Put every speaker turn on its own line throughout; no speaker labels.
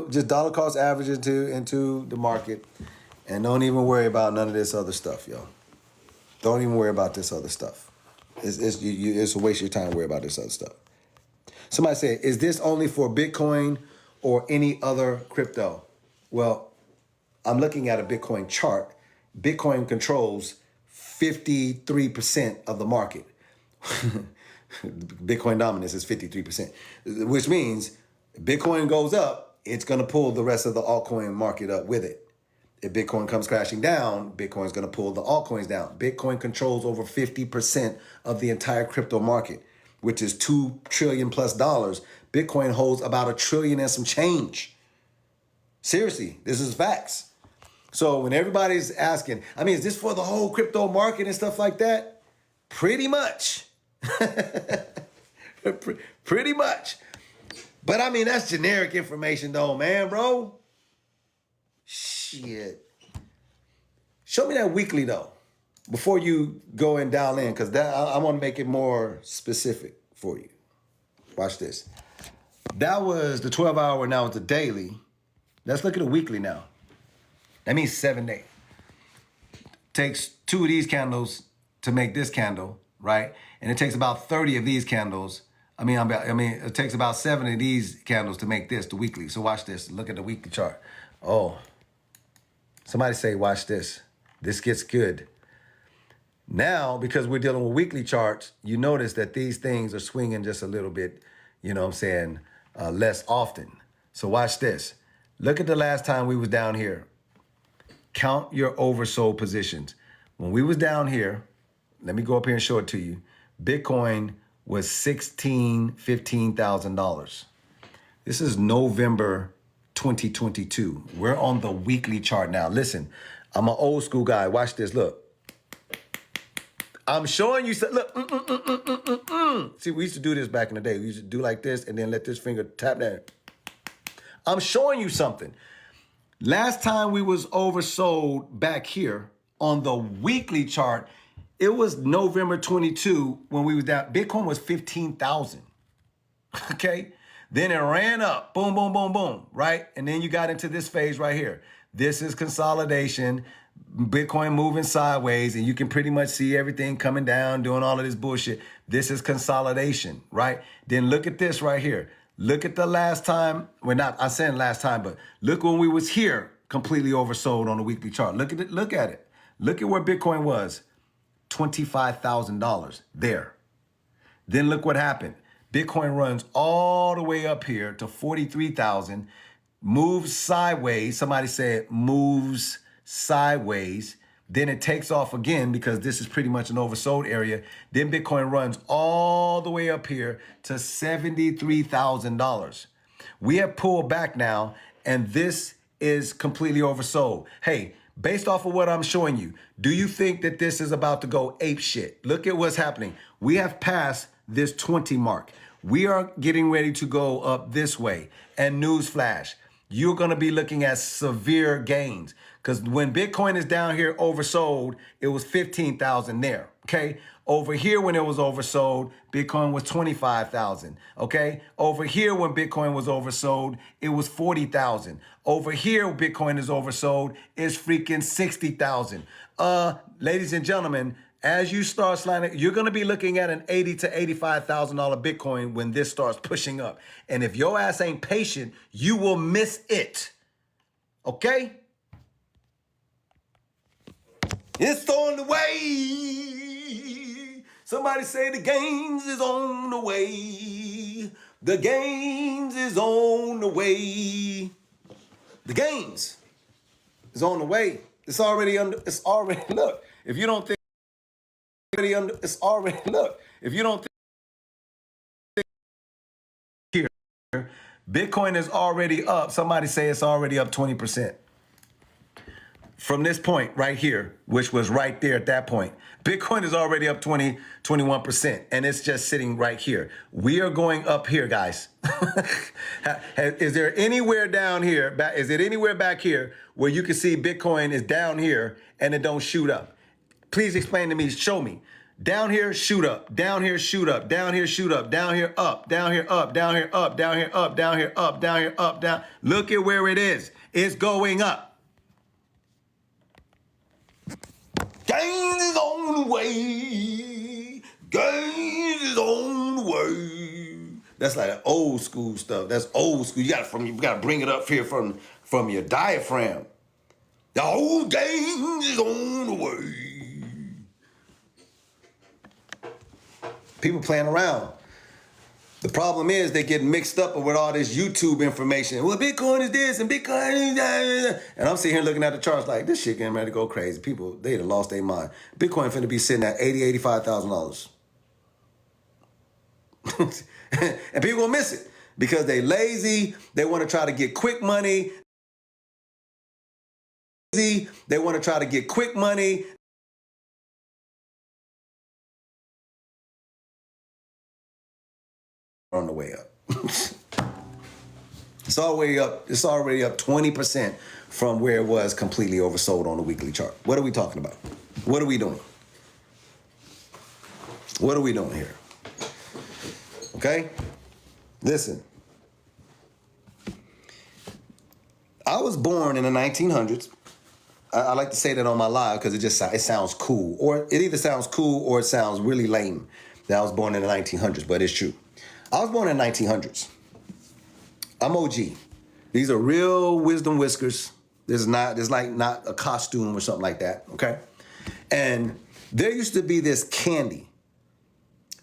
Just dollar cost average into the market, and don't even worry about none of this other stuff, yo. Don't even worry about this other stuff. It's a waste of your time to worry about this other stuff. Somebody said, is this only for Bitcoin or any other crypto? Well, I'm looking at a Bitcoin chart. Bitcoin controls 53% of the market. Bitcoin dominance is 53%, which means Bitcoin goes up, it's going to pull the rest of the altcoin market up with it. If Bitcoin comes crashing down, Bitcoin's going to pull the altcoins down. Bitcoin controls over 50% of the entire crypto market, which is $2 trillion plus. Bitcoin holds about $1 trillion and some change. Seriously, this is facts. So when everybody's asking, I mean, is this for the whole crypto market and stuff like that? Pretty much. Pretty much. But I mean, that's generic information though, man, bro. Shit. Show me that weekly though, before you go and dial in, because I want to make it more specific for you. Watch this. That was the 12-hour, now it's the daily. Let's look at the weekly now. That means 7 days. Takes 2 of these candles to make this candle, right? And it takes about 30 of these candles. I mean, it takes about 7 of these candles to make this, the weekly. So watch this. Look at the weekly chart. Oh, somebody say, watch this. This gets good. Now, because we're dealing with weekly charts, you notice that these things are swinging just a little bit, you know what I'm saying, less often. So watch this. Look at the last time we was down here. Count your oversold positions. When we was down here, let me go up here and show it to you. Bitcoin was $15,000. This is November 2022. We're on the weekly chart now. Listen, I'm an old school guy. Watch this. Look. I'm showing you. Look. See, we used to do this back in the day. We used to do like this and then let this finger tap that. I'm showing you something. Last time we was oversold back here on the weekly chart, it was November 22 when we was down. Bitcoin was 15,000. Okay. Then it ran up, boom, boom, boom, boom, right? And then you got into this phase right here. This is consolidation, Bitcoin moving sideways, and you can pretty much see everything coming down, doing all of this bullshit. This is consolidation, right? Then look at this right here. Look at the last time, well, not, I'm saying last time, but look when we was here, completely oversold on the weekly chart. Look at it, look at it. Look at where Bitcoin was, $25,000 there. Then look what happened. Bitcoin runs all the way up here to 43,000, moves sideways. Somebody said moves sideways. Then it takes off again because this is pretty much an oversold area. Then Bitcoin runs all the way up here to $73,000. We have pulled back now, and this is completely oversold. Hey, based off of what I'm showing you, do you think that this is about to go ape shit? Look at what's happening. We have passed this 20 mark. We are getting ready to go up this way. And newsflash, you're going to be looking at severe gains. Because when Bitcoin is down here oversold, it was 15,000 there, okay? Over here when it was oversold, Bitcoin was 25,000, okay? Over here when Bitcoin was oversold, it was 40,000. Over here, Bitcoin is oversold, it's freaking 60,000. Ladies and gentlemen, as you start sliding, you're going to be looking at an $80,000 to $85,000 Bitcoin when this starts pushing up. And if your ass ain't patient, you will miss it. Okay? It's on the way. Somebody say the gains is on the way. The gains is on the way. The gains is on the way. It's already, look, if you don't think, it's already, look, if you don't think here, Bitcoin is already up. Somebody say it's already up 20%. From this point right here, which was right there at that point, Bitcoin is already up 21%, and it's just sitting right here. We are going up here, guys. Is there anywhere down here, is it anywhere back here where you can see Bitcoin is down here and it don't shoot up? Please explain to me, show me. Down here, shoot up. Down here, shoot up. Down here, shoot up. Down here, up. Down here, up. Down here, up. Down here, up. Down here, up. Down here, up. Down. Look at where it is. It's going up. Gains is on the way. Gains is on the way. That's like old school stuff. That's old school. You gotta bring it up here from your diaphragm. The old gains is on the way. People playing around. The problem is they get mixed up with all this YouTube information. Well, Bitcoin is this and Bitcoin is that. And I'm sitting here looking at the charts like, this shit getting ready to go crazy. People, they done lost their mind. Bitcoin finna be sitting at $80,000, $85,000. And people gonna miss it because they lazy. They want to try to get quick money. They want to try to get quick money. On the way up. It's already up 20% from where it was completely oversold on the weekly chart. What are we talking about? What are we doing? What are we doing here? Okay? Listen. I was born in the 1900s. I like to say that on my live because it sounds cool. Or it either sounds cool or it sounds really lame that I was born in the 1900s, but it's true. I was born in the 1900s. I'm OG. These are real wisdom whiskers. There's not a costume or something like that, okay? And there used to be this candy.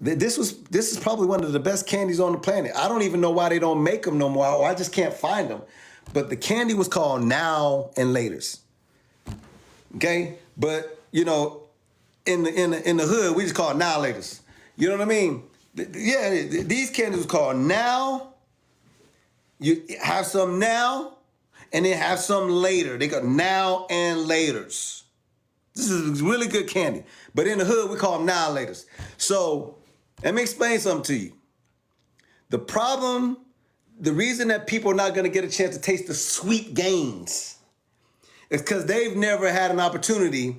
This is probably one of the best candies on the planet. I don't even know why they don't make them no more, or I just can't find them. But the candy was called Now and Laters. Okay? But, you know, in the hood, we just call it Now Laters. You know what I mean? Yeah, these candies was called Now. You have some now, and then have some later. They got Now and Laters. This is really good candy. But in the hood, we call them Now Laters. So let me explain something to you. The reason that people are not going to get a chance to taste the sweet gains is because they've never had an opportunity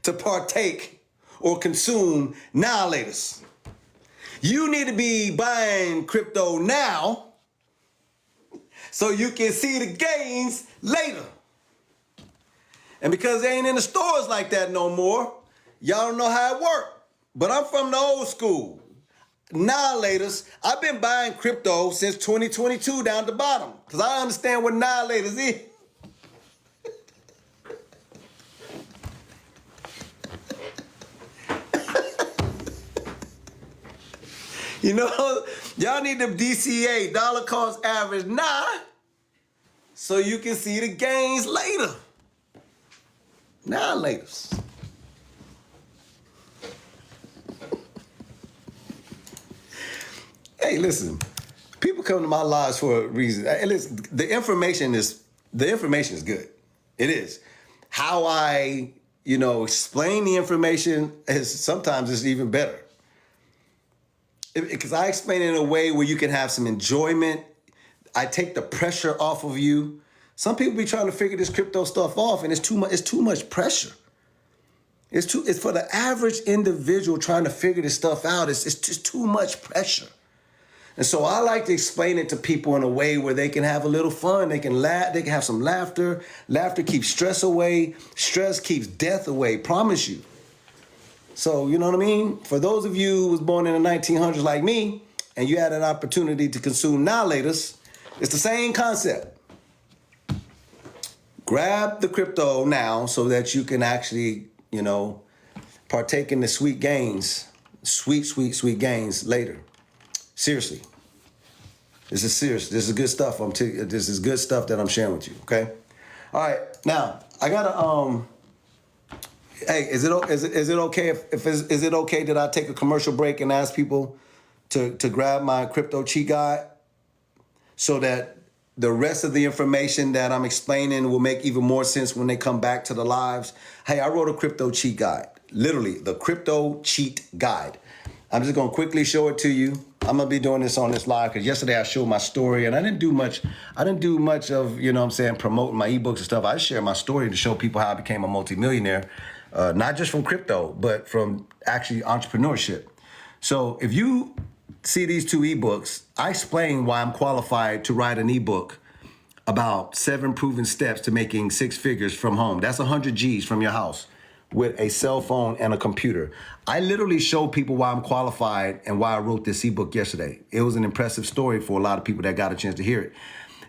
to partake or consume Now Laters. You need to be buying crypto now so you can see the gains later. And because they ain't in the stores like that no more, y'all don't know how it works. But I'm from the old school. Now Laters, I've been buying crypto since 2022 down at the bottom because I understand what Now Laters is. You know, y'all need the DCA, dollar cost average, so you can see the gains later. Now Laters. Hey, listen, people come to my lives for a reason. Hey, listen, the information is good. It is. How I, explain the information sometimes is even better. Because I explain it in a way where you can have some enjoyment. I take the pressure off of you. Some people be trying to figure this crypto stuff off, and it's too much pressure. It's for the average individual trying to figure this stuff out. It's just too much pressure. And so I like to explain it to people in a way where they can have a little fun. They can laugh. They can have some laughter. Laughter keeps stress away. Stress keeps death away. Promise you. So, you know what I mean? For those of you who was born in the 1900s like me, and you had an opportunity to consume Now Laters, it's the same concept. Grab the crypto now so that you can actually, partake in the sweet gains, sweet gains later. Seriously. This is serious. This is good stuff. This is good stuff that I'm sharing with you, okay? All right. Now, I got to hey, is it okay is it okay that I take a commercial break and ask people to grab my crypto cheat guide so that the rest of the information that I'm explaining will make even more sense when they come back to the lives? Hey, I wrote a crypto cheat guide. Literally, the crypto cheat guide. I'm just going to quickly show it to you. I'm going to be doing this on this live because yesterday I showed my story and I didn't do much of, promoting my ebooks and stuff. I just shared my story to show people how I became a multimillionaire. not just from crypto, but from actually entrepreneurship. So if you see these two ebooks, I explain why I'm qualified to write an ebook about 7 proven steps to making 6 figures from home. That's 100 G's from your house with a cell phone and a computer. I literally show people why I'm qualified and why I wrote this ebook yesterday. It was an impressive story for a lot of people that got a chance to hear it.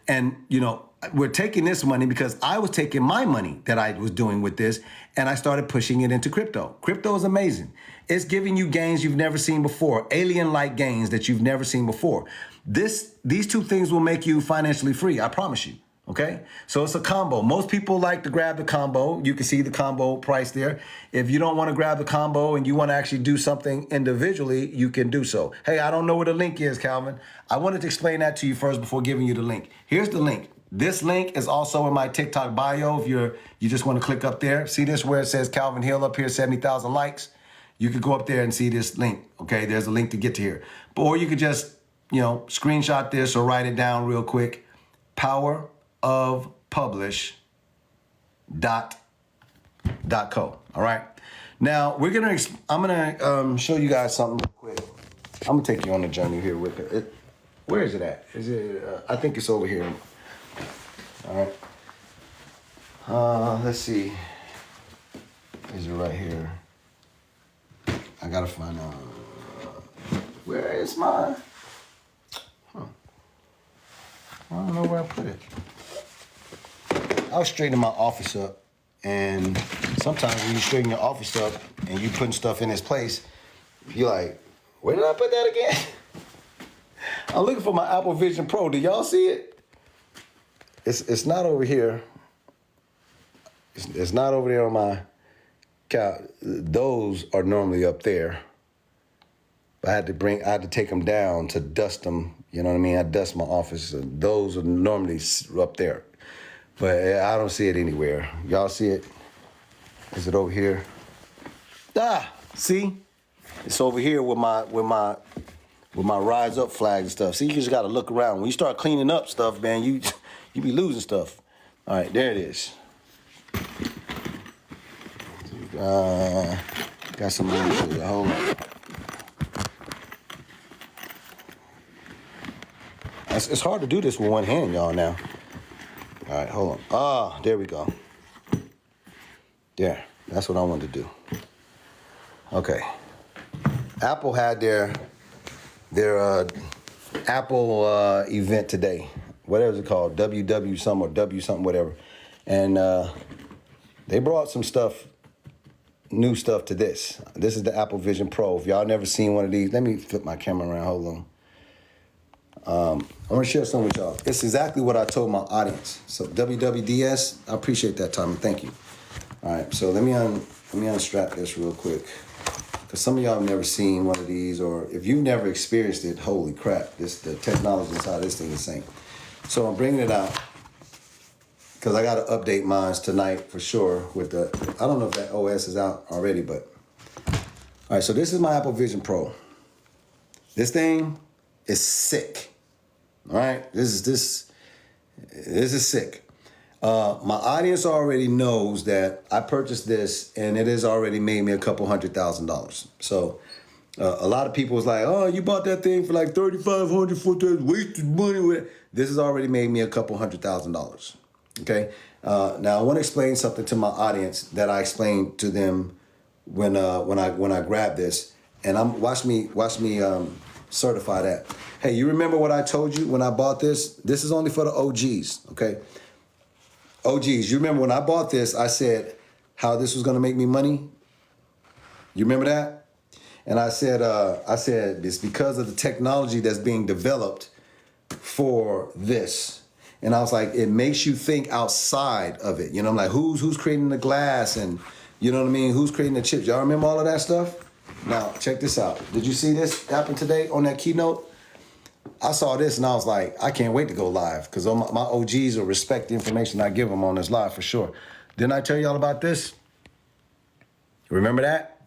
And, you know, we're taking this money because I was taking my money that I was doing with this and I started pushing it into crypto. Crypto is amazing. It's giving you gains you've never seen before, alien-like gains that you've never seen before. These two things will make you financially free, I promise you. Okay, so it's a combo. Most people like to grab the combo. You can see the combo price there. If you don't want to grab the combo and you want to actually do something individually, you can do so. Hey, I don't know where the link is, Calvin. I wanted to explain that to you first before giving you the link. Here's the link. This link is also in my TikTok bio. If you just want to click up there, see this where it says Calvin Hill up here, 70,000 likes. You could go up there and see this link. Okay, there's a link to get to here. Or you could just, you know, screenshot this or write it down real quick. Power of publish dot co. All right. Now I'm gonna show you guys something real quick. I'm gonna take you on a journey here with it. Where is it at? Is it? I think it's over here. All right. Let's see. Is it right here? I gotta find out. Where is mine? I don't know where I put it. I was straightening my office up, and sometimes when you straighten your office up and you putting stuff in its place, you're like, where did I put that again? I'm looking for my Apple Vision Pro. Do y'all see it? It's not over here. It's not over there on my couch. Those are normally up there. I had to take them down to dust them. You know what I mean? I dust my office. And those are normally up there. But I don't see it anywhere. Y'all see it? Is it over here? See? It's over here with my rise up flag and stuff. See, you just gotta look around. When you start cleaning up stuff, man, you be losing stuff. All right, there it is. Got some money for you. Hold on. It's hard to do this with one hand, y'all, now. All right, hold on. There we go. There, that's what I wanted to do. Okay. Apple had their Apple event today. Whatever it's called, WW something or W something, whatever. And they brought some stuff, new stuff to this. This is the Apple Vision Pro. If y'all never seen one of these, let me flip my camera around, hold on. I want to share something with y'all. It's exactly what I told my audience. So WWDS, I appreciate that, Tommy. Thank you. All right, so let me unstrap this real quick, because some of y'all have never seen one of these, or if you've never experienced it, holy crap! The technology inside this thing is insane. So I'm bringing it out because I got to update mine tonight for sure. With I don't know if that OS is out already, but all right. So this is my Apple Vision Pro. This thing is sick. All right, this is sick. My audience already knows that I purchased this, and it has already made me a couple $100,000. So a lot of people was like, "Oh, you bought that thing for like $3,500 for that wasted money." This has already made me a couple $100,000. Okay. Now I want to explain something to my audience that I explained to them when I grabbed this, and watch me certify that. Hey, you remember what I told you when I bought this? This is only for the OGs, okay? OGs, you remember when I bought this, I said how this was gonna make me money? You remember that? And I said it's because of the technology that's being developed for this. And I was like, it makes you think outside of it. You know, I'm like, who's creating the glass, and you know what I mean? Who's creating the chips? Y'all remember all of that stuff? Now, check this out. Did you see this happen today on that keynote? I saw this and I was like, I can't wait to go live, because my OGs will respect the information I give them on this live for sure. Didn't I tell y'all about this? Remember that?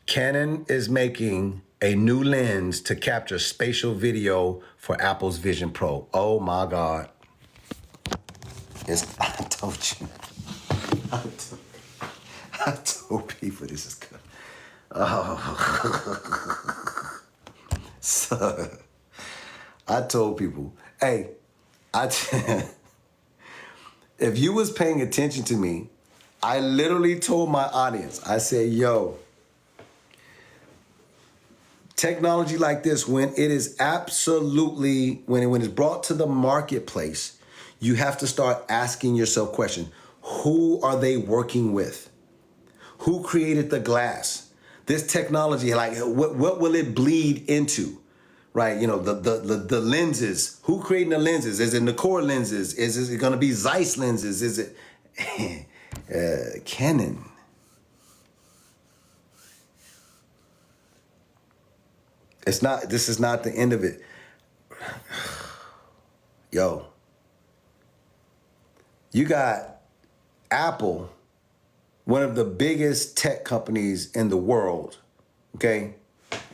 Canon is making a new lens to capture spatial video for Apple's Vision Pro. Oh my God. I told you. I told people this is good. Oh. So, I told people, hey, if you was paying attention to me, I literally told my audience, I said, yo, technology like this, when it is absolutely, when it's brought to the marketplace, you have to start asking yourself questions. Who are they working with? Who created the glass? This technology, like what will it bleed into? Right, you know, the lenses. Who creating the lenses? Is it Nikkor lenses? Is it gonna be Zeiss lenses? Is it Canon? It's not, this is not the end of it. Yo, you got Apple, one of the biggest tech companies in the world, okay?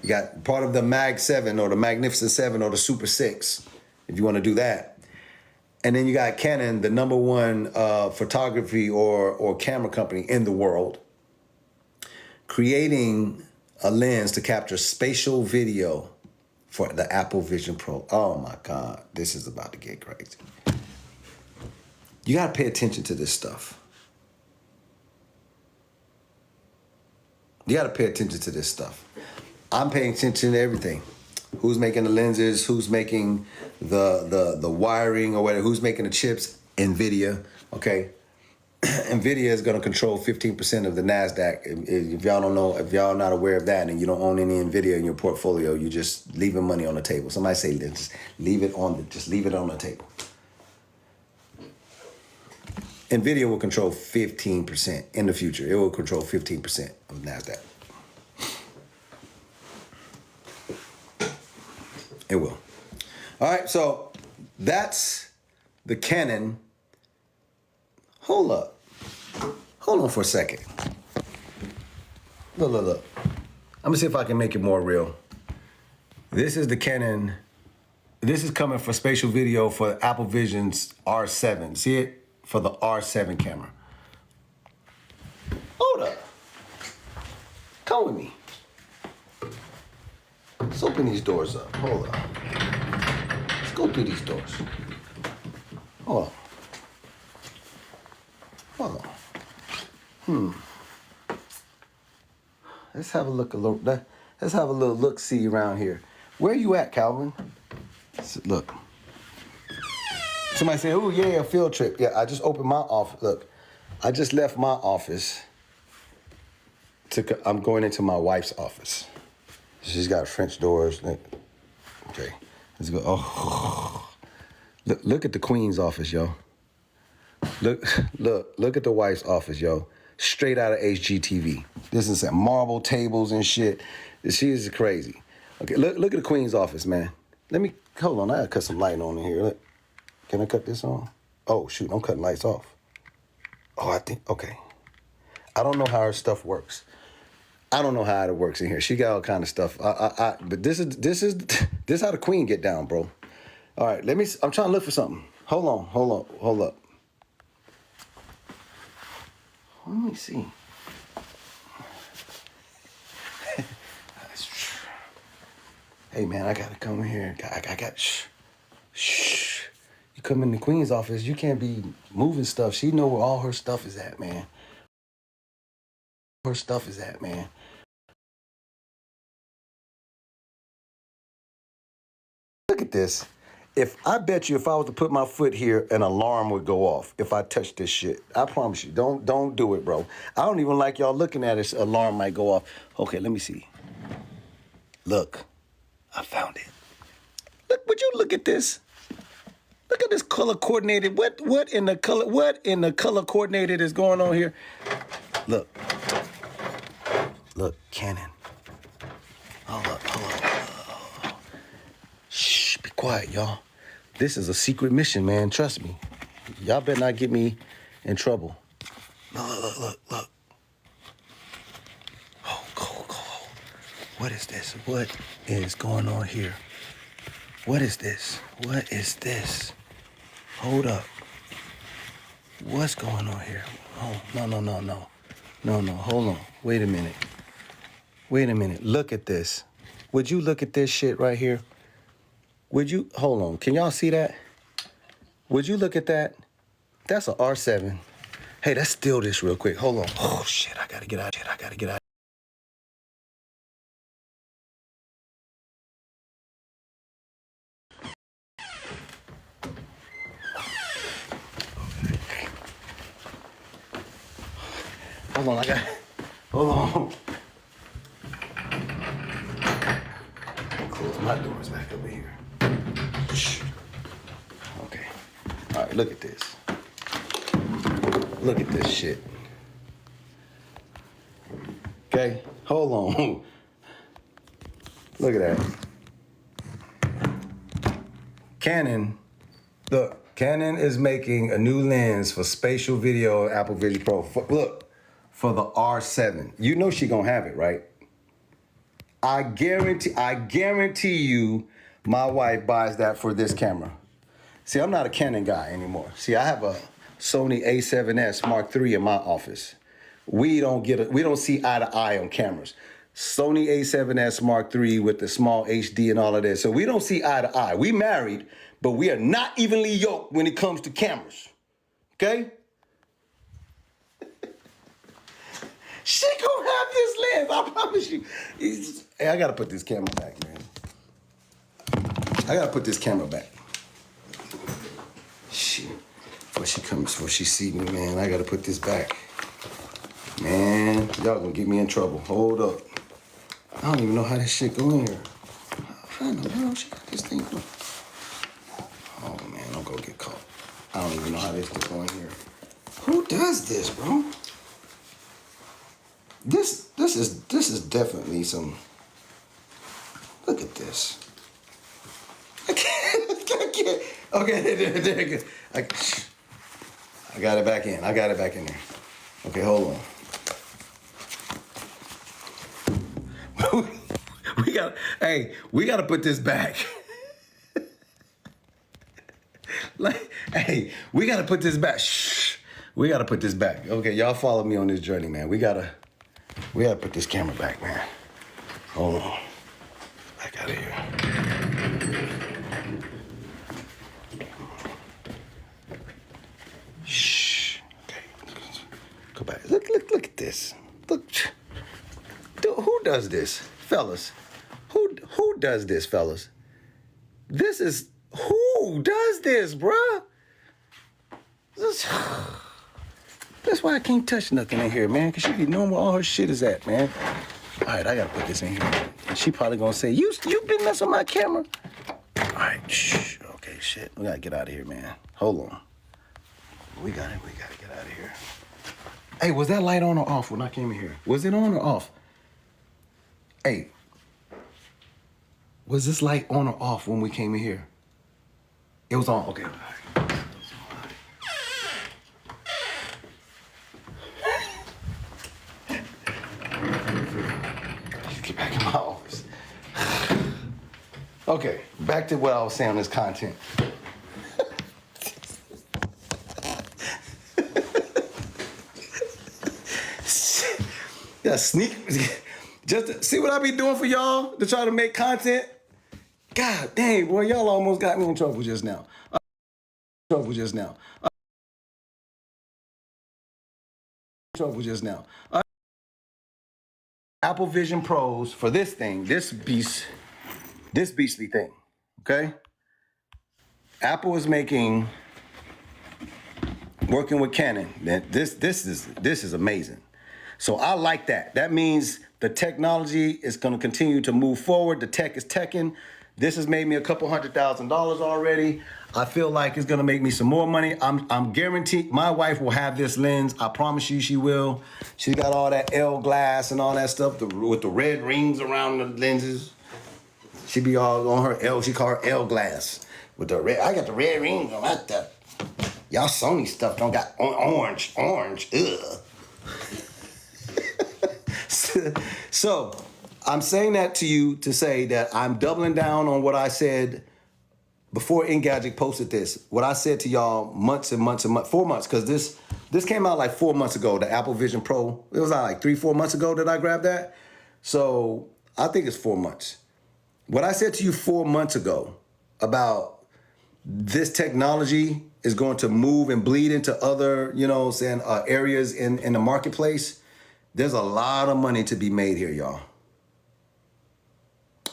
You got part of the Mag 7 or the Magnificent 7 or the Super 6, if you want to do that. And then you got Canon, the number one photography or camera company in the world, creating a lens to capture spatial video for the Apple Vision Pro. Oh my God, this is about to get crazy. You got to pay attention to this stuff. You got to pay attention to this stuff. I'm paying attention to everything. Who's making the lenses? Who's making the wiring or whatever? Who's making the chips? NVIDIA, okay? NVIDIA is going to control 15% of the NASDAQ. If y'all don't know, if y'all not aware of that and you don't own any NVIDIA in your portfolio, you're just leaving money on the table. Somebody say, just leave it on the table. NVIDIA will control 15% in the future. It will control 15% of NASDAQ. It will. All right, so that's the Canon. Hold up. Hold on for a second. Look. I'm gonna see if I can make it more real. This is the Canon. This is coming for spatial video for Apple Vision's R7. See it? For the R7 camera. Hold up. Come with me. Let's open these doors up. Hold on. Let's go through these doors. Hold on. Let's have a look. Let's have a little look-see around here. Where you at, Calvin? Look. Somebody say, "Oh yeah, a field trip." Yeah, I just opened my office. Look, I just left my office. I'm going into my wife's office. She's got French doors. Okay, let's go. Oh, look at the Queen's office, yo. Look at the wife's office, yo. Straight out of HGTV. This is at marble tables and shit. She is crazy. Okay, look at the Queen's office, man. Hold on, I gotta cut some light on in here. Look. Can I cut this on? Oh, shoot, I'm cutting lights off. Oh, okay. I don't know how her stuff works. I don't know how it works in here. She got all kind of stuff. But this is how the Queen get down, bro. All right, I'm trying to look for something. Hold up. Let me see. Hey, man, I gotta come in here. I got, shh. You come in the Queen's office, you can't be moving stuff. She know where all her stuff is at, man. Look at this. I bet you if I was to put my foot here, an alarm would go off if I touch this shit. I promise you. Don't do it, bro. I don't even like y'all looking at it. Alarm might go off. Okay, let me see. Look, I found it. Would you look at this? Look at this color coordinated. What in the color coordinated is going on here? Look, Canon. Hold up. Shh, be quiet, y'all. This is a secret mission, man. Trust me. Y'all better not get me in trouble. Look. Oh, go. What is this? What is going on here? What is this? Hold up. What's going on here? Oh, no. No, hold on. Wait a minute. Look at this. Would you look at this shit right here? Hold on. Can y'all see that? Would you look at that? That's a R7. Hey, let's steal this real quick. Hold on. Oh, shit, I gotta get out. Hold on, hold on. Close my doors back over here. Okay. All right, look at this. Look at this shit. Okay, hold on. Look at that. Canon, look, Canon is making a new lens for spatial video Apple Vision Pro. For the R7. You know she gonna have it, right? I guarantee you my wife buys that for this camera. See, I'm not a Canon guy anymore. See, I have a Sony A7S Mark III in my office. We don't see eye to eye on cameras. Sony A7S Mark III with the small HD and all of that. So we don't see eye to eye. We married, but we are not evenly yoked when it comes to cameras. Okay? She gonna have this lens, I promise you. Hey, I gotta put this camera back, man. I gotta put this camera back. Shit. Before she see me, man, I gotta put this back. Man, y'all gonna get me in trouble. Hold up. I don't even know how this shit go in here. How in the world she got this thing going? Oh, man, I'm gonna get caught. I don't even know how this can go in here. Who does this, bro? This is definitely some. Look at this. I can't. Okay, there. I got it back in. There. Okay, hold on. We gotta put this back. We gotta put this back. Shh. We gotta put this back. Okay, y'all follow me on this journey, man. We gotta put this camera back, man. Hold on. Back out of here. Shh. Okay. Go back. Look at this. Look. Dude, who does this, fellas? Who does this, fellas? Who does this, bruh? That's why I can't touch nothing in here, man, because she be knowing where all her shit is at, man. All right, I gotta put this in here. And she probably gonna say, you been messing with my camera? All right, shh. Okay, shit. We gotta get out of here, man. Hold on. We gotta get out of here. Hey, was that light on or off when I came in here? Was it on or off? Hey, was this light on or off when we came in here? It was on. Okay. All right. Get back in my office. Okay, back to what I was saying on this content. Yeah, sneak. Just to see what I be doing for y'all to try to make content. God dang, boy, y'all almost got me in trouble just now. Apple Vision Pros for this thing, this beastly thing, okay? Apple is working with Canon. This is amazing. So I like that. That means the technology is going to continue to move forward. The tech is teching. This has made me a couple $100,000 already. I feel like it's gonna make me some more money. I'm guaranteed my wife will have this lens. I promise you she will. She got all that L glass and all that stuff with the red rings around the lenses. She be all on her L, she call her L glass. With the red, I got the red rings on that stuff. Y'all Sony stuff don't got orange, ugh. So, I'm saying that to you to say that I'm doubling down on what I said before Engadget posted this. What I said to y'all months and months and months, 4 months, because This came out like 4 months ago, the Apple Vision Pro. It was like 3-4 months ago that I grabbed that. So I think it's 4 months. What I said to you 4 months ago about this technology is going to move and bleed into other, areas in the marketplace. There's a lot of money to be made here, y'all.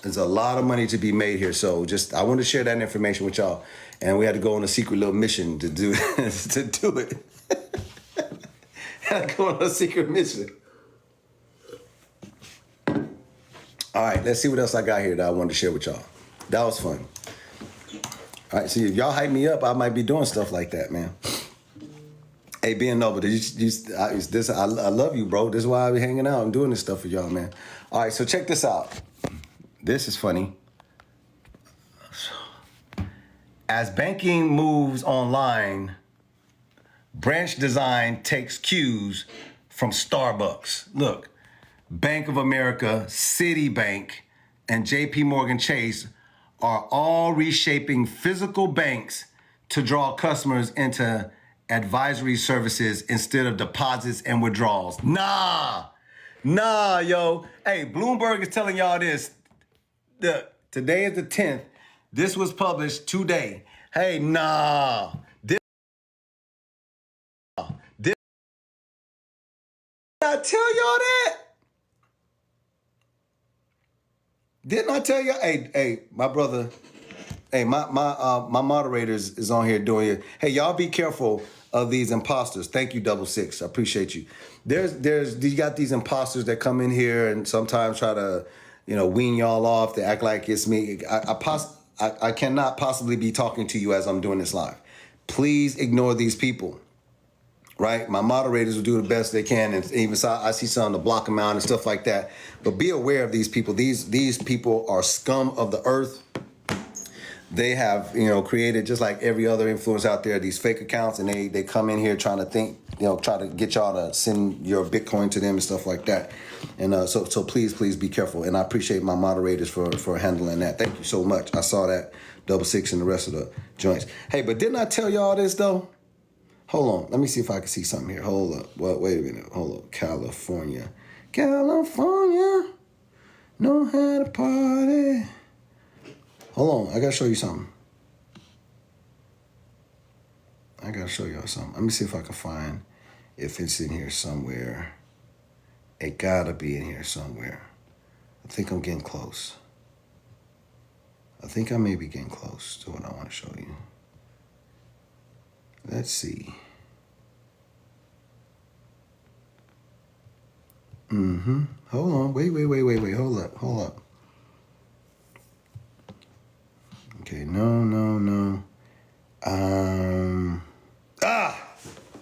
There's a lot of money to be made here. So I want to share that information with y'all. And we had to go on a secret little mission to do to do it. Had to go on a secret mission. All right, let's see what else I got here that I wanted to share with y'all. That was fun. All right, see, if y'all hype me up, I might be doing stuff like that, man. Hey, being noble, I love you, bro. This is why I be hanging out and doing this stuff for y'all, man. All right, so check this out. This is funny. As banking moves online, Branch Design takes cues from Starbucks. Look, Bank of America, Citibank, and JP Morgan Chase are all reshaping physical banks to draw customers into advisory services instead of deposits and withdrawals. Nah, yo. Hey, Bloomberg is telling y'all this. Today is the 10th. This was published today. Hey, nah. Did I tell y'all that? Didn't I tell you? Hey, my brother. Hey, my moderators is on here doing it. Hey, y'all be careful of these imposters. Thank you, 66. I appreciate you. You got these imposters that come in here and sometimes try to, wean y'all off. They act like it's me. I cannot possibly be talking to you as I'm doing this live. Please ignore these people. Right? My moderators will do the best they can, and even so, I see some to block them out and stuff like that. But be aware of these people. These people are scum of the earth. They have, created, just like every other influencer out there, these fake accounts, and they come in here trying to try to get y'all to send your Bitcoin to them and stuff like that. And so please be careful. And I appreciate my moderators for handling that. Thank you so much. I saw that 66 and the rest of the joints. Hey, but didn't I tell y'all this though? Hold on. Let me see if I can see something here. Hold up. Well, wait a minute. Hold up. California. Know how to party. Hold on. I got to show you something. I got to show y'all something. Let me see if I can find if it's in here somewhere. It got to be in here somewhere. I think I'm getting close. I think I may be getting close to what I want to show you. Let's see. Hold on. Wait. Hold up. Okay, no.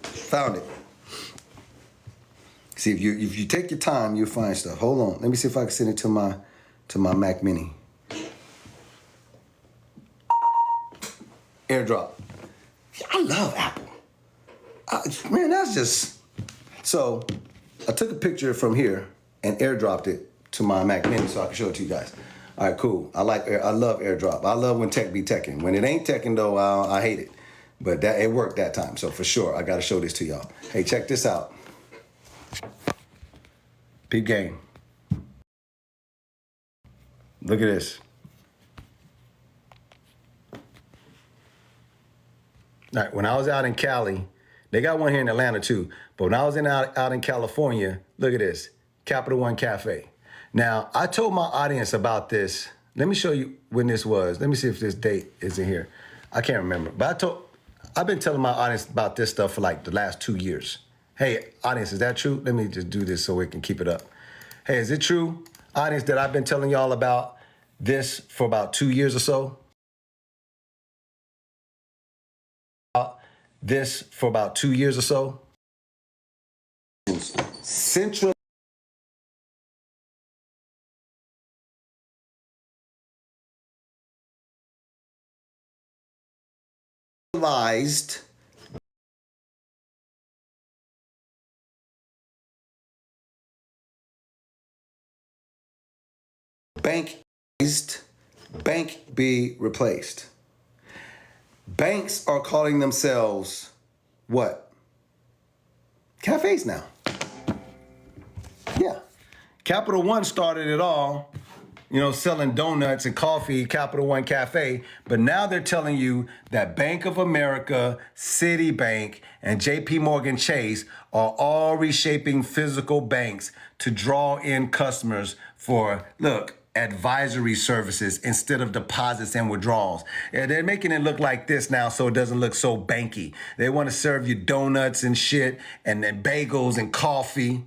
Found it. See, if you take your time, you'll find stuff. Hold on. Let me see if I can send it to my Mac Mini. AirDrop. I love Apple. Man, that's just... So, I took a picture from here and airdropped it to my Mac Mini so I can show it to you guys. All right, cool. I love AirDrop. I love when tech be teching. When it ain't teching, though, I hate it. But it worked that time, so for sure, I got to show this to y'all. Hey, check this out. Peep game. Look at this. All right, when I was out in Cali, they got one here in Atlanta too, but when I was out in California, look at this, Capital One Cafe. Now, I told my audience about this. Let me show you when this was. Let me see if this date is in here. I can't remember, but I've been telling my audience about this stuff for like the last 2 years. Hey, audience, is that true? Let me just do this so we can keep it up. Hey, is it true, audience, that I've been telling y'all about this for about 2 years or so? This for about 2 years or so? Centralized bank be replaced. Banks are calling themselves what? Cafes now. Yeah. Capital One started it all, selling donuts and coffee, Capital One Cafe. But now they're telling you that Bank of America, Citibank, and JP Morgan Chase are all reshaping physical banks to draw in customers for, advisory services instead of deposits and withdrawals. And they're making it look like this now so it doesn't look so banky. They want to serve you donuts and shit and then bagels and coffee.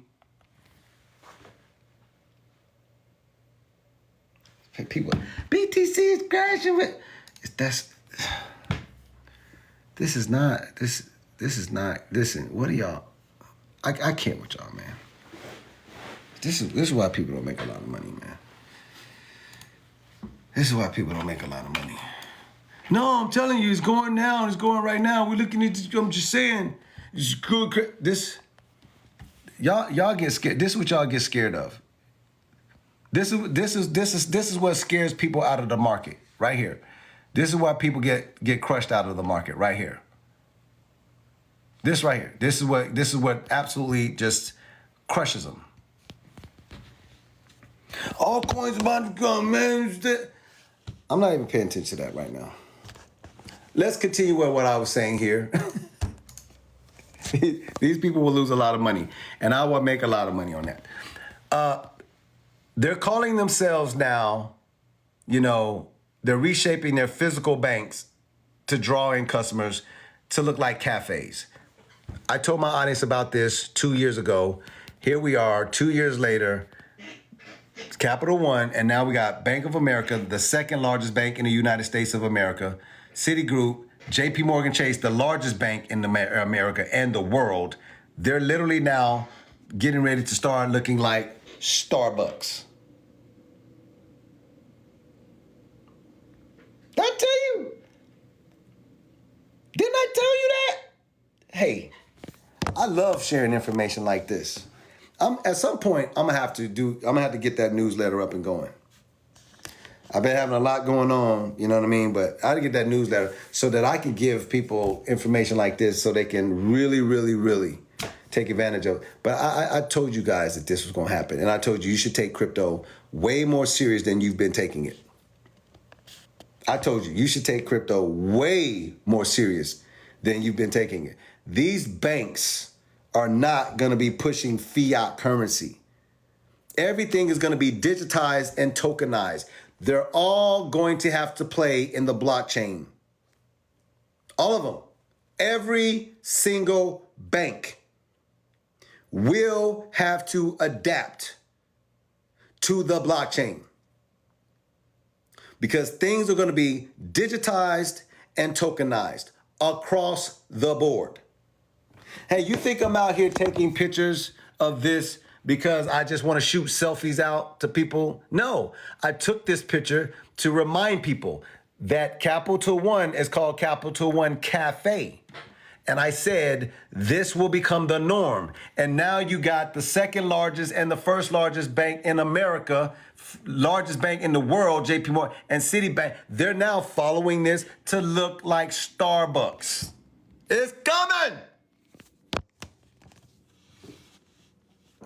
People, BTC is crashing with. This is not. Listen, what are y'all? I can't with y'all, man. This is why people don't make a lot of money, man. This is why people don't make a lot of money. No, I'm telling you, it's going down. It's going right now. We're looking at. I'm just saying, it's good. This, y'all get scared. This is what y'all get scared of. This is what scares people out of the market right here. This is why people get crushed out of the market right here. This right here. This is what absolutely just crushes them. All coins about to come, man. I'm not even paying attention to that right now. Let's continue with what I was saying here. These people will lose a lot of money, and I will make a lot of money on that. They're calling themselves now, they're reshaping their physical banks to draw in customers to look like cafes. I told my audience about this 2 years ago. Here we are, 2 years later, it's Capital One, and now we got Bank of America, the second largest bank in the United States of America, Citigroup, JP Morgan Chase, the largest bank in America and the world. They're literally now getting ready to start looking like Starbucks. Did I tell you? Didn't I tell you that? Hey, I love sharing information like this. At some point, I'm gonna have to get that newsletter up and going. I've been having a lot going on, you know what I mean? But I gotta get that newsletter so that I can give people information like this so they can really, really, really take advantage of it. But I told you guys that this was gonna happen. And I told you should take crypto way more serious than you've been taking it. I told you should take crypto way more serious than you've been taking it. These banks are not going to be pushing fiat currency. Everything is going to be digitized and tokenized. They're all going to have to play in the blockchain. All of them. Every single bank will have to adapt to the blockchain. Because things are going to be digitized and tokenized across the board. Hey, you think I'm out here taking pictures of this because I just want to shoot selfies out to people? No, I took this picture to remind people that Capital One is called Capital One Cafe. And I said, this will become the norm. And now you got the second largest and the first largest bank in America, largest bank in the world, JP Morgan, and Citibank. They're now following this to look like Starbucks. It's coming.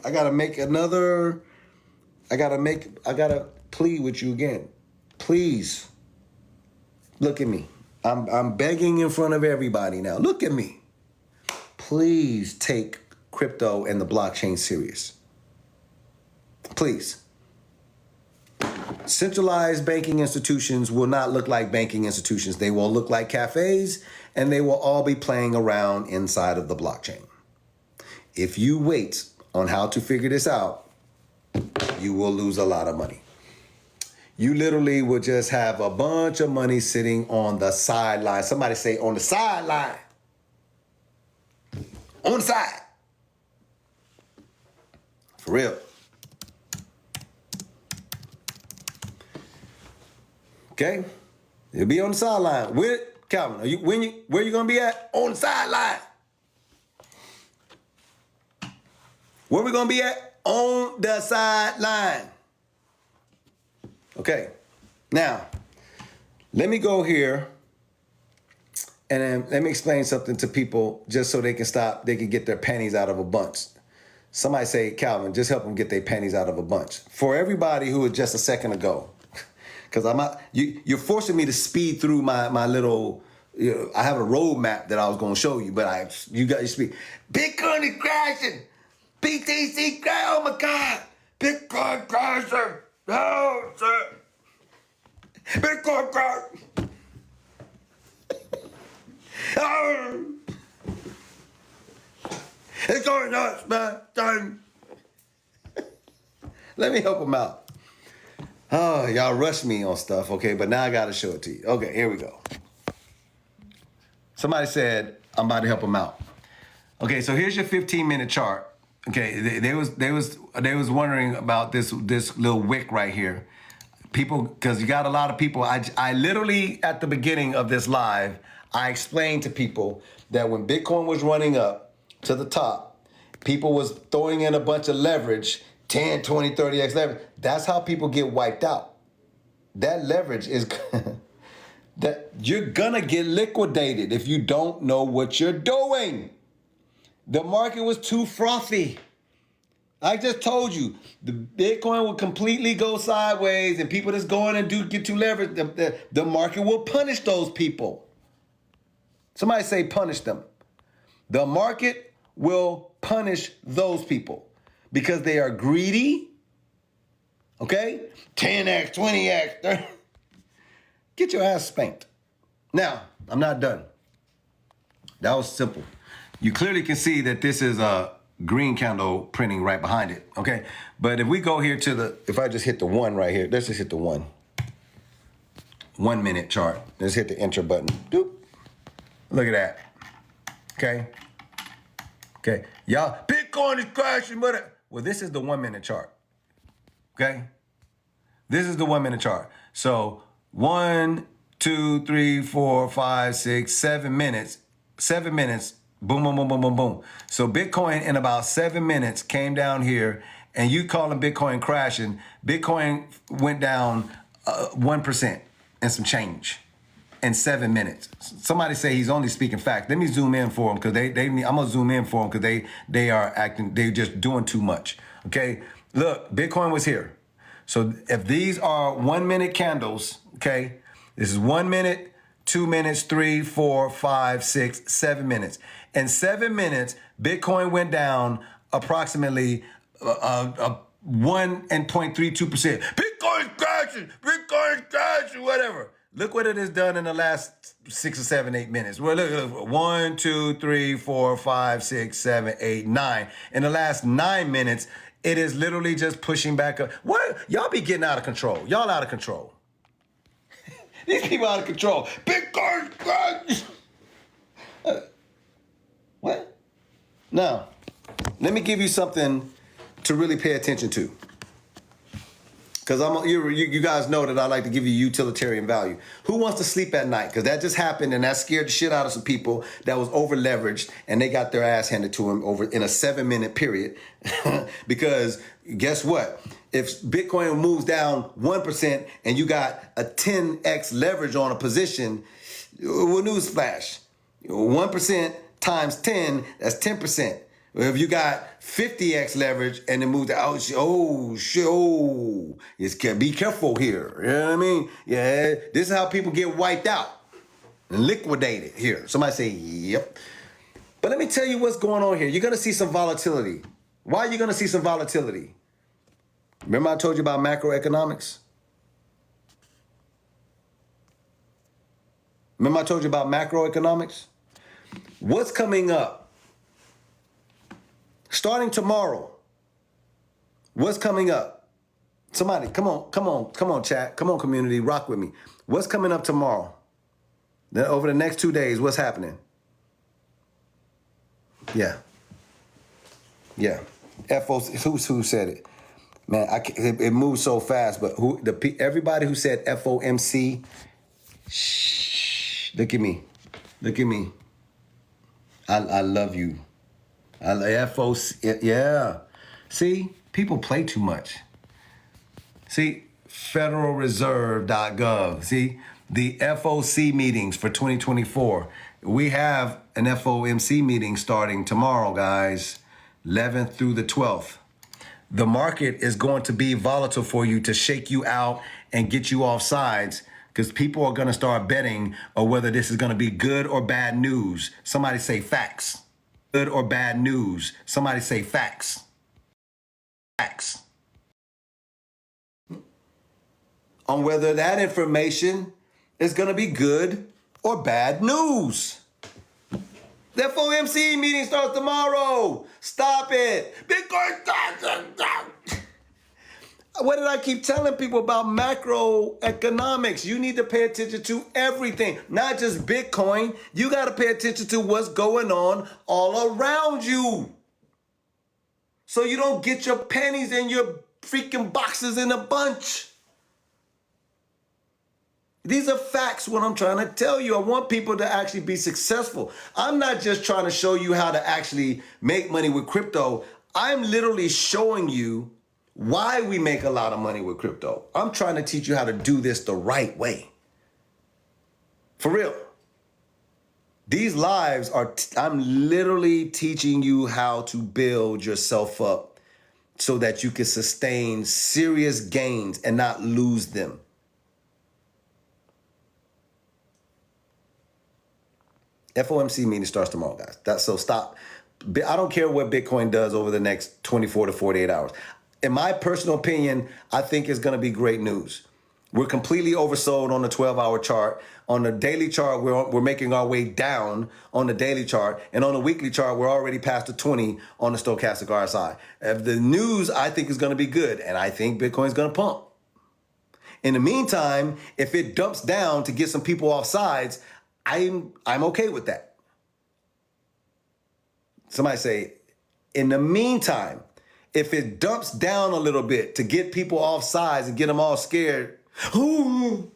I gotta plead with you again. Please, look at me. I'm begging in front of everybody now. Look at me. Please take crypto and the blockchain serious. Please. Centralized banking institutions will not look like banking institutions. They will look like cafes, and they will all be playing around inside of the blockchain. If you wait on how to figure this out, you will lose a lot of money. You literally will just have a bunch of money sitting on the sideline. Somebody say on the sideline. On the side. For real. Okay? You'll be on the sideline. Calvin, where you gonna be at? On the sideline. Where we gonna be at? On the sideline. Okay, now, let me go here And then let me explain something to people just so they can get their panties out of a bunch. Somebody say, Calvin, just help them get their panties out of a bunch. For everybody who was just a second ago, because you're forcing me to speed through my little, I have a roadmap that I was going to show you, but you got to speed. Bitcoin is crashing. BTC crash. Oh my God. Bitcoin crashing. Oh, sir. Bitcoin crash. Oh. It's going nuts, man. Done. Let me help them out. Oh, y'all rush me on stuff, okay? But now I got to show it to you. Okay, here we go. Somebody said I'm about to help them out. Okay, so here's your 15-minute chart. Okay, they was wondering about this little wick right here. People, because you got a lot of people. I literally at the beginning of this live, I explained to people that when Bitcoin was running up to the top, people was throwing in a bunch of leverage, 10, 20, 30x leverage. That's how people get wiped out. That leverage is that you're gonna get liquidated if you don't know what you're doing. The market was too frothy. I just told you, the Bitcoin will completely go sideways and people that's going and get too leveraged, the market will punish those people. Somebody say punish them. The market will punish those people because they are greedy. Okay? 10x, 20x, 30. Get your ass spanked. Now, I'm not done. That was simple. You clearly can see that this is a green candle printing right behind it, okay? But if we go here to if I just hit the one right here, let's just hit the 1 minute chart. Let's hit the enter button. Doop. Look at that. Okay? Okay. Y'all, Bitcoin is crashing, but well, this is the 1 minute chart. Okay? This is the 1 minute chart. So 1, 2, 3, 4, 5, 6, 7 minutes. 7 minutes. Boom, boom, boom, boom, boom, boom. So Bitcoin in about 7 minutes came down here, and you calling Bitcoin crashing. Bitcoin went down 1% and some change in 7 minutes. Somebody say he's only speaking fact. Let me zoom in for him because I'm gonna zoom in for him because they're just doing too much. Okay, look, Bitcoin was here. So if these are 1 minute candles, okay, this is 1 minute, 2 minutes, 3, 4, 5, 6, 7 minutes. In 7 minutes, Bitcoin went down approximately 1.32%. Bitcoin is crashing, whatever. Look what it has done in the last 6 or 7, 8 minutes. Well, look, 1, 2, 3, 4, 5, 6, 7, 8, 9. In the last 9 minutes, it is literally just pushing back up. What? Y'all be getting out of control. Y'all out of control. These people out of control. Bitcoin crash. What? Now, let me give you something to really pay attention to. Because you guys know that I like to give you utilitarian value. Who wants to sleep at night? Because that just happened and that scared the shit out of some people that was over leveraged and they got their ass handed to them over in a 7 minute period. Because guess what? If Bitcoin moves down 1% and you got a 10x leverage on a position, well, newsflash, 1% times 10, that's 10%. If you got 50x leverage and it moves out, be careful here. You know what I mean? Yeah, this is how people get wiped out and liquidated here. Somebody say, yep. But let me tell you what's going on here. You're going to see some volatility. Why are you going to see some volatility? Remember I told you about macroeconomics? Remember I told you about macroeconomics? What's coming up? Starting tomorrow, what's coming up? Somebody, come on, chat. Come on, community, rock with me. What's coming up tomorrow? Then over the next 2 days, what's happening? Yeah. FOC, who said it? Man, it moves so fast, but everybody who said FOMC, shh, look at me. I love you. FOC, yeah. See, people play too much. See, federalreserve.gov. See, the FOC meetings for 2024. We have an FOMC meeting starting tomorrow, guys, 11th through the 12th. The market is going to be volatile for you to shake you out and get you off sides because people are going to start betting on whether this is going to be good or bad news. Somebody say facts. Good or bad news. Somebody say facts. Facts. On whether that information is going to be good or bad news. The FOMC meeting starts tomorrow. Stop it. Bitcoin. What did I keep telling people about macroeconomics? You need to pay attention to everything, not just Bitcoin. You got to pay attention to what's going on all around you. So you don't get your pennies and your freaking boxes in a bunch. These are facts, what I'm trying to tell you. I want people to actually be successful. I'm not just trying to show you how to actually make money with crypto. I'm literally showing you why we make a lot of money with crypto. I'm trying to teach you how to do this the right way. For real. These lives are, I'm literally teaching you how to build yourself up so that you can sustain serious gains and not lose them. FOMC meeting starts tomorrow, guys. So stop. I don't care what Bitcoin does over the next 24 to 48 hours. In my personal opinion, I think it's going to be great news. We're completely oversold on the 12-hour chart. On the daily chart, we're making our way down on the daily chart. And on the weekly chart, we're already past the 20 on the stochastic RSI. The news, I think, is going to be good. And I think Bitcoin's going to pump. In the meantime, if it dumps down to get some people off sides, I'm okay with that. Somebody say, in the meantime, if it dumps down a little bit to get people off sides and get them all scared, to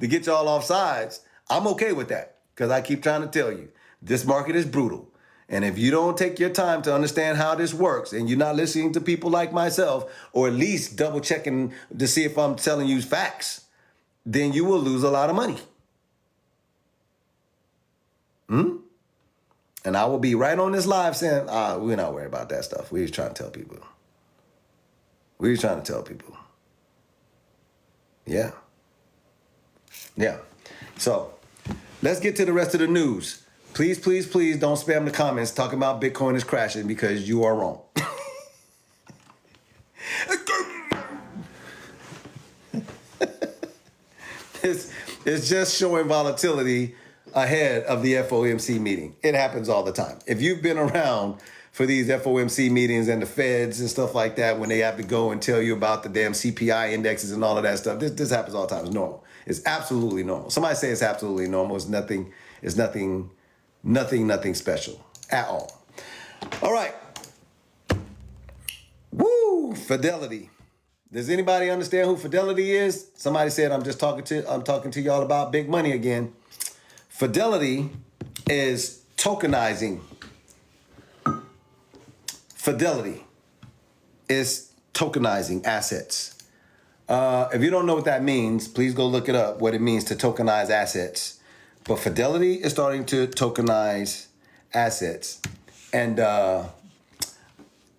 get y'all off sides, I'm okay with that because I keep trying to tell you, this market is brutal. And if you don't take your time to understand how this works and you're not listening to people like myself, or at least double checking to see if I'm telling you facts, then you will lose a lot of money. And I will be right on this live saying, we're not worried about that stuff. We're just trying to tell people. We're just trying to tell people. Yeah. Yeah. So let's get to the rest of the news. Please, please, please don't spam the comments talking about Bitcoin is crashing because you are wrong. It's just showing volatility ahead of the FOMC meeting. It happens all the time. If you've been around for these FOMC meetings and the feds and stuff like that, when they have to go and tell you about the damn CPI indexes and all of that stuff, this happens all the time. It's normal. It's absolutely normal. Somebody say it's absolutely normal. It's nothing special at all. All right. Woo, Fidelity. Does anybody understand who Fidelity is? Somebody said I'm talking to y'all about big money again. Fidelity is tokenizing. Fidelity is tokenizing assets. If you don't know what that means, please go look it up, what it means to tokenize assets. But Fidelity is starting to tokenize assets. And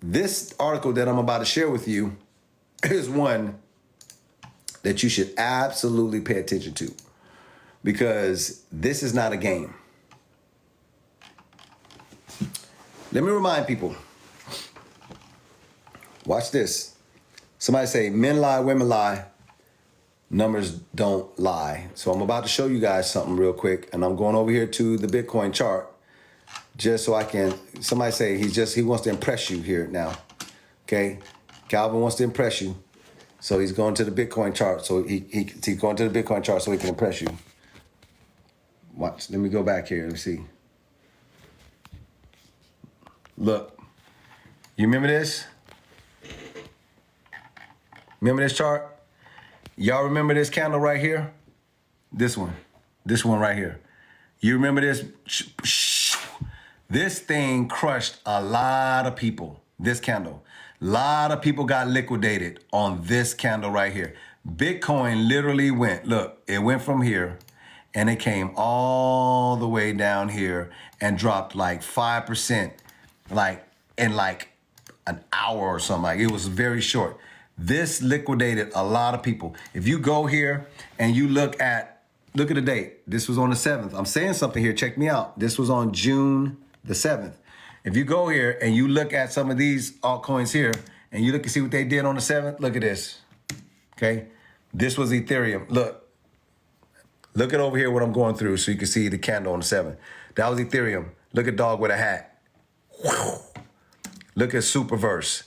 this article that I'm about to share with you is one that you should absolutely pay attention to, because this is not a game. Let me remind people. Watch this. Somebody say, men lie, women lie. Numbers don't lie. So I'm about to show you guys something real quick, and I'm going over here to the Bitcoin chart just so I can, somebody say he wants to impress you here now. Okay? Calvin wants to impress you. So he's going to the Bitcoin chart. So he's going to the Bitcoin chart so he can impress you. Watch. Let me go back here. Let me see. Look. You remember this? Remember this chart? Y'all remember this candle right here? This one. This one right here. You remember this? This thing crushed a lot of people. This candle. A lot of people got liquidated on this candle right here. Bitcoin literally went, look, it went from here and it came all the way down here and dropped like 5%, like in like an hour or something. Like, it was very short. This liquidated a lot of people. If you go here and you look at the date. This was on the 7th. I'm saying something here. Check me out. This was on June the 7th. If you go here and you look at some of these altcoins here and you look and see what they did on the 7th, look at this. Okay. This was Ethereum. Look at over here what I'm going through so you can see the candle on the 7th. That was Ethereum. Look at Dog with a hat. Look at Superverse.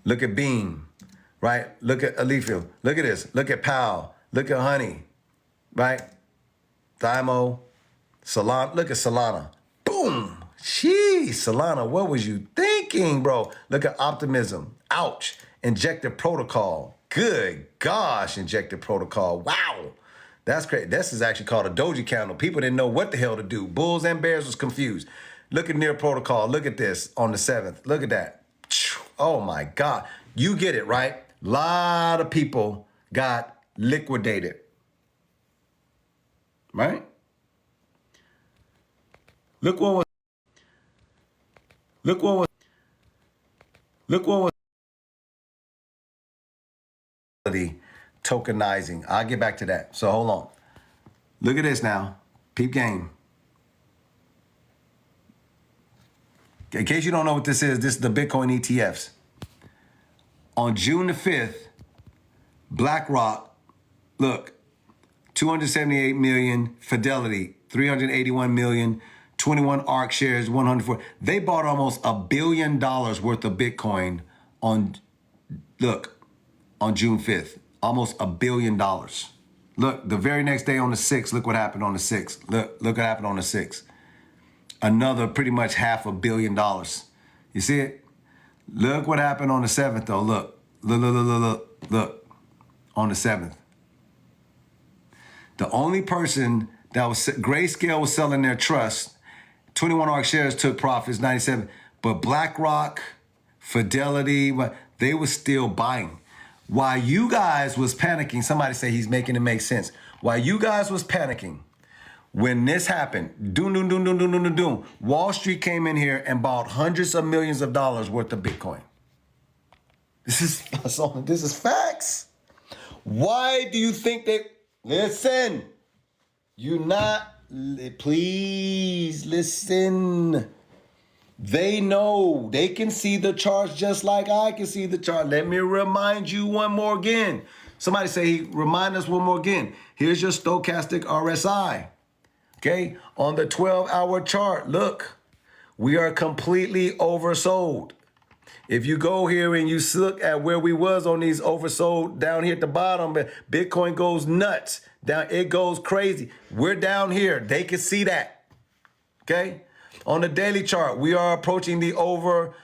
Look at Beam, right? Look at Alethea. Look at this. Look at Powell. Look at Honey, right? Thymo, Solana. Look at Solana. Boom. Sheesh, Solana, what was you thinking, bro? Look at Optimism. Ouch. Injective Protocol. Good gosh, Injective Protocol. Wow. That's crazy. This is actually called a doji candle. People didn't know what the hell to do. Bulls and bears was confused. Look at Near Protocol. Look at this on the 7th. Look at that. Oh my God. You get it, right? A lot of people got liquidated, right? Look what was the tokenizing. I'll get back to that. So hold on. Look at this now. Peep game. In case you don't know what this is the Bitcoin ETFs. On June the 5th, BlackRock, look, 278 million, Fidelity, 381 million, 21 ARK shares, 104. They bought almost $1 billion worth of Bitcoin on June 5th. Almost $1 billion. Look, the very next day on the 6th, look what happened on the 6th. Look what happened on the 6th. Another pretty much $500 million. You see it? Look what happened on the 7th, though. Look on the 7th. The only person that was, Grayscale was selling their trust. 21 ARK shares took profits, 97. But BlackRock, Fidelity, they were still buying. While you guys was panicking, somebody say he's making it make sense. While you guys was panicking, when this happened, doom, Wall Street came in here and bought hundreds of millions of dollars worth of Bitcoin. This is facts. Why do you think they, listen, please listen. They know, they can see the charts just like I can see the chart. Let me remind you one more again. Somebody say, remind us one more again. Here's your stochastic RSI. Okay, on the 12-hour chart, look, we are completely oversold. If you go here and you look at where we was on these oversold down here at the bottom, Bitcoin goes nuts. Down, it goes crazy. We're down here. They can see that. Okay? On the daily chart, we are approaching the oversold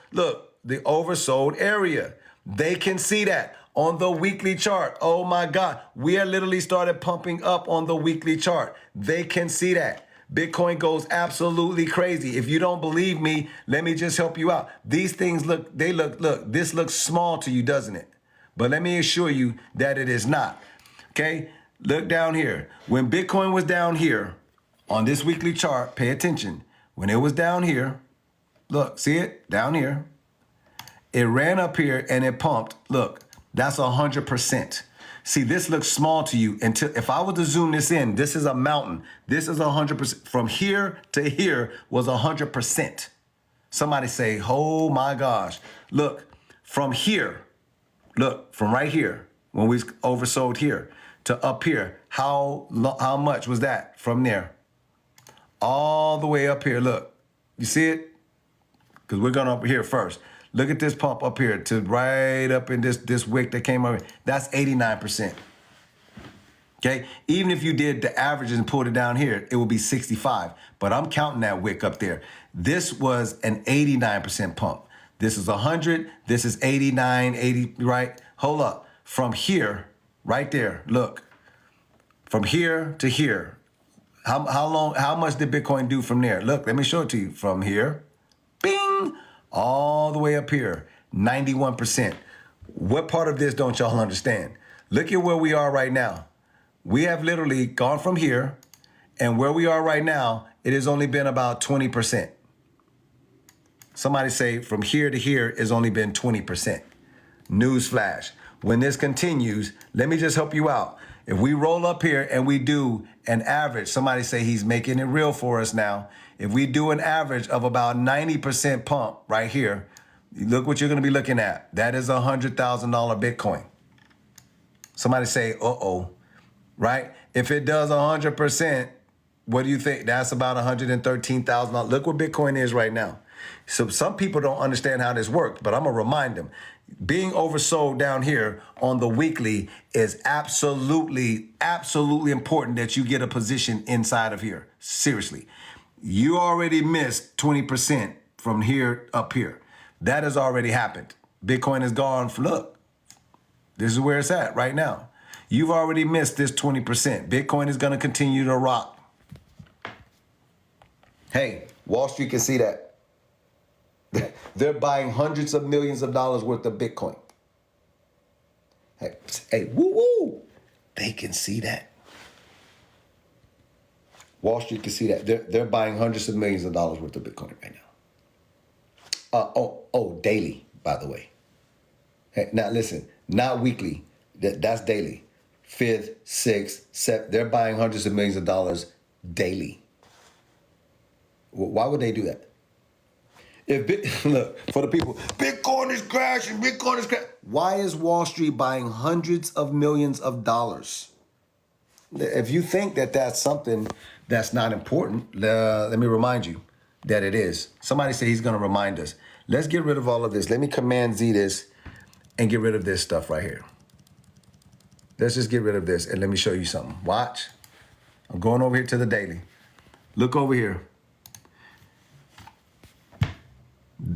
area. They can see that. On the weekly chart, oh my God, we are literally started pumping up on the weekly chart. They can see that. Bitcoin goes absolutely crazy. If you don't believe me, let me just help you out. These things look, this looks small to you, doesn't it? But let me assure you that it is not. Okay? Look down here. When Bitcoin was down here on this weekly chart, pay attention. When it was down here, look, see it? Down here. It ran up here and it pumped. Look, that's 100%. See, this looks small to you until, if I were to zoom this in, this is a mountain. This is 100%. From here to here was 100%. Somebody say, oh my gosh. Look, from here, look, from right here, when we oversold here to up here, how much was that from there? All the way up here, look. You see it? Because we're going up here first. Look at this pump up here to right up in this wick that came over. That's 89%. Okay? Even if you did the averages and pulled it down here, it would be 65. But I'm counting that wick up there. This was an 89% pump. This is 100. This is 89, 80, right? Hold up. From here, right there, look. From here to here. How much did Bitcoin do from there? Look, let me show it to you. From here, bing, all the way up here, 91%. What part of this don't y'all understand? Look at where we are right now. We have literally gone from here, and where we are right now, it has only been about 20%. Somebody say from here to here has only been 20%. Newsflash. When this continues, let me just help you out. If we roll up here and we do an average, somebody say he's making it real for us now. If we do an average of about 90% pump right here, look what you're going to be looking at. That is $100,000 Bitcoin. Somebody say, uh-oh, right? If it does 100%, what do you think? That's about $113,000. Look where Bitcoin is right now. So some people don't understand how this works, but I'm going to remind them. Being oversold down here on the weekly is absolutely important that you get a position inside of here. Seriously. You already missed 20% from here up here. That has already happened. Bitcoin is gone. Look, this is where it's at right now. You've already missed this 20%. Bitcoin is going to continue to rock. Hey, Wall Street can see that. They're buying hundreds of millions of dollars worth of Bitcoin. Hey, woo-woo. They can see that. Wall Street can see that. They're buying hundreds of millions of dollars worth of Bitcoin right now. Daily, by the way. Hey, now listen, not weekly. That's daily. 5th, 6th, 7th. They're buying hundreds of millions of dollars daily. Why would they do that? Look, for the people, Bitcoin is crashing, Bitcoin is crashing. Why is Wall Street buying hundreds of millions of dollars? If you think that that's something that's not important, let me remind you that it is. Somebody said he's going to remind us. Let's get rid of all of this. Let me Command Z this and get rid of this stuff right here. Let's just get rid of this and let me show you something. Watch. I'm going over here to the daily. Look over here.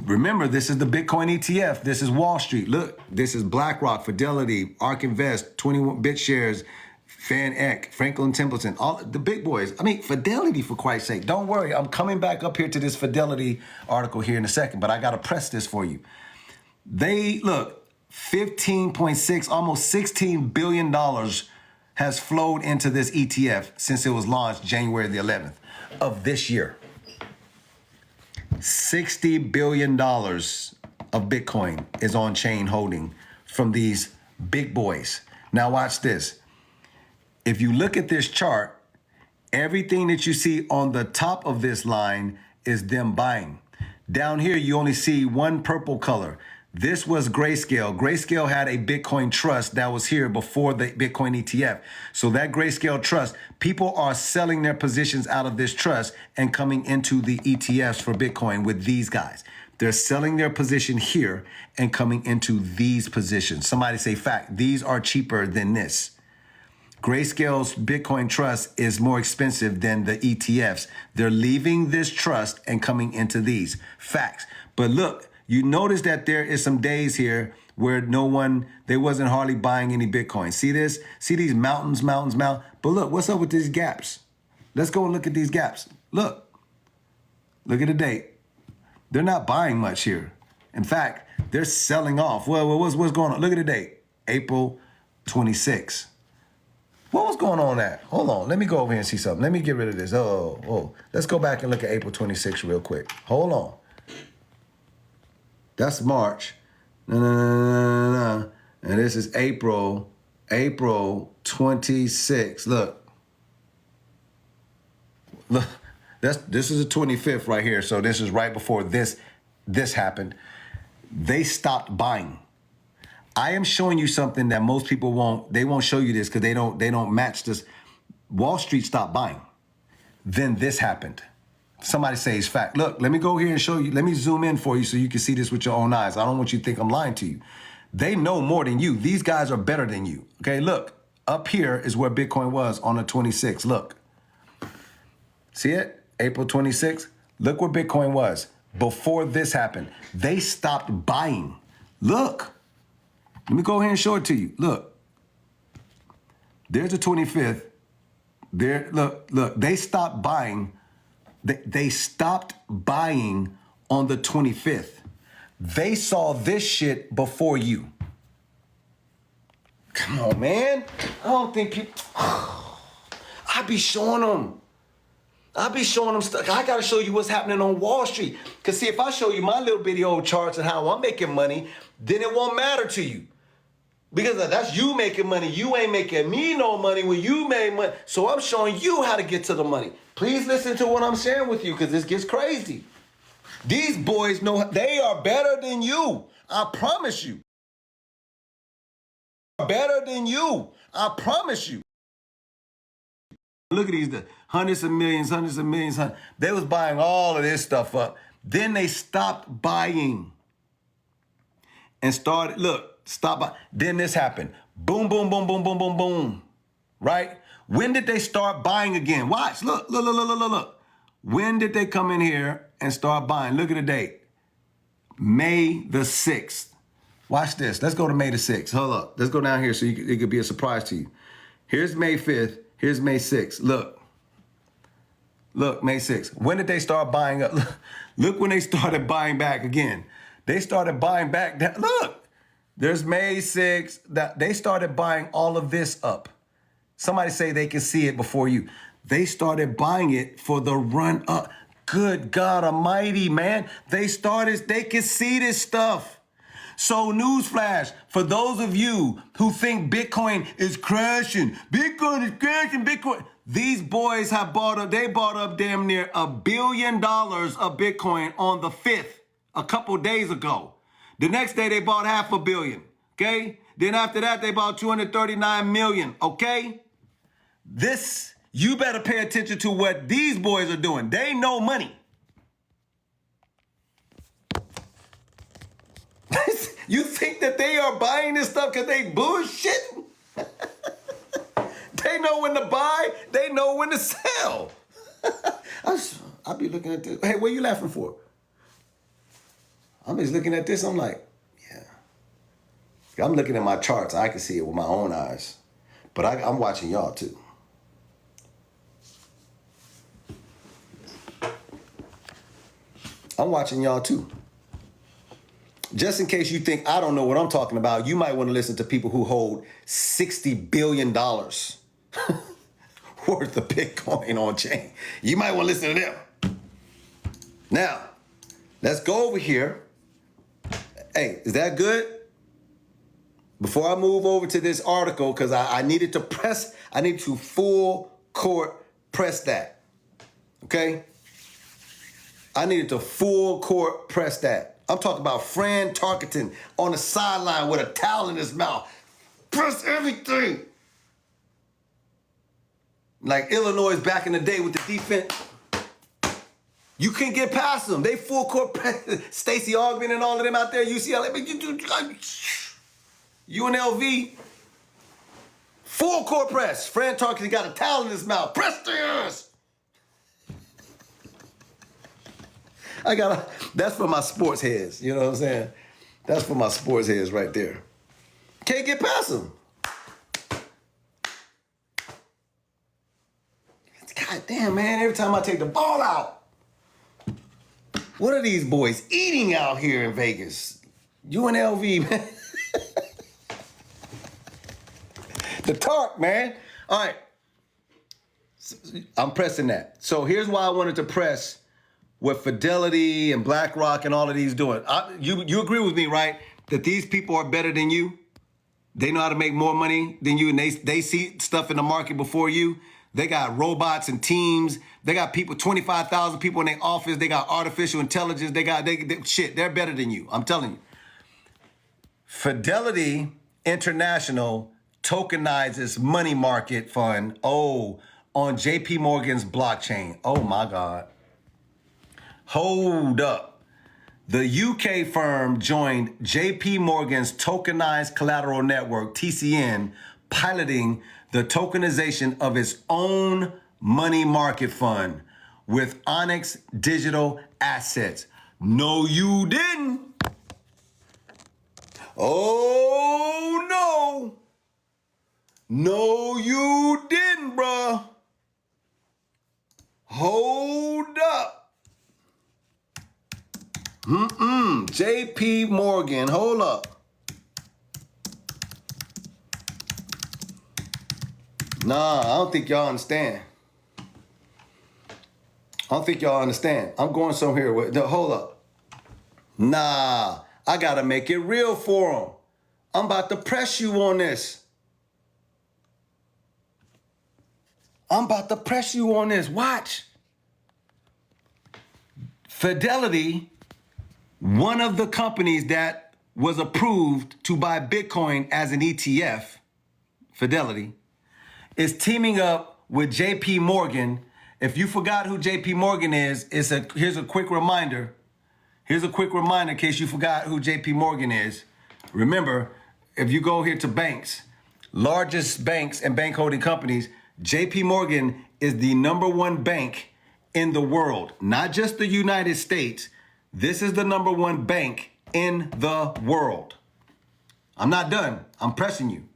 Remember, this is the Bitcoin ETF. This is Wall Street. Look, this is BlackRock, Fidelity, ARK Invest, 21 BitShares, FanEck, Franklin Templeton, all the big boys. I mean, Fidelity, for Christ's sake. Don't worry, I'm coming back up here to this Fidelity article here in a second, but I got to press this for you. They, look, 15.6, almost $16 billion has flowed into this ETF since it was launched January the 11th of this year. $60 billion of Bitcoin is on chain holding from these big boys. Now watch this. If you look at this chart, everything that you see on the top of this line is them buying. Down here, you only see one purple color. This was Grayscale. Grayscale had a Bitcoin trust that was here before the Bitcoin ETF. So that Grayscale trust, people are selling their positions out of this trust and coming into the ETFs for Bitcoin with these guys. They're selling their position here and coming into these positions. Somebody say fact, these are cheaper than this. Grayscale's Bitcoin trust is more expensive than the ETFs. They're leaving this trust and coming into these. Facts. But look, you notice that there is some days here where they wasn't hardly buying any Bitcoin. See this? See these mountains. But look, what's up with these gaps? Let's go and look at these gaps. Look at the date. They're not buying much here. In fact, they're selling off. Well, what's going on? Look at the date, April 26. What was going on at? Hold on, let me go over here and see something. Let me get rid of this. Let's go back and look at April 26 real quick. Hold on. That's March. No. And this is April 26. Look, this is the 25th right here. So this is right before this happened. They stopped buying. I am showing you something that most people won't show you this because they don't match this. Wall Street stopped buying. Then this happened. Somebody say it's fact. Look, let me go here and show you. Let me zoom in for you so you can see this with your own eyes. I don't want you to think I'm lying to you. They know more than you. These guys are better than you. Okay, look. Up here is where Bitcoin was on the 26th. Look. See it? April 26th. Look where Bitcoin was before this happened. They stopped buying. Look. Let me go ahead and show it to you. Look. There's the 25th. There, look. They stopped buying. They stopped buying on the 25th. They saw this shit before you. Come on, man. I don't think people... I be showing them. I be showing them stuff. I got to show you what's happening on Wall Street. Because see, if I show you my little bitty old charts and how I'm making money, then it won't matter to you. Because that's you making money. You ain't making me no money when you made money. So I'm showing you how to get to the money. Please listen to what I'm sharing with you because this gets crazy. These boys know they are better than you. I promise you. Better than you. I promise you. Look at these, the hundreds of millions. They was buying all of this stuff up. Then they stopped buying and started, stop buying. Then this happened. Boom, boom, boom, boom, boom, boom, boom. Right? When did they start buying again? Watch, look. When did they come in here and start buying? Look at the date. May the 6th. Watch this. Let's go to May the 6th. Hold up. Let's go down here so it could be a surprise to you. Here's May 5th. Here's May 6th. Look, May 6th. When did they start buying up? Look when they started buying back again. They started buying back. Look, there's May 6th. They started buying all of this up. Somebody say they can see it before you. They started buying it for the run up. Good God Almighty, man. They can see this stuff. So newsflash, for those of you who think Bitcoin is crashing, Bitcoin. These boys have bought up damn near $1 billion of Bitcoin on the 5th, a couple days ago. The next day they bought $500 million, okay? Then after that they bought 239 million, okay? You better pay attention to what these boys are doing. They know money. You think that they are buying this stuff because they bullshit? They know when to buy. They know when to sell. I'll be looking at this. Hey, what are you laughing for? I'm just looking at this. I'm like, yeah. I'm looking at my charts. I can see it with my own eyes. But I'm watching y'all too. I'm watching y'all too. Just in case you think I don't know what I'm talking about, you might want to listen to people who hold $60 billion worth of Bitcoin on chain. You might want to listen to them. Now, let's go over here. Hey, is that good? Before I move over to this article, because I needed to full court press that. Okay? I needed to full court press that. I'm talking about Fran Tarkenton on the sideline with a towel in his mouth. Press everything. Like Illinois back in the day with the defense. You can't get past them. They full court press. Stacey Augmon and all of them out there, UCLA. UNLV. Full court press. Fran Tarkenton got a towel in his mouth. Press theirs. That's for my sports heads, you know what I'm saying? That's for my sports heads right there. Can't get past them. God damn, man, every time I take the ball out. What are these boys eating out here in Vegas? UNLV, man. The talk, man. All right. I'm pressing that. So here's why I wanted to press what Fidelity and BlackRock and all of these doing. You agree with me, right? That these people are better than you? They know how to make more money than you, and they see stuff in the market before you. They got robots and teams. They got people, 25,000 people in their office. They got artificial intelligence. They're better than you. I'm telling you. Fidelity International tokenizes money market fund, on JP Morgan's blockchain. Oh my God. Hold up. The UK firm joined JP Morgan's tokenized collateral network, TCN, piloting the tokenization of its own money market fund with Onyx Digital Assets. No, you didn't. Oh, no. No, you didn't, bruh. Hold up. JP Morgan, hold up. Nah, I don't think y'all understand. I'm going somewhere with, no, hold up. Nah, I gotta make it real for them. I'm about to press you on this. Watch. Fidelity, one of the companies that was approved to buy Bitcoin as an ETF, Fidelity, is teaming up with JP Morgan. If you forgot who JP Morgan is, here's a quick reminder. Here's a quick reminder in case you forgot who JP Morgan is. Remember, if you go here to banks, largest banks and bank holding companies, JP Morgan is the #1 bank in the world, not just the United States. This is the #1 bank in the world. I'm not done. I'm pressing you.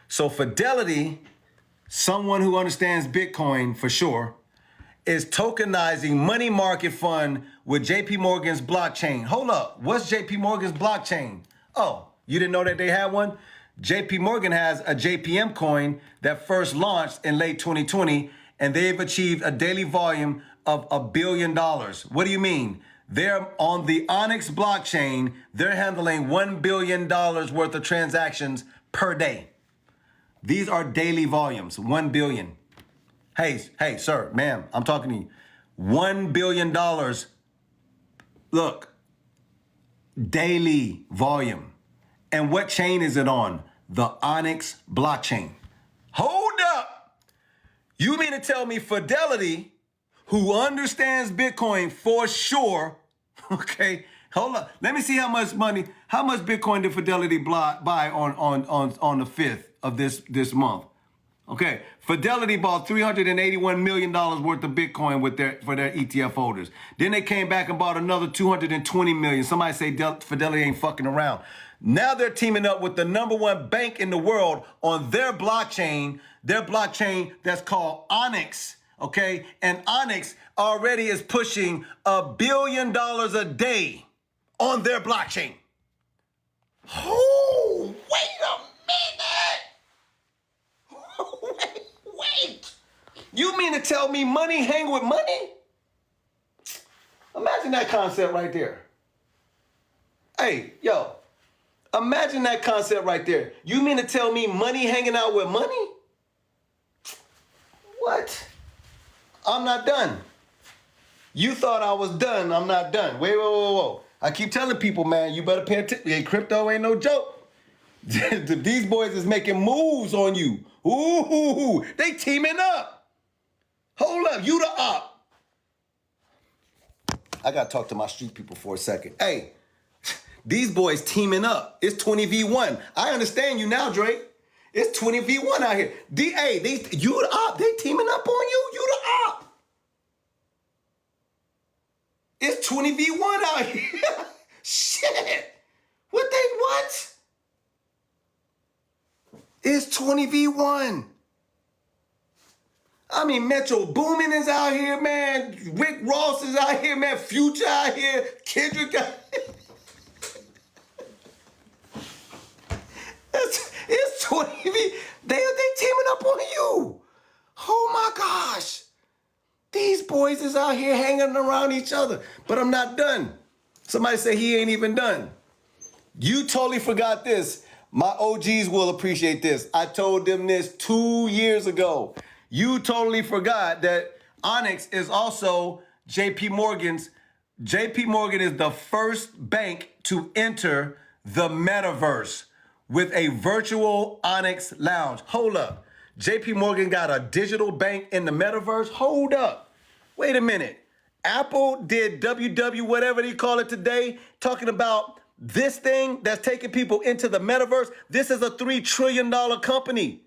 So Fidelity, someone who understands Bitcoin for sure, is tokenizing money market fund with JP Morgan's blockchain. Hold up, what's JP Morgan's blockchain? Oh, you didn't know that they had one? JP Morgan has a JPM coin that first launched in late 2020, and they've achieved a daily volume of $1 billion. What do you mean? They're on the Onyx blockchain. They're handling $1 billion worth of transactions per day. These are daily volumes, 1 billion. Hey, sir, ma'am, I'm talking to you. $1 billion, look, daily volume. And what chain is it on? The Onyx blockchain. Hold up. You mean to tell me Fidelity, who understands Bitcoin for sure, okay, hold up. Let me see how much Bitcoin did Fidelity buy on the 5th of this month. Okay, Fidelity bought $381 million worth of Bitcoin for their ETF holders. Then they came back and bought another $220 million. Somebody say Fidelity ain't fucking around. Now they're teaming up with the #1 bank in the world on their blockchain that's called Onyx, okay? And Onyx already is pushing $1 billion a day on their blockchain. Oh, wait a minute. Wait. You mean to tell me money hang with money? Imagine that concept right there. Hey, yo, imagine that concept right there. You mean to tell me money hanging out with money? What? I'm not done. You thought I was done. I'm not done. Whoa. I keep telling people, man, you better pay attention. Crypto ain't no joke. These boys is making moves on you. Ooh, they teaming up. Hold up, you the up. I gotta talk to my street people for a second. Hey, these boys teaming up. It's 20v1. I understand you now, Drake. It's 20v1 out here. You the up. They teaming up on you. You the up. It's 20v1 out here. Shit. What? It's 20v1. I mean, Metro Boomin is out here, man. Rick Ross is out here, man. Future out here. Kendrick out here. It's 20v. They teaming up on you. Oh my gosh. These boys is out here hanging around each other. But I'm not done. Somebody say he ain't even done. You totally forgot this. My OGs will appreciate this. I told them this 2 years ago. You totally forgot that Onyx is also JP Morgan's. JP Morgan is the first bank to enter the metaverse with a virtual Onyx lounge. Hold up. JP Morgan got a digital bank in the metaverse? Hold up. Wait a minute. Apple did WW, whatever they call it today, talking about this thing that's taking people into the metaverse. This is a $3 trillion company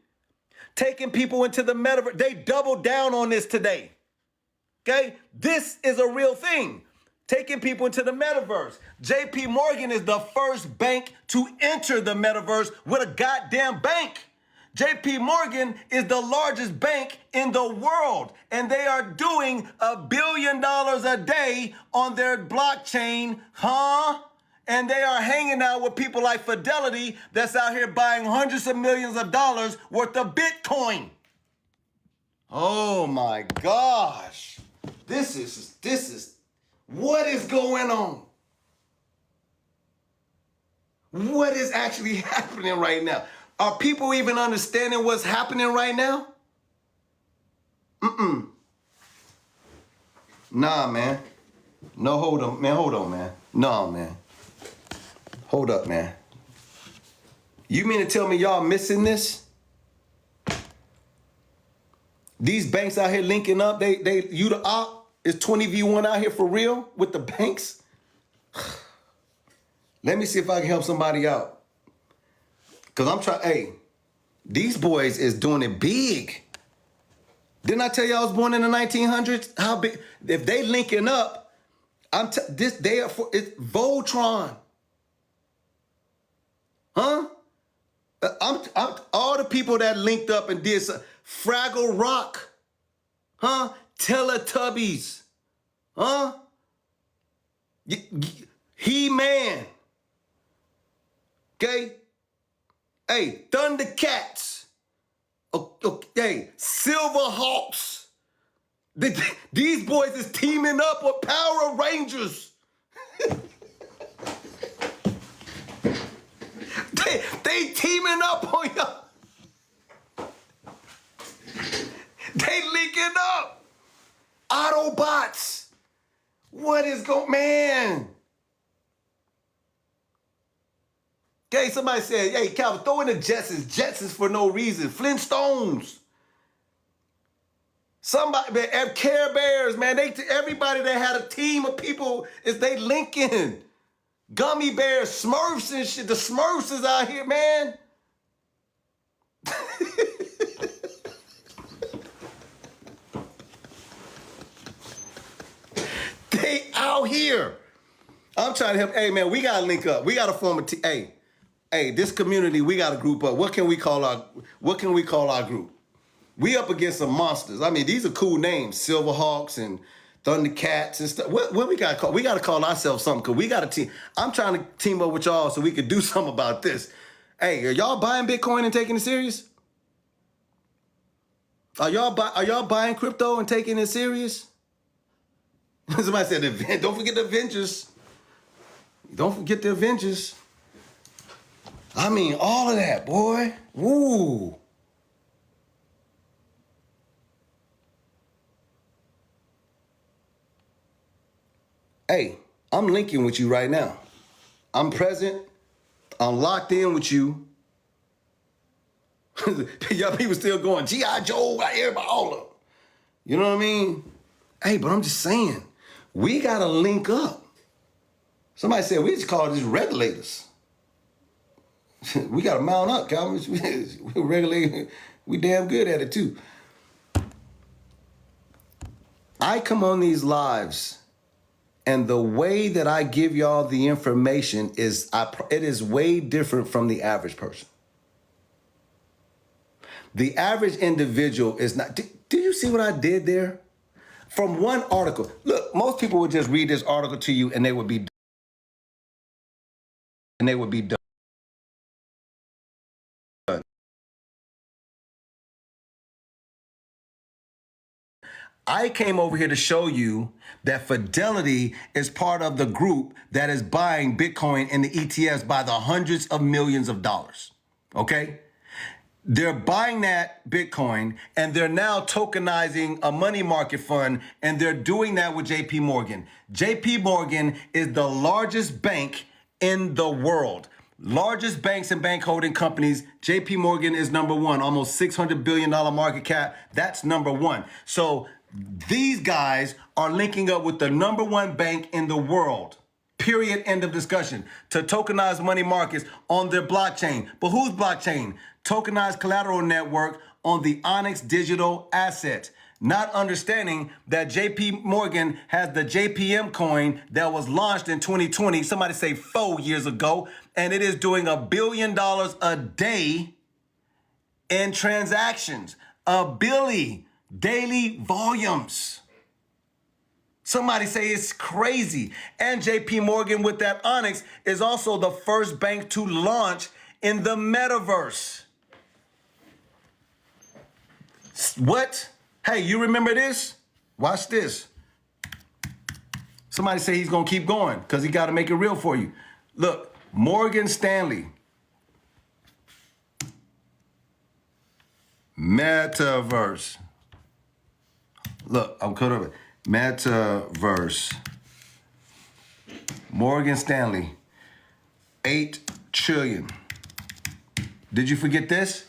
taking people into the metaverse. They doubled down on this today. Okay? This is a real thing. Taking people into the metaverse. JP Morgan is the first bank to enter the metaverse with a goddamn bank. JP Morgan is the largest bank in the world, and they are doing $1 billion a day on their blockchain, And they are hanging out with people like Fidelity that's out here buying hundreds of millions of dollars worth of Bitcoin. Oh my gosh. This is, what is going on? What is actually happening right now? Are people even understanding what's happening right now? Nah, man. No, hold on, man. No, man. Hold up, man. You mean to tell me y'all missing this? These banks out here linking up, you the op, is 20v1 out here for real with the banks? Let me see if I can help somebody out. Cause I'm trying, hey, these boys is doing it big. Didn't I tell you I was born in the 1900s? How big? If they linking up, they are for, it's Voltron. Huh? I'm all the people that linked up and did Fraggle Rock, huh? Teletubbies, huh? He-Man, okay? Hey, Thundercats, okay, Silverhawks. These boys is teaming up with Power Rangers. They teaming up on y'all. They linking up. Autobots. What is going, man? Okay, somebody said, hey, Calvin, throw in the Jetsons. Jetsons for no reason. Flintstones. Somebody, man, Care Bears, man. Everybody that had a team of people, they linking. Gummy bears, Smurfs and shit. The Smurfs is out here, man. They out here. I'm trying to help. Hey, man, we got to link up. We got to form a team. Hey, this community, we got to group up. What can we call our group? We up against some monsters. I mean, these are cool names. Silverhawks and Thundercats and stuff. What we got to call? We got to call ourselves something because we got a team. I'm trying to team up with y'all so we could do something about this. Hey, are y'all buying Bitcoin and taking it serious? Are y'all buying crypto and taking it serious? Somebody said, don't forget the Avengers. Don't forget the Avengers. I mean, all of that, boy. Woo. Hey, I'm linking with you right now. I'm present. I'm locked in with you. Y'all people still going, G.I. Joe, everybody, all of them. You know what I mean? Hey, but I'm just saying, we got to link up. Somebody said we just call these regulators. We got to mount up, Calvin. We regulate. We damn good at it, too. I come on these lives, and the way that I give y'all the information it is way different from the average person. The average individual is not. Did you see what I did there? From one article. Look, most people would just read this article to you and they would be done. I came over here to show you that Fidelity is part of the group that is buying Bitcoin in the ETFs by the hundreds of millions of dollars. Okay? They're buying that Bitcoin and they're now tokenizing a money market fund, and they're doing that with JP Morgan. JP Morgan is the largest bank in the world. Largest banks and bank holding companies, JP Morgan is number one, almost $600 billion market cap. That's number one. So these guys are linking up with the number one bank in the world. Period. End of discussion. To tokenize money markets on their blockchain. But whose blockchain? Tokenized collateral network on the Onyx digital asset. Not understanding that JP Morgan has the JPM coin that was launched in 2020, somebody say 4 years ago, and it is doing $1 billion a day in transactions. $1 billion daily volumes. Somebody say it's crazy. And JP Morgan with that Onyx is also the first bank to launch in the metaverse. What? Hey, you remember this? Watch this. Somebody say he's going to keep going because he got to make it real for you. Look, Morgan Stanley. Metaverse. Look, I'm cut over. Metaverse. Morgan Stanley. 8 trillion. Did you forget this?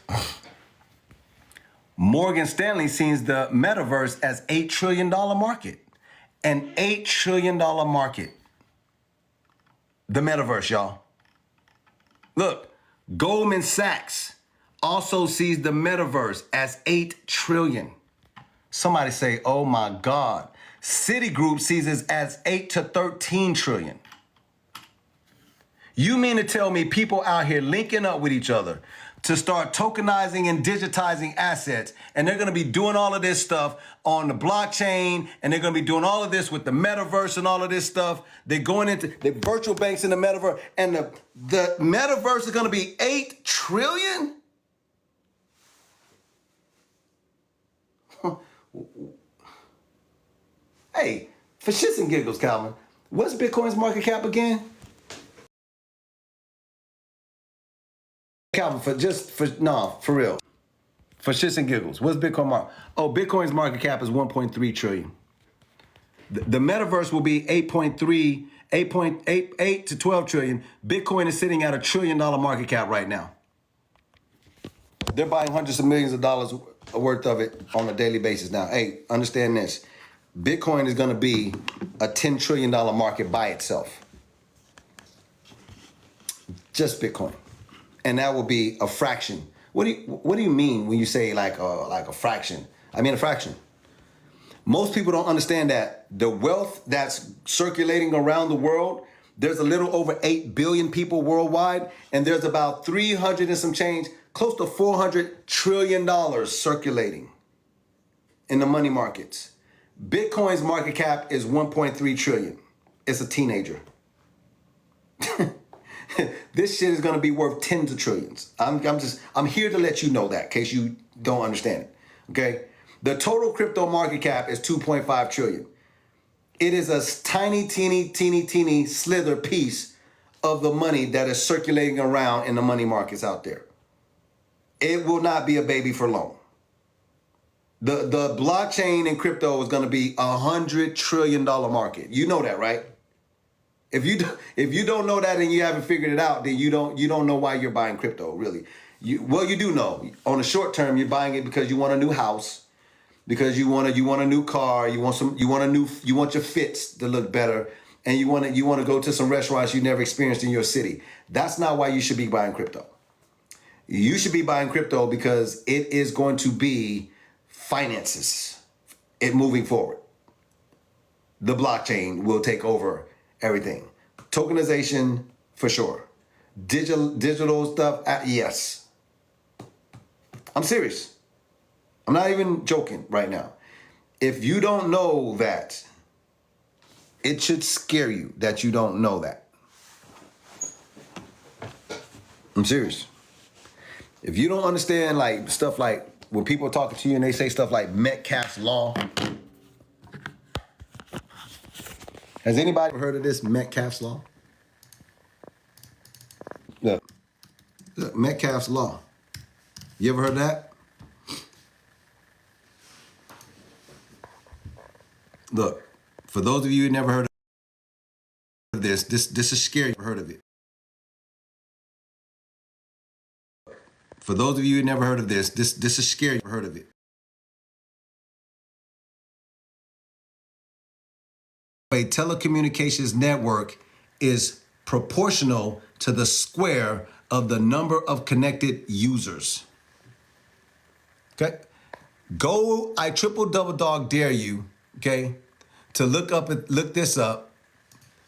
Morgan Stanley sees the metaverse as $8 trillion market. An $8 trillion market. The metaverse, y'all. Look, Goldman Sachs also sees the metaverse as 8 trillion. Somebody say, oh my God. Citigroup sees it as 8 to 13 trillion. You mean to tell me people out here linking up with each other to start tokenizing and digitizing assets, and they're going to be doing all of this stuff on the blockchain, and they're going to be doing all of this with the metaverse and all of this stuff. They're going into the virtual banks in the metaverse, and the metaverse is going to be 8 trillion? Hey, for shits and giggles, Calvin, what's Bitcoin's market cap again? Calvin, for real. For shits and giggles, what's Bitcoin market? Oh, Bitcoin's market cap is 1.3 trillion. The metaverse will be 8.8 to 12 trillion. Bitcoin is sitting at $1 trillion market cap right now. They're buying hundreds of millions of dollars worth of it on a daily basis now. Hey, understand this. Bitcoin is going to be a $10 trillion market by itself. Just Bitcoin. And that will be a fraction. What do you mean when you say like a fraction? I mean a fraction. Most people don't understand that the wealth that's circulating around the world, there's a little over 8 billion people worldwide, and there's about 300 and some change, close to $400 trillion circulating in the money markets. Bitcoin's market cap is 1.3 trillion. It's a teenager. This shit is going to be worth tens of trillions. I'm here to let you know that in case you don't understand it. Okay? The total crypto market cap is 2.5 trillion. It is a tiny, teeny slither piece of the money that is circulating around in the money markets out there. It will not be a baby for long. The blockchain and crypto is going to be $100 trillion market. You know that, right? If you don't know that and you haven't figured it out, then you don't know why you're buying crypto, really. You do know. On the short term, you're buying it because you want a new house, because you want a new car, you want your fits to look better, and you want to go to some restaurants you never experienced in your city. That's not why you should be buying crypto. You should be buying crypto because it is going to be finances. It moving forward. The blockchain will take over everything. Tokenization, for sure. Digital stuff, yes. I'm serious. I'm not even joking right now. If you don't know that, it should scare you that you don't know that. I'm serious. If you don't understand like stuff like when people are talking to you and they say stuff like Metcalfe's Law. Has anybody ever heard of this Metcalfe's Law? Look, Metcalfe's Law. You ever heard of that? Look, for those of you who never heard of this is scary. You've heard of it. For those of you who never heard of this is scary. You've heard of it. A telecommunications network is proportional to the square of the number of connected users. Okay? I triple double dog dare you, okay, to look this up,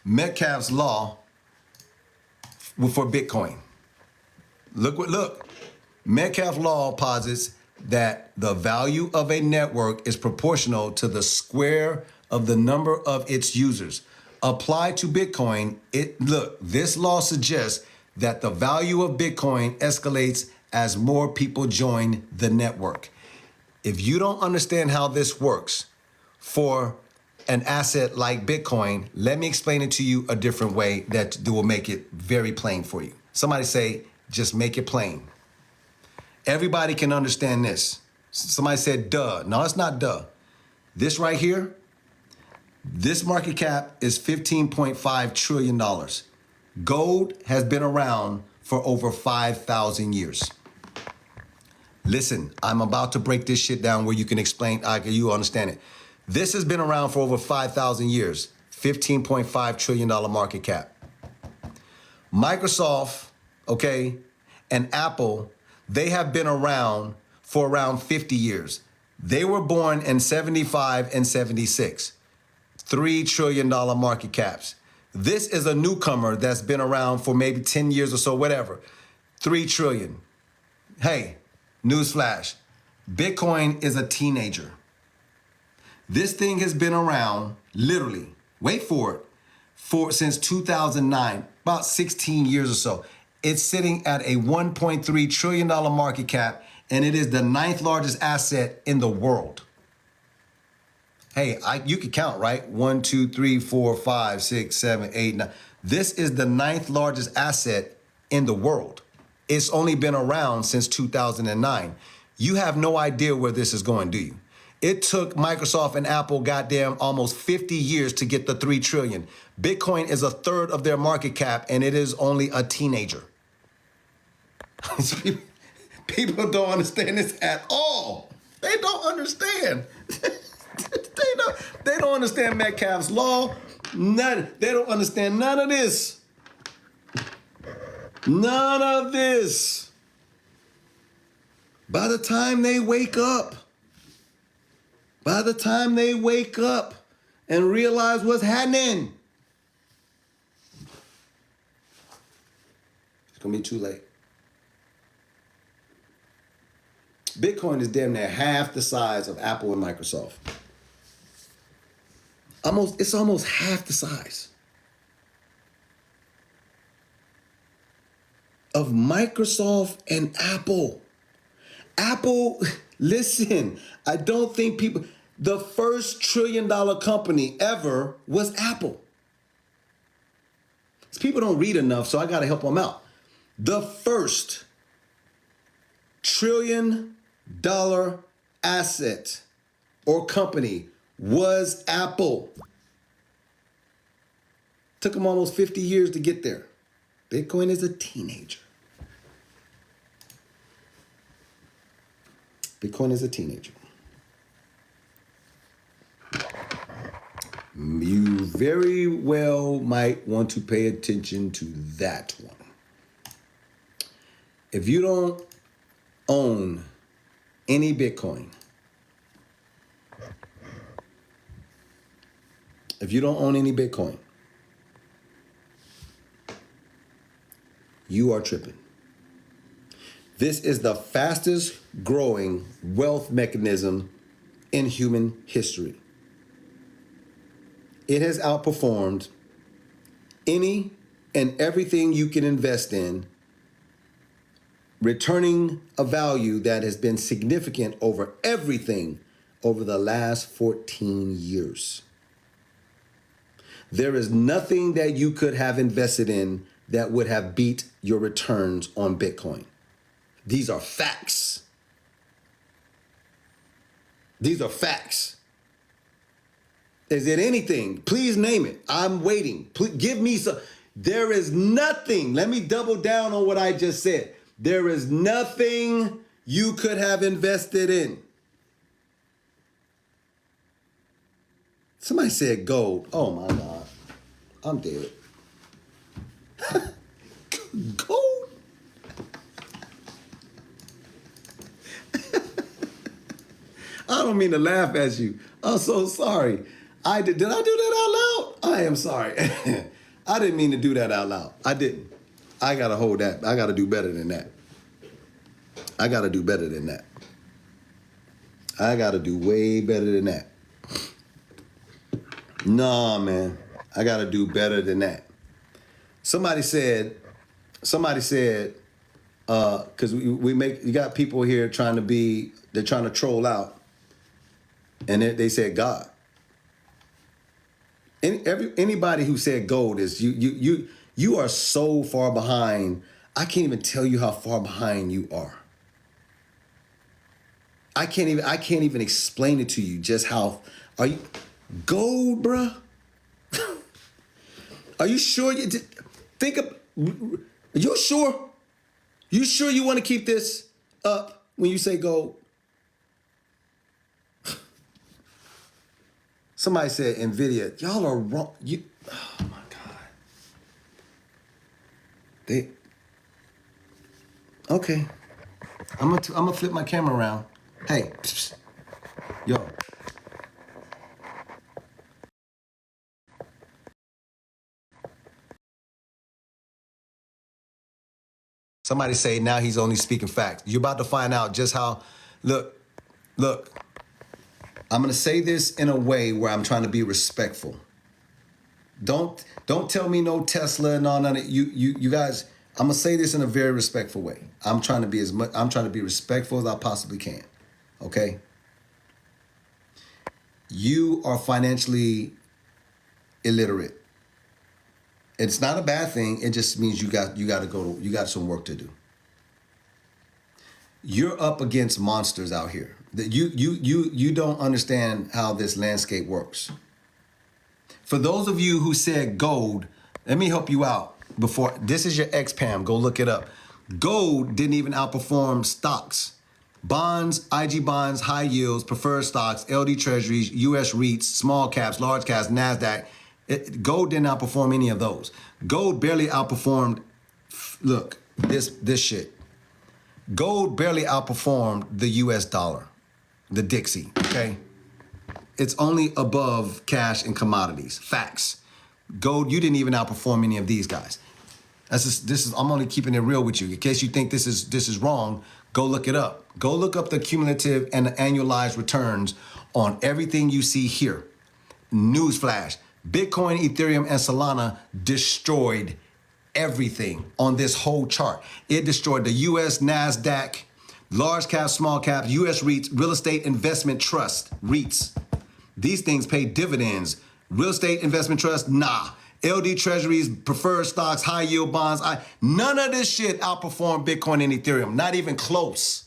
Metcalfe's Law for Bitcoin. Look. Metcalfe's Law posits that the value of a network is proportional to the square of the number of its users. Applied to Bitcoin, this law suggests that the value of Bitcoin escalates as more people join the network. If you don't understand how this works for an asset like Bitcoin, let me explain it to you a different way that will make it very plain for you. Somebody say, just make it plain. Everybody can understand this. Somebody said, duh. No, it's not duh. This right here, this market cap is $15.5 trillion. Gold has been around for over 5,000 years. Listen, I'm about to break this shit down where you can explain, you understand it. This has been around for over 5,000 years, $15.5 trillion market cap. Microsoft, okay, and Apple, they have been around for around 50 years. They were born in 75 and 76, $3 trillion market caps. This is a newcomer that's been around for maybe 10 years or so, whatever, 3 trillion. Hey, newsflash, Bitcoin is a teenager. This thing has been around, literally, wait for it, since 2009, about 16 years or so. It's sitting at a $1.3 trillion market cap, and it is the 9th largest asset in the world. Hey, you can count, right? 1, 2, 3, 4, 5, 6, 7, 8, 9. This is the 9th largest asset in the world. It's only been around since 2009. You have no idea where this is going, do you? It took Microsoft and Apple goddamn almost 50 years to get the 3 trillion. Bitcoin is a third of their market cap, and it is only a teenager. People don't understand this at all. They don't understand. They don't understand Metcalfe's law. They don't understand none of this. None of this. By the time they wake up and realize what's happening, it's gonna be too late. Bitcoin is damn near half the size of Apple and Microsoft. It's almost half the size of Microsoft and Apple. Apple, listen, I don't think the first $1 trillion company ever was Apple. People don't read enough, so I got to help them out. The first $1 trillion asset or company was Apple. Took them almost 50 years to get there. Bitcoin is a teenager. Bitcoin is a teenager. You very well might want to pay attention to that one. If you don't own any Bitcoin, you are tripping. This is the fastest growing wealth mechanism in human history. It has outperformed any and everything you can invest in, returning a value that has been significant over everything over the last 14 years. There is nothing that you could have invested in that would have beat your returns on Bitcoin. These are facts. These are facts. Is it anything? Please name it. I'm waiting. Please give me some. There is nothing. Let me double down on what I just said. There is nothing you could have invested in. Somebody said gold. Oh my God. I'm dead. Gold? I don't mean to laugh at you. I'm so sorry. Did I do that out loud? I am sorry. I didn't mean to do that out loud. I didn't. I gotta hold that. I gotta do better than that. I gotta do better than that. I gotta do way better than that. Nah, man. I gotta do better than that. Somebody said, Because you got people here they're trying to troll out, and they said God. Anybody who said gold is you are so far behind. I can't even tell you how far behind you are. I can't even explain it to you just how are you gold, bruh? Are you sure you think of? Are you sure? You sure you want to keep this up when you say gold? Somebody said Nvidia. Y'all are wrong. Oh my God. Okay. I'm gonna flip my camera around. Hey, yo. Somebody say now he's only speaking facts. You're about to find out just how. Look. I'm gonna say this in a way where I'm trying to be respectful. Don't tell me no Tesla and all none of you guys. I'm gonna say this in a very respectful way. I'm trying to be respectful as I possibly can. Okay. You are financially illiterate. It's not a bad thing. It just means you got some work to do. You're up against monsters out here. That you don't understand how this landscape works. For those of you who said gold, let me help you out. Before this is your XPAM, go look it up. Gold didn't even outperform stocks. Bonds, IG bonds, high yields, preferred stocks, LD treasuries, US REITs, small caps, large caps, NASDAQ. Gold didn't outperform any of those. Gold barely outperformed, look, this shit. Gold barely outperformed the US dollar, the Dixie, okay? It's only above cash and commodities, facts. Gold, you didn't even outperform any of these guys. I'm only keeping it real with you. In case you think this is wrong, go look it up. Go look up the cumulative and the annualized returns on everything you see here. Newsflash, Bitcoin, Ethereum, and Solana destroyed everything on this whole chart. It destroyed the US NASDAQ, large cap, small cap, US REITs, real estate investment trust, REITs. These things pay dividends. Real estate investment trust, nah. LD treasuries, preferred stocks, high yield bonds. None of this shit outperformed Bitcoin and Ethereum. Not even close.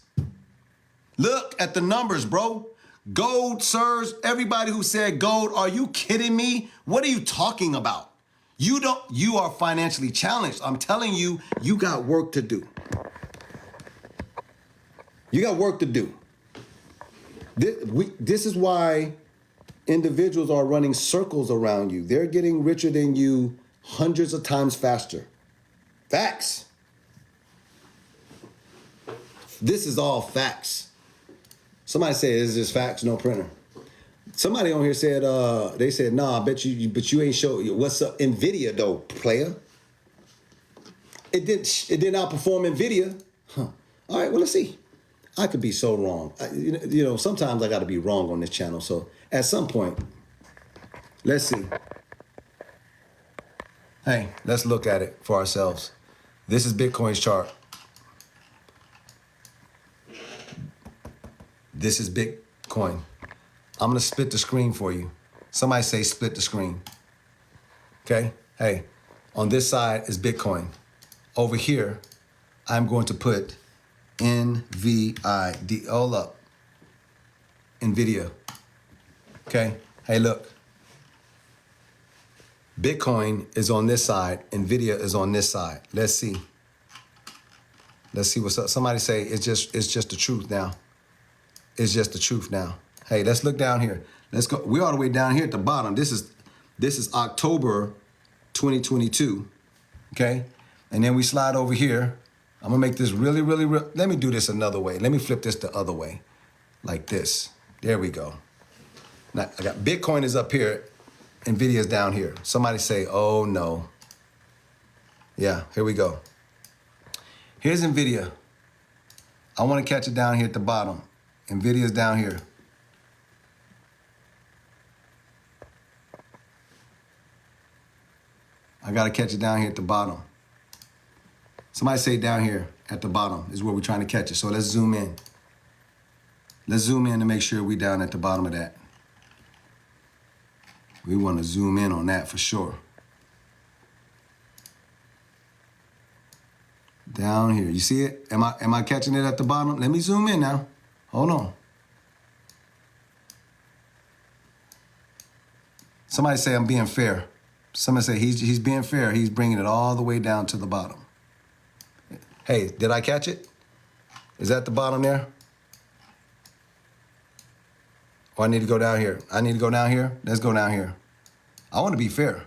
Look at the numbers, bro. Gold, sirs, everybody who said gold, are you kidding me? What are you talking about? You are financially challenged. I'm telling you, you got work to do. You got work to do. This is why individuals are running circles around you. They're getting richer than you hundreds of times faster. Facts. This is all facts. Somebody said, is this facts, no printer? Somebody on here said, they said, nah, but you ain't show what's up. Nvidia though, player. It didn't outperform Nvidia. Huh. All right, well, let's see. I could be so wrong. Sometimes I got to be wrong on this channel. So at some point, let's see. Hey, let's look at it for ourselves. This is Bitcoin's chart. This is Bitcoin. I'm going to split the screen for you. Somebody say split the screen. Okay? Hey, on this side is Bitcoin. Over here, I'm going to put NVID. Hold up. NVIDIA. Okay? Hey, look. Bitcoin is on this side. NVIDIA is on this side. Let's see. Let's see what's up. Somebody say it's just the truth now. It's just the truth now. Hey, let's look down here. Let's go. We're all the way down here at the bottom. This is October 2022. Okay? And then we slide over here. I'm gonna make this really, really, let me do this another way. Let me flip this the other way. Like this. There we go. Now I got Bitcoin is up here. Nvidia's down here. Somebody say, oh no. Yeah, here we go. Here's Nvidia. I want to catch it down here at the bottom. Nvidia's down here. I got to catch it down here at the bottom. Somebody say down here. at the bottom is where we're trying to catch it. So let's zoom in. Let's zoom in to make sure we down at the bottom of that. We want to zoom in on that for sure. Down here, you see it? Am I catching it at the bottom? Let me zoom in now. Hold on. Somebody say I'm being fair. Somebody say he's being fair. He's bringing it all the way down to the bottom. Hey, did I catch it? Is that the bottom there? Or I need to go down here. I need to go down here. Let's go down here. I want to be fair.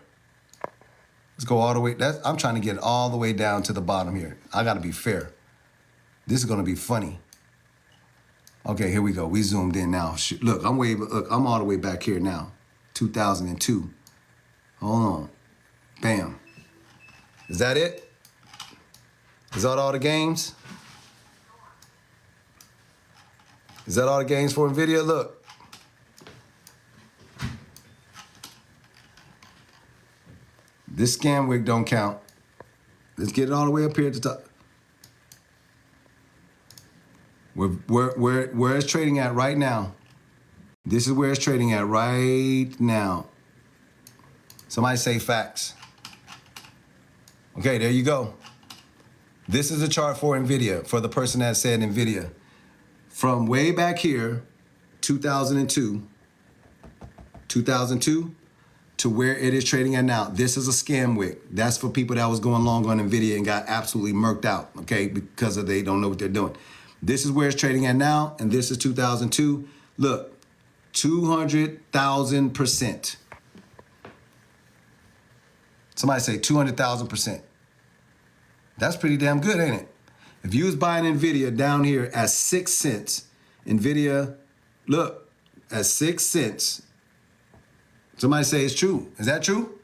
Let's go all the way. I'm trying to get all the way down to the bottom here. I got to be fair. This is going to be funny. Okay, here we go. We zoomed in now. Look, I'm all the way back here now. 2002. Hold on. Bam. Is that it? Is that all the games? Is that all the games for NVIDIA? Look. This scan wick don't count. Let's get it all the way up here at the top. Where it's trading at right now. This is where it's trading at right now. Somebody say facts. Okay, there you go. This is a chart for NVIDIA, for the person that said NVIDIA. From way back here, 2002 to where it is trading at now. This is a scam wick. That's for people that was going long on NVIDIA and got absolutely murked out, okay, because they don't know what they're doing. This is where it's trading at now, and this is 2002. Look, 200,000%. Somebody say 200,000%. That's pretty damn good, ain't it? If you was buying NVIDIA down here at 6 cents, NVIDIA, look, at 6 cents, somebody say it's true. Is that true?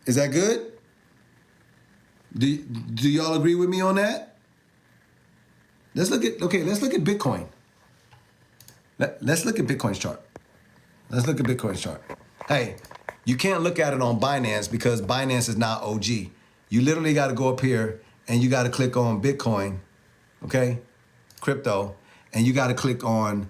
Is that good? Do y'all agree with me on that? Let's look at Bitcoin. Let's look at Bitcoin's chart. Let's look at Bitcoin's chart. Hey, you can't look at it on Binance because Binance is not OG. You literally got to go up here and you got to click on Bitcoin, okay? Crypto, and you got to click on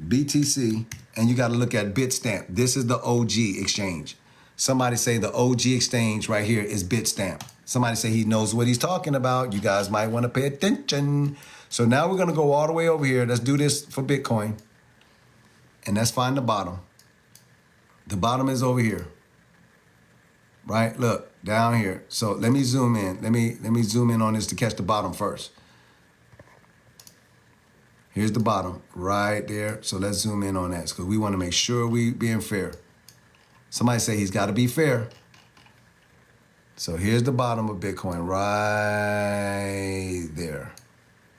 BTC, and you got to look at Bitstamp. This is the OG exchange. Somebody say the OG exchange right here is Bitstamp. Somebody say he knows what he's talking about. You guys might want to pay attention. So now we're going to go all the way over here. Let's do this for Bitcoin. And let's find the bottom. The bottom is over here. Right? Look, down here. So let me zoom in. Let me zoom in on this to catch the bottom first. Here's the bottom right there. So let's zoom in on that because we want to make sure we being fair. Somebody say he's got to be fair. So here's the bottom of Bitcoin right there.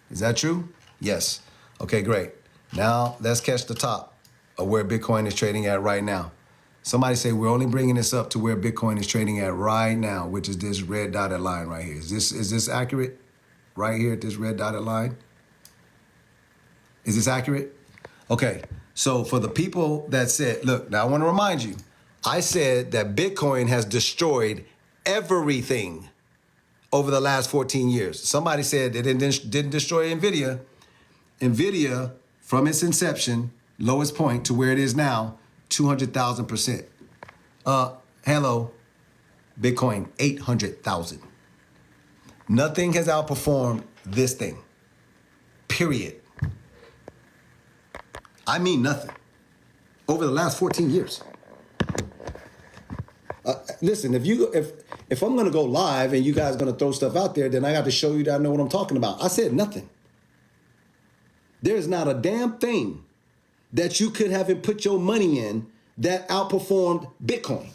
Is that true? Yes. Okay, great. Now let's catch the top of where Bitcoin is trading at right now. Somebody say we're only bringing this up to where Bitcoin is trading at right now, which is this red dotted line right here. Is this accurate? Right here at this red dotted line? Is this accurate? Okay, so for the people that said, look, now I want to remind you, I said that Bitcoin has destroyed everything over the last 14 years. Somebody said it didn't destroy NVIDIA. NVIDIA, from its inception, lowest point to where it is now, 200,000%. Hello, Bitcoin, 800,000. Nothing has outperformed this thing, period. I mean nothing. Over the last 14 years. Listen, if I'm gonna go live and you guys gonna throw stuff out there, then I got to show you that I know what I'm talking about. I said nothing. There's not a damn thing that you could have put your money in that outperformed Bitcoin.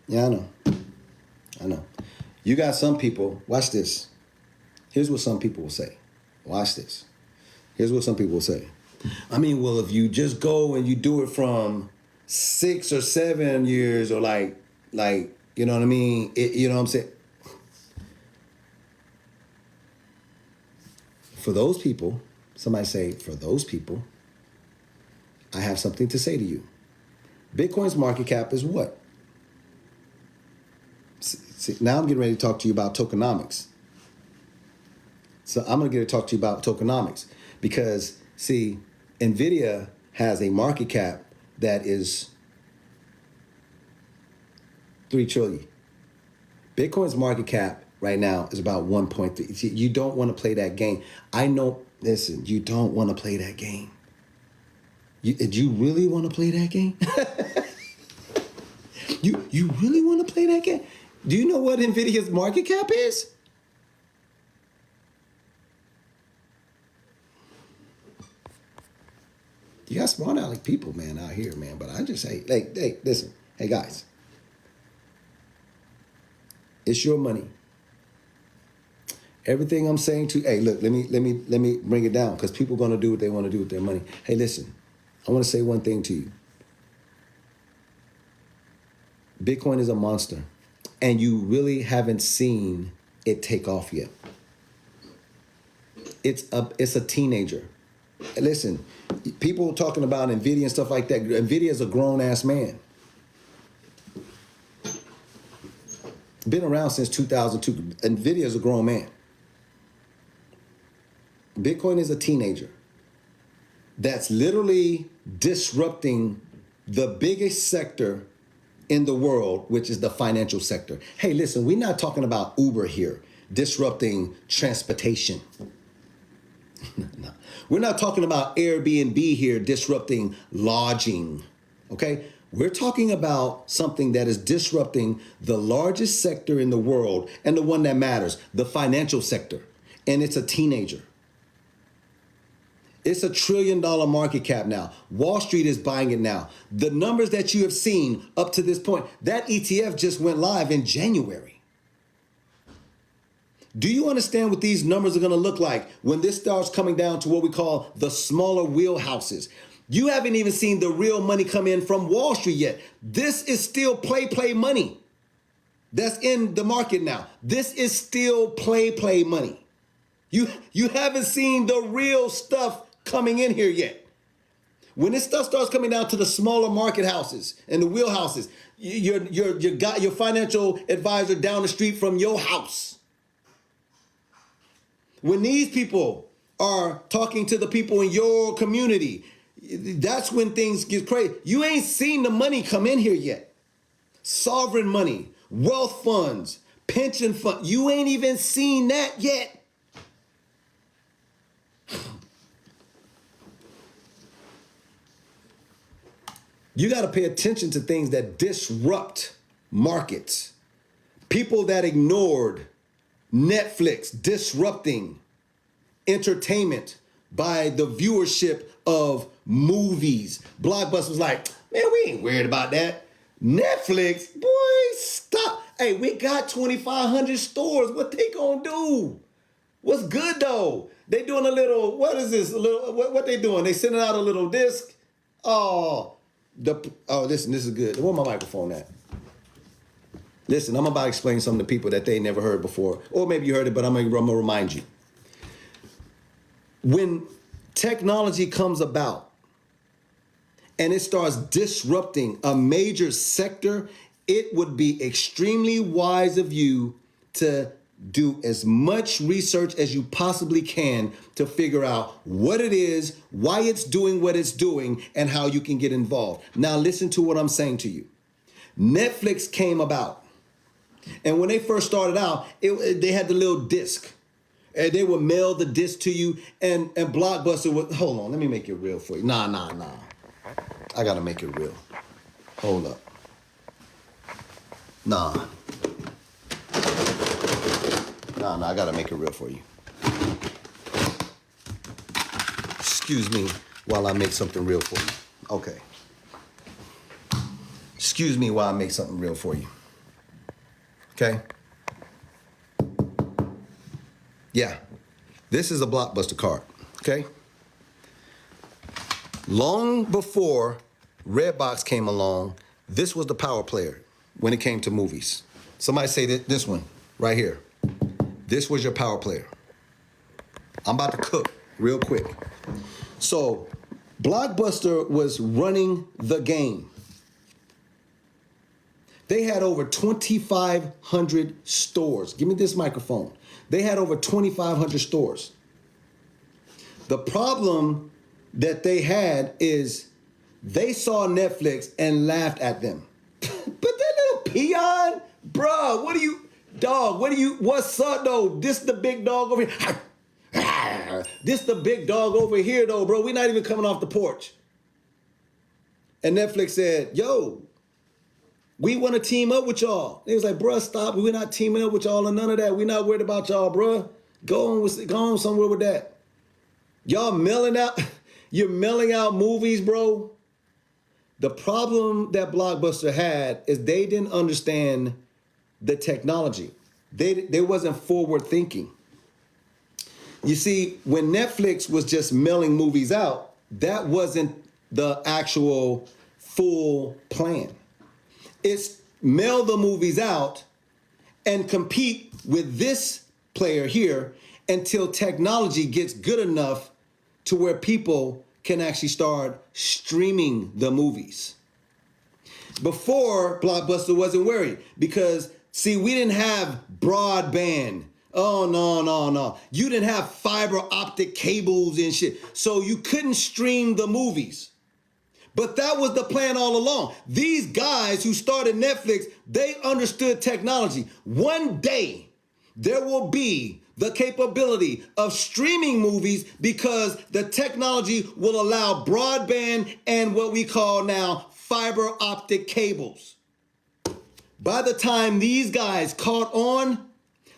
Yeah, I know. You got some people, watch this. Here's what some people will say. Watch this. Here's what some people will say. I mean, well, if you just go and you do it from 6 or 7 years, or like, you know what I mean? You know what I'm saying? For those people, somebody say, for those people, I have something to say to you. Bitcoin's market cap is what? See, now I'm getting ready to talk to you about tokenomics. So I'm going to get to talk to you about tokenomics because, see, NVIDIA has a market cap that is 3 trillion. Bitcoin's market cap right now is about 1.3. See, you don't want to play that game. I know, listen, you don't want to play that game. Do you really want to play that game? You really want to play that game? Do you know what NVIDIA's market cap is? You got smart aleck people, man, out here, man. But I just say, hey, listen, hey guys, it's your money. Everything I'm saying to, hey, look, let me bring it down because people are gonna do what they want to do with their money. Hey, listen, I want to say one thing to you. Bitcoin is a monster, and you really haven't seen it take off yet. It's a teenager. Listen, people talking about NVIDIA and stuff like that. NVIDIA is a grown-ass man. Been around since 2002. NVIDIA is a grown man. Bitcoin is a teenager that's literally disrupting the biggest sector in the world, which is the financial sector. Hey, listen, we're not talking about Uber here, disrupting transportation. No. We're not talking about Airbnb here, disrupting lodging, okay? We're talking about something that is disrupting the largest sector in the world and the one that matters, the financial sector. And it's a teenager. It's $1 trillion market cap now. Wall Street is buying it now. The numbers that you have seen up to this point, that ETF just went live in January. Do you understand what these numbers are going to look like when this starts coming down to what we call the smaller wheelhouses? You haven't even seen the real money come in from Wall Street yet. This is still play money that's in the market now. This is still play money. You haven't seen the real stuff coming in here yet. When this stuff starts coming down to the smaller market houses and the wheelhouses, your financial advisor down the street from your house. When these people are talking to the people in your community, that's when things get crazy. You ain't seen the money come in here yet. Sovereign money, wealth funds, pension fund. You ain't even seen that yet. You got to pay attention to things that disrupt markets. People that ignored Netflix disrupting entertainment by the viewership of movies. Blockbuster was like, man, we ain't worried about that. Netflix, boy, stop. Hey, we got 2,500 stores. What they gonna do? What's good though? They doing a little, what is this? A little, what they doing? They sending out a little disc. Listen, this is good. Where my microphone at? Listen, I'm about to explain something to people that they never heard before. Or maybe you heard it, but I'm gonna remind you. When technology comes about and it starts disrupting a major sector, it would be extremely wise of you to do as much research as you possibly can to figure out what it is, why it's doing what it's doing, and how you can get involved. Now listen to what I'm saying to you. Netflix came about. And when they first started out, they had the little disc. And they would mail the disc to you. And Blockbuster would, hold on, let me make it real for you. Nah. I got to make it real. Hold up. Nah, I got to make it real for you. Excuse me while I make something real for you. Okay. Excuse me while I make something real for you. Okay? Yeah. This is a Blockbuster card. Okay? Long before Redbox came along, this was the power player when it came to movies. Somebody say this one right here. This was your power player. I'm about to cook real quick. So Blockbuster was running the game. They had over 2,500 stores. Give me this microphone. They had over 2,500 stores. The problem that they had is they saw Netflix and laughed at them. But that little peon, bro, what's up though? This the big dog over here. This the big dog over here though, bro. We're not even coming off the porch. And Netflix said, yo, we want to team up with y'all. They was like, bruh, stop. We're not teaming up with y'all and none of that. We're not worried about y'all, bruh. Go on somewhere with that. Y'all you're mailing out movies, bro. The problem that Blockbuster had is they didn't understand the technology. They wasn't forward thinking. You see, when Netflix was just mailing movies out, that wasn't the actual full plan. It's mail the movies out and compete with this player here until technology gets good enough to where people can actually start streaming the movies. Before, Blockbuster wasn't worried because, see, we didn't have broadband. Oh, no. You didn't have fiber optic cables and shit. So you couldn't stream the movies. But that was the plan all along. These guys who started Netflix, they understood technology. One day, there will be the capability of streaming movies because the technology will allow broadband and what we call now fiber optic cables. By the time these guys caught on,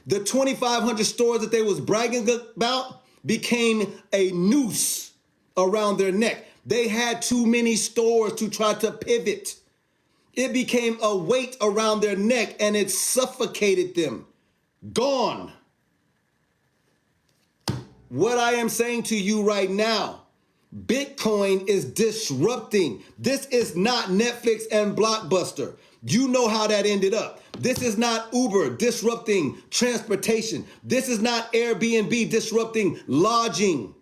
the 2,500 stores that they was bragging about became a noose around their neck. They had too many stores to try to pivot. It became a weight around their neck and it suffocated them. Gone. What I am saying to you right now, Bitcoin is disrupting. This is not Netflix and Blockbuster. You know how that ended up. This is not Uber disrupting transportation. This is not Airbnb disrupting lodging.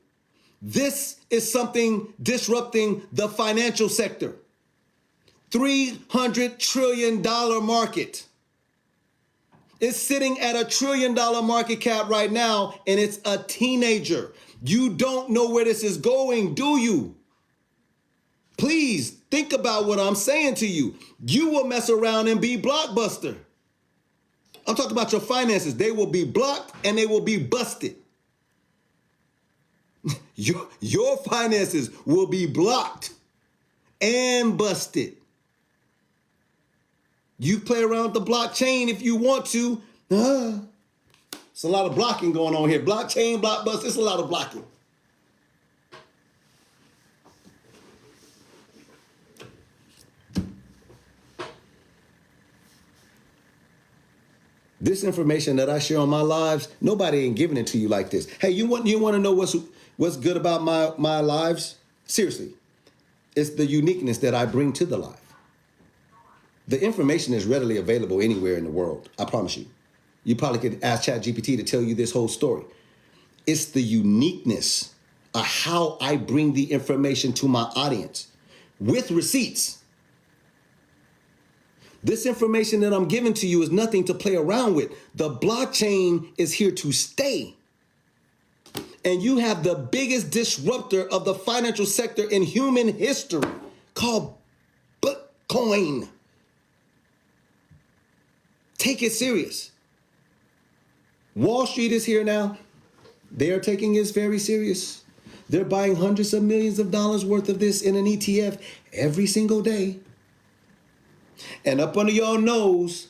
This is something disrupting the financial sector. $300 trillion market. It's sitting at $1 trillion market cap right now, and it's a teenager. You don't know where this is going, do you? Please think about what I'm saying to you. You will mess around and be Blockbuster. I'm talking about your finances. They will be blocked and they will be busted. Your finances will be blocked and busted. You play around with the blockchain if you want to. It's a lot of blocking going on here. Blockchain, Blockbuster, it's a lot of blocking. This information that I share on my lives, nobody ain't giving it to you like this. Hey, you want to know what's good about my lives? Seriously, it's the uniqueness that I bring to the life. The information is readily available anywhere in the world. I promise you. You probably could ask ChatGPT to tell you this whole story. It's the uniqueness of how I bring the information to my audience with receipts. This information that I'm giving to you is nothing to play around with. The blockchain is here to stay. And you have the biggest disruptor of the financial sector in human history called Bitcoin. Take it serious. Wall Street is here now. They are taking this very serious. They're buying hundreds of millions of dollars worth of this in an ETF every single day. And up under your nose,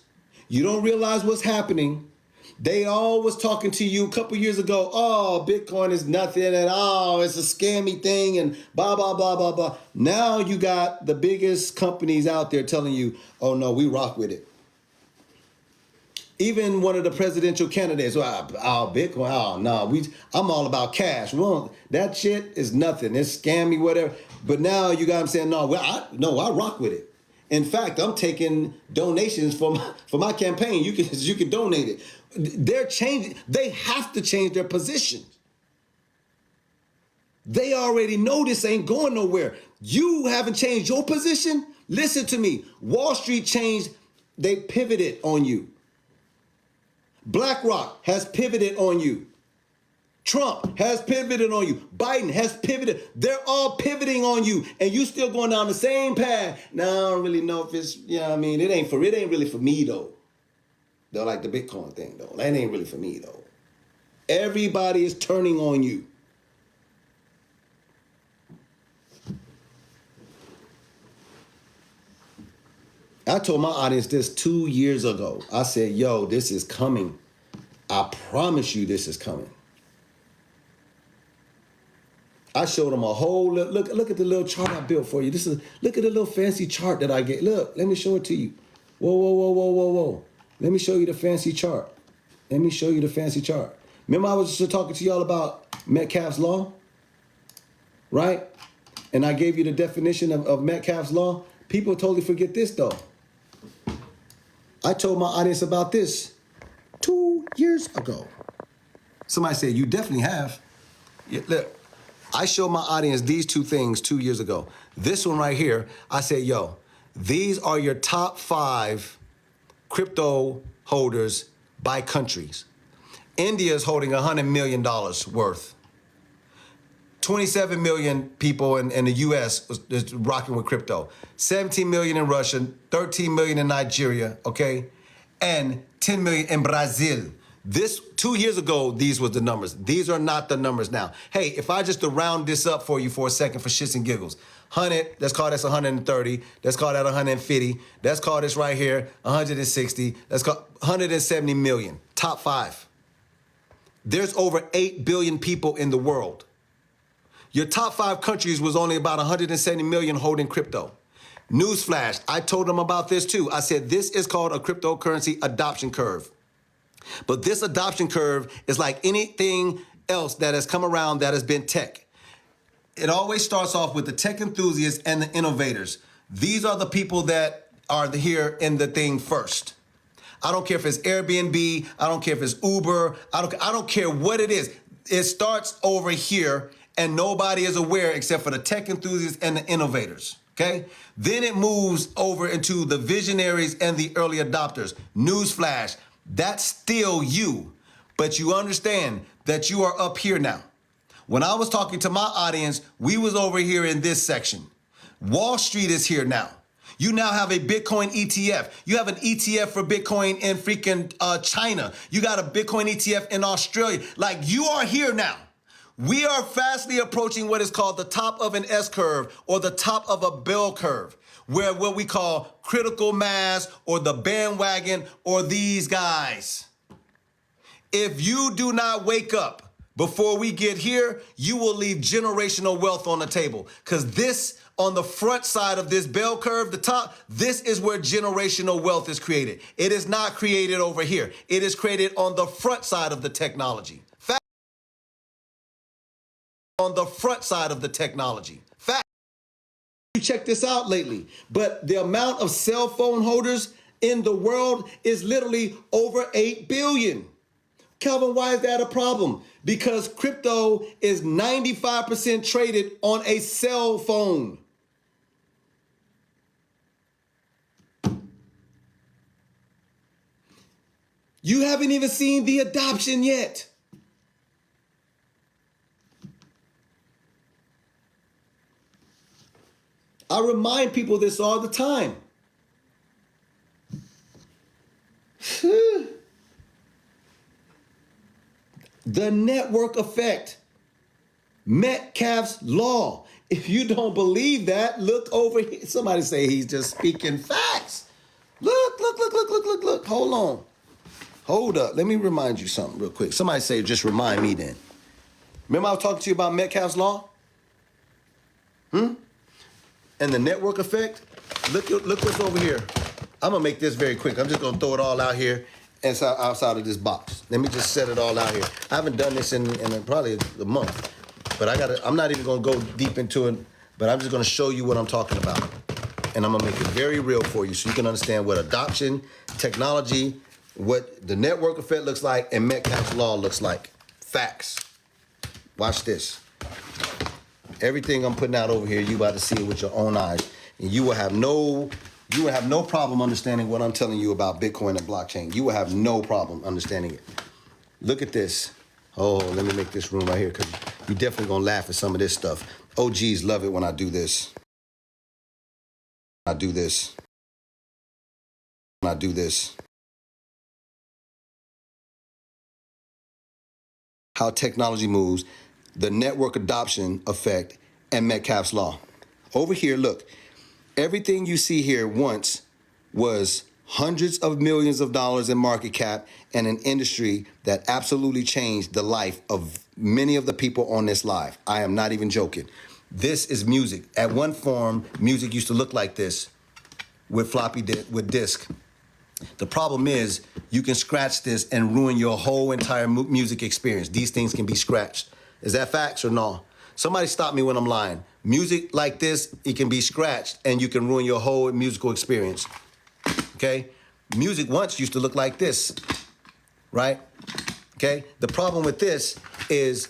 you don't realize what's happening. They all was talking to you a couple years ago. Oh, Bitcoin is nothing and oh, it's a scammy thing and blah, blah, blah, blah, blah. Now you got the biggest companies out there telling you, oh no, we rock with it. Even one of the presidential candidates, Bitcoin, no, I'm all about cash. Well, that shit is nothing. It's scammy, whatever. But now you got them saying, no, I rock with it. In fact, I'm taking donations for my campaign. You can donate it. They're changing. They have to change their position. They already know this ain't going nowhere. You haven't changed your position? Listen to me. Wall Street changed. They pivoted on you. BlackRock has pivoted on you. Trump has pivoted on you. Biden has pivoted. They're all pivoting on you, and you still going down the same path. Now, I don't really know if it's, it ain't really for me though. They're like the Bitcoin thing though. That ain't really for me though. Everybody is turning on you. I told my audience this 2 years ago. I said, yo, this is coming. I promise you this is coming. I showed them a whole, look at the little chart I built for you. Look at the little fancy chart that I get. Look, let me show it to you. Whoa. Let me show you the fancy chart. Remember I was just talking to y'all about Metcalfe's Law? Right? And I gave you the definition of Metcalfe's Law. People totally forget this though. I told my audience about this 2 years ago. Somebody said, you definitely have. Yeah, look, I showed my audience these two things 2 years ago. This one right here, I said, yo, these are your top 5 crypto holders by countries. India is holding $100 million worth. 27 million people in the US is rocking with crypto. 17 million in Russia, 13 million in Nigeria, okay? And 10 million in Brazil. This 2 years ago, these was the numbers. These are not the numbers now. Hey, if I just to round this up for you for a second for shits and giggles. 100, let's call this 130. Let's call that 150. Let's call this right here 160. Let's call 170 million. Top 5. There's over 8 billion people in the world. Your top 5 countries was only about 170 million holding crypto. Newsflash, I told them about this too. I said, this is called a cryptocurrency adoption curve. But this adoption curve is like anything else that has come around that has been tech. It always starts off with the tech enthusiasts and the innovators. These are the people that are here in the thing first. I don't care if it's Airbnb. I don't care if it's Uber. I don't care what it is. It starts over here. And nobody is aware except for the tech enthusiasts and the innovators, okay? Then it moves over into the visionaries and the early adopters. Newsflash, that's still you, but you understand that you are up here now. When I was talking to my audience, we was over here in this section. Wall Street is here now. You now have a Bitcoin ETF. You have an ETF for Bitcoin in freaking China. You got a Bitcoin ETF in Australia. Like, you are here now. We are fastly approaching what is called the top of an S-curve or the top of a bell curve, where what we call critical mass or the bandwagon or these guys. If you do not wake up before we get here, you will leave generational wealth on the table. Because this, on the front side of this bell curve, the top, this is where generational wealth is created. It is not created over here. It is created on the front side of the technology. On the front side of the technology. Fact. You check this out lately, but the amount of cell phone holders in the world is literally over 8 billion. Calvin, why is that a problem? Because crypto is 95% traded on a cell phone. You haven't even seen the adoption yet. I remind people this all the time. The network effect. Metcalfe's Law. If you don't believe that, look over here. Somebody say he's just speaking facts. Look. Hold on. Hold up. Let me remind you something real quick. Somebody say, just remind me then. Remember I was talking to you about Metcalfe's Law? And the network effect, look what's over here. I'm gonna make this very quick. I'm just gonna throw it all out here outside of this box. Let me just set it all out here. I haven't done this in probably a month, but I'm not even gonna go deep into it, but I'm just gonna show you what I'm talking about. And I'm gonna make it very real for you so you can understand what adoption, technology, what the network effect looks like, and Metcalfe's law looks like. Facts. Watch this. Everything I'm putting out over here, you about to see it with your own eyes. And you will have no problem understanding what I'm telling you about Bitcoin and blockchain. You will have no problem understanding it. Look at this. Oh, let me make this room right here because you're definitely gonna laugh at some of this stuff. OGs love it when I do this. I do this. How technology moves, the network adoption effect, and Metcalfe's law. Over here, look. Everything you see here once was hundreds of millions of dollars in market cap and an industry that absolutely changed the life of many of the people on this live. I am not even joking. This is music. At one form, music used to look like this with with disc. The problem is you can scratch this and ruin your whole entire music experience. These things can be scratched. Is that facts or no? Somebody stop me when I'm lying. Music like this, it can be scratched and you can ruin your whole musical experience. Okay? Music once used to look like this, right? Okay? The problem with this is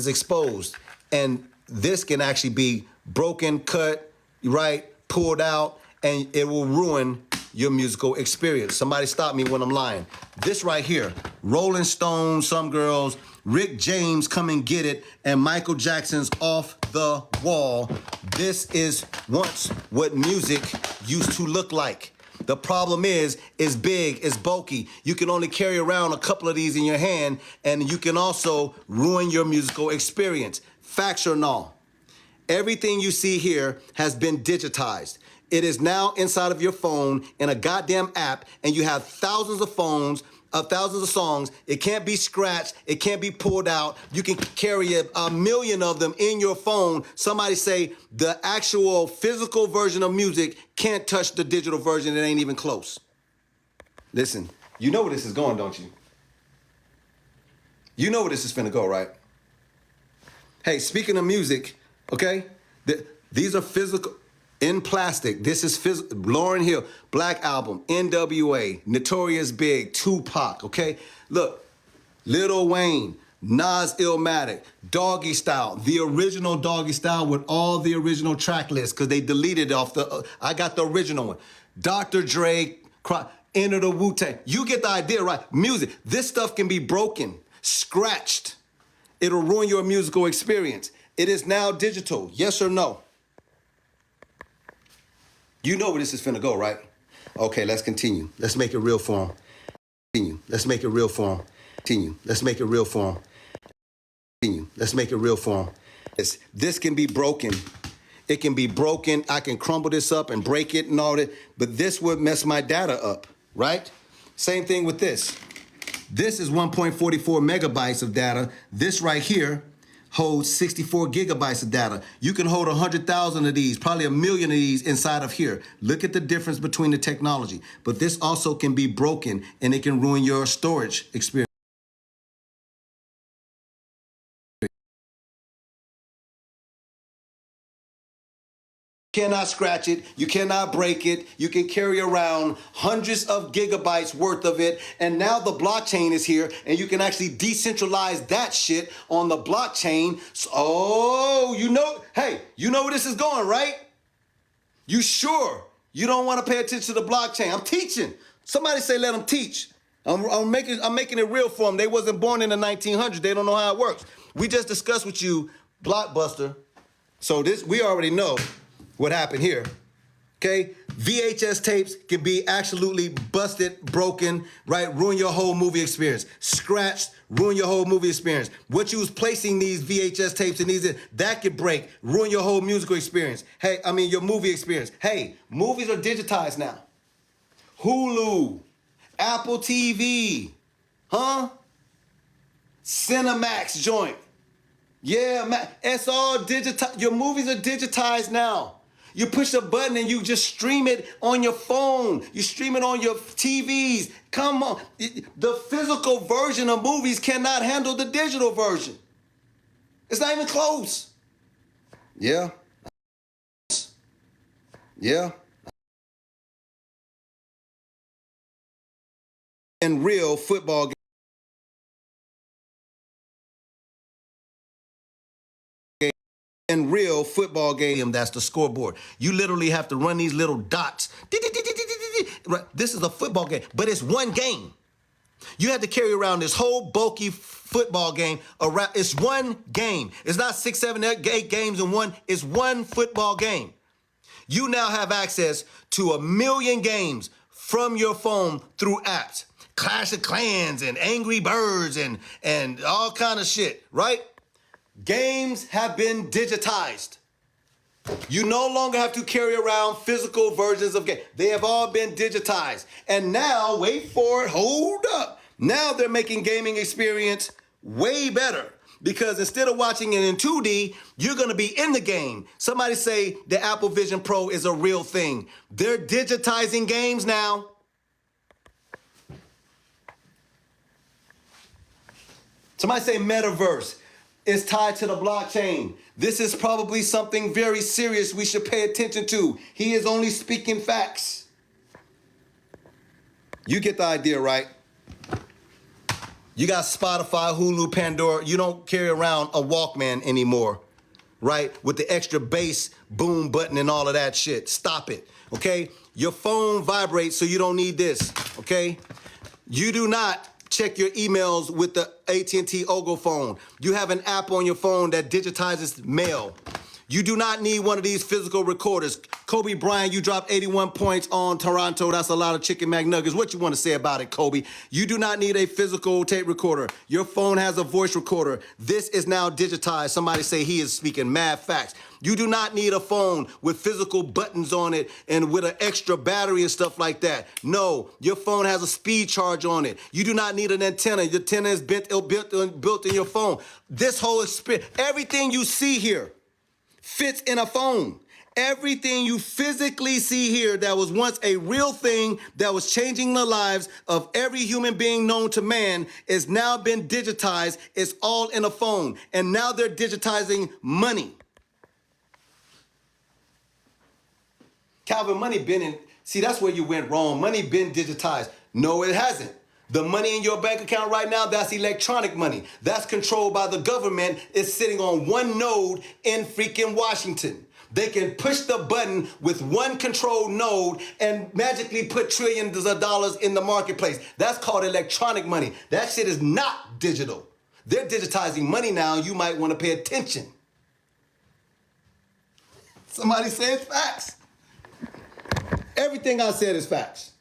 exposed and this can actually be broken, cut, right, pulled out, and it will ruin your musical experience. Somebody stop me when I'm lying. This right here, Rolling Stones, Some Girls, Rick James, Come and Get It, and Michael Jackson's Off the Wall. This is once what music used to look like. The problem is, it's big, it's bulky. You can only carry around a couple of these in your hand, and you can also ruin your musical experience. Facts or no? Everything you see here has been digitized. It is now inside of your phone in a goddamn app, and you have thousands of phones, thousands of songs. It can't be scratched. It can't be pulled out. You can carry a million of them in your phone. Somebody say the actual physical version of music can't touch the digital version. It ain't even close. Listen, you know where this is going, don't you? You know where this is finna go, right? Hey, speaking of music, okay? These are physical. In plastic, this is Lauryn Hill, Black Album, NWA, Notorious Big, Tupac, okay? Look, Lil Wayne, Nas Illmatic, Doggy Style, the original Doggy Style with all the original track lists because they deleted it off the, I got the original one. Dr. Dre, Enter the Wu-Tang. You get the idea, right? Music, this stuff can be broken, scratched. It'll ruin your musical experience. It is now digital, yes or no? You know where this is finna go, right? Okay, let's continue. Let's make it real for him. Continue. Let's make it real for him. Continue. Let's make it real for him. Continue. Let's make it real for him. This can be broken. It can be broken. I can crumble this up and break it and all that, but this would mess my data up, right? Same thing with this. This is 1.44 megabytes of data. This right here holds 64 gigabytes of data. You can hold 100,000 of these, probably 1 million of these inside of here. Look at the difference between the technology. But this also can be broken and it can ruin your storage experience. You cannot scratch it, you cannot break it, you can carry around hundreds of gigabytes worth of it, and now the blockchain is here, and you can actually decentralize that shit on the blockchain. So, oh, you know, hey, you know where this is going, right? You sure you don't want to pay attention to the blockchain? I'm teaching. Somebody say let them teach. I'm making it real for them. They wasn't born in the 1900s. They don't know how it works. We just discussed with you Blockbuster. So this, we already know what happened here, okay? VHS tapes can be absolutely busted, broken, right? Ruin your whole movie experience. Scratched, ruin your whole movie experience. What you was placing these VHS tapes in these, that could break, ruin your whole musical experience. Hey, I mean your movie experience. Hey, movies are digitized now. Hulu, Apple TV, huh? Cinemax joint. Yeah, man, it's all digitized. Your movies are digitized now. You push a button and you just stream it on your phone. You stream it on your TVs. Come on. The physical version of movies cannot handle the digital version. It's not even close. Yeah. Yeah. And real football game. In real football game, that's the scoreboard. You literally have to run these little dots. Right? This is a football game, but it's one game. You have to carry around this whole bulky football game around. It's one game. It's not 6, 7, 8 games in one. It's one football game. You now have access to 1 million games from your phone through apps. Clash of Clans and Angry Birds and all kind of shit, right? Games have been digitized. You no longer have to carry around physical versions of games. They have all been digitized. And now, wait for it, hold up. Now they're making gaming experience way better. Because instead of watching it in 2D, you're gonna be in the game. Somebody say the Apple Vision Pro is a real thing. They're digitizing games now. Somebody say metaverse is tied to the blockchain. This is probably something very serious we should pay attention to. He is only speaking facts. You get the idea, right? You got Spotify, Hulu, Pandora. You don't carry around a Walkman anymore, right? With the extra bass, boom button and all of that shit. Stop it, okay? Your phone vibrates, so you don't need this, okay? You do not check your emails with the AT&T Ogo phone. You have an app on your phone that digitizes mail. You do not need one of these physical recorders. Kobe Bryant, you dropped 81 points on Toronto. That's a lot of chicken McNuggets. What you want to say about it, Kobe? You do not need a physical tape recorder. Your phone has a voice recorder. This is now digitized. Somebody say he is speaking mad facts. You do not need a phone with physical buttons on it and with an extra battery and stuff like that. No, your phone has a speed charge on it. You do not need an antenna. Your antenna is built in your phone. This whole experience, everything you see here fits in a phone. Everything you physically see here that was once a real thing that was changing the lives of every human being known to man is now been digitized. It's all in a phone. And now they're digitizing money. Calvin, money been in, see, that's where you went wrong. Money been digitized. No, it hasn't. The money in your bank account right now, that's electronic money. That's controlled by the government. It's sitting on one node in freaking Washington. They can push the button with one control node and magically put trillions of dollars in the marketplace. That's called electronic money. That shit is not digital. They're digitizing money now. You might want to pay attention. Somebody says facts. Everything I said is facts.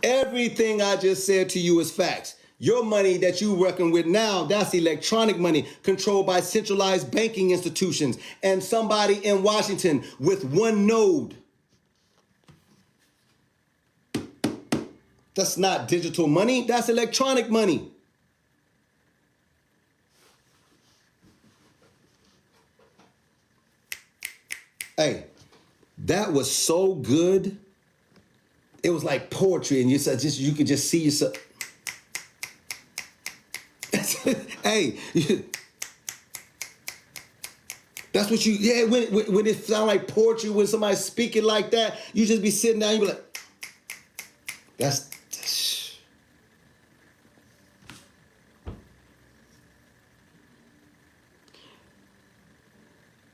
Everything I just said to you is facts. Your money that you reckon with now, that's electronic money controlled by centralized banking institutions and somebody in Washington with one node. That's not digital money, that's electronic money. Hey, that was so good. It was like poetry, and you could just see yourself. Hey, that's what you, when it sound like poetry, when somebody's speaking like that, you just be sitting down, you be like, that's.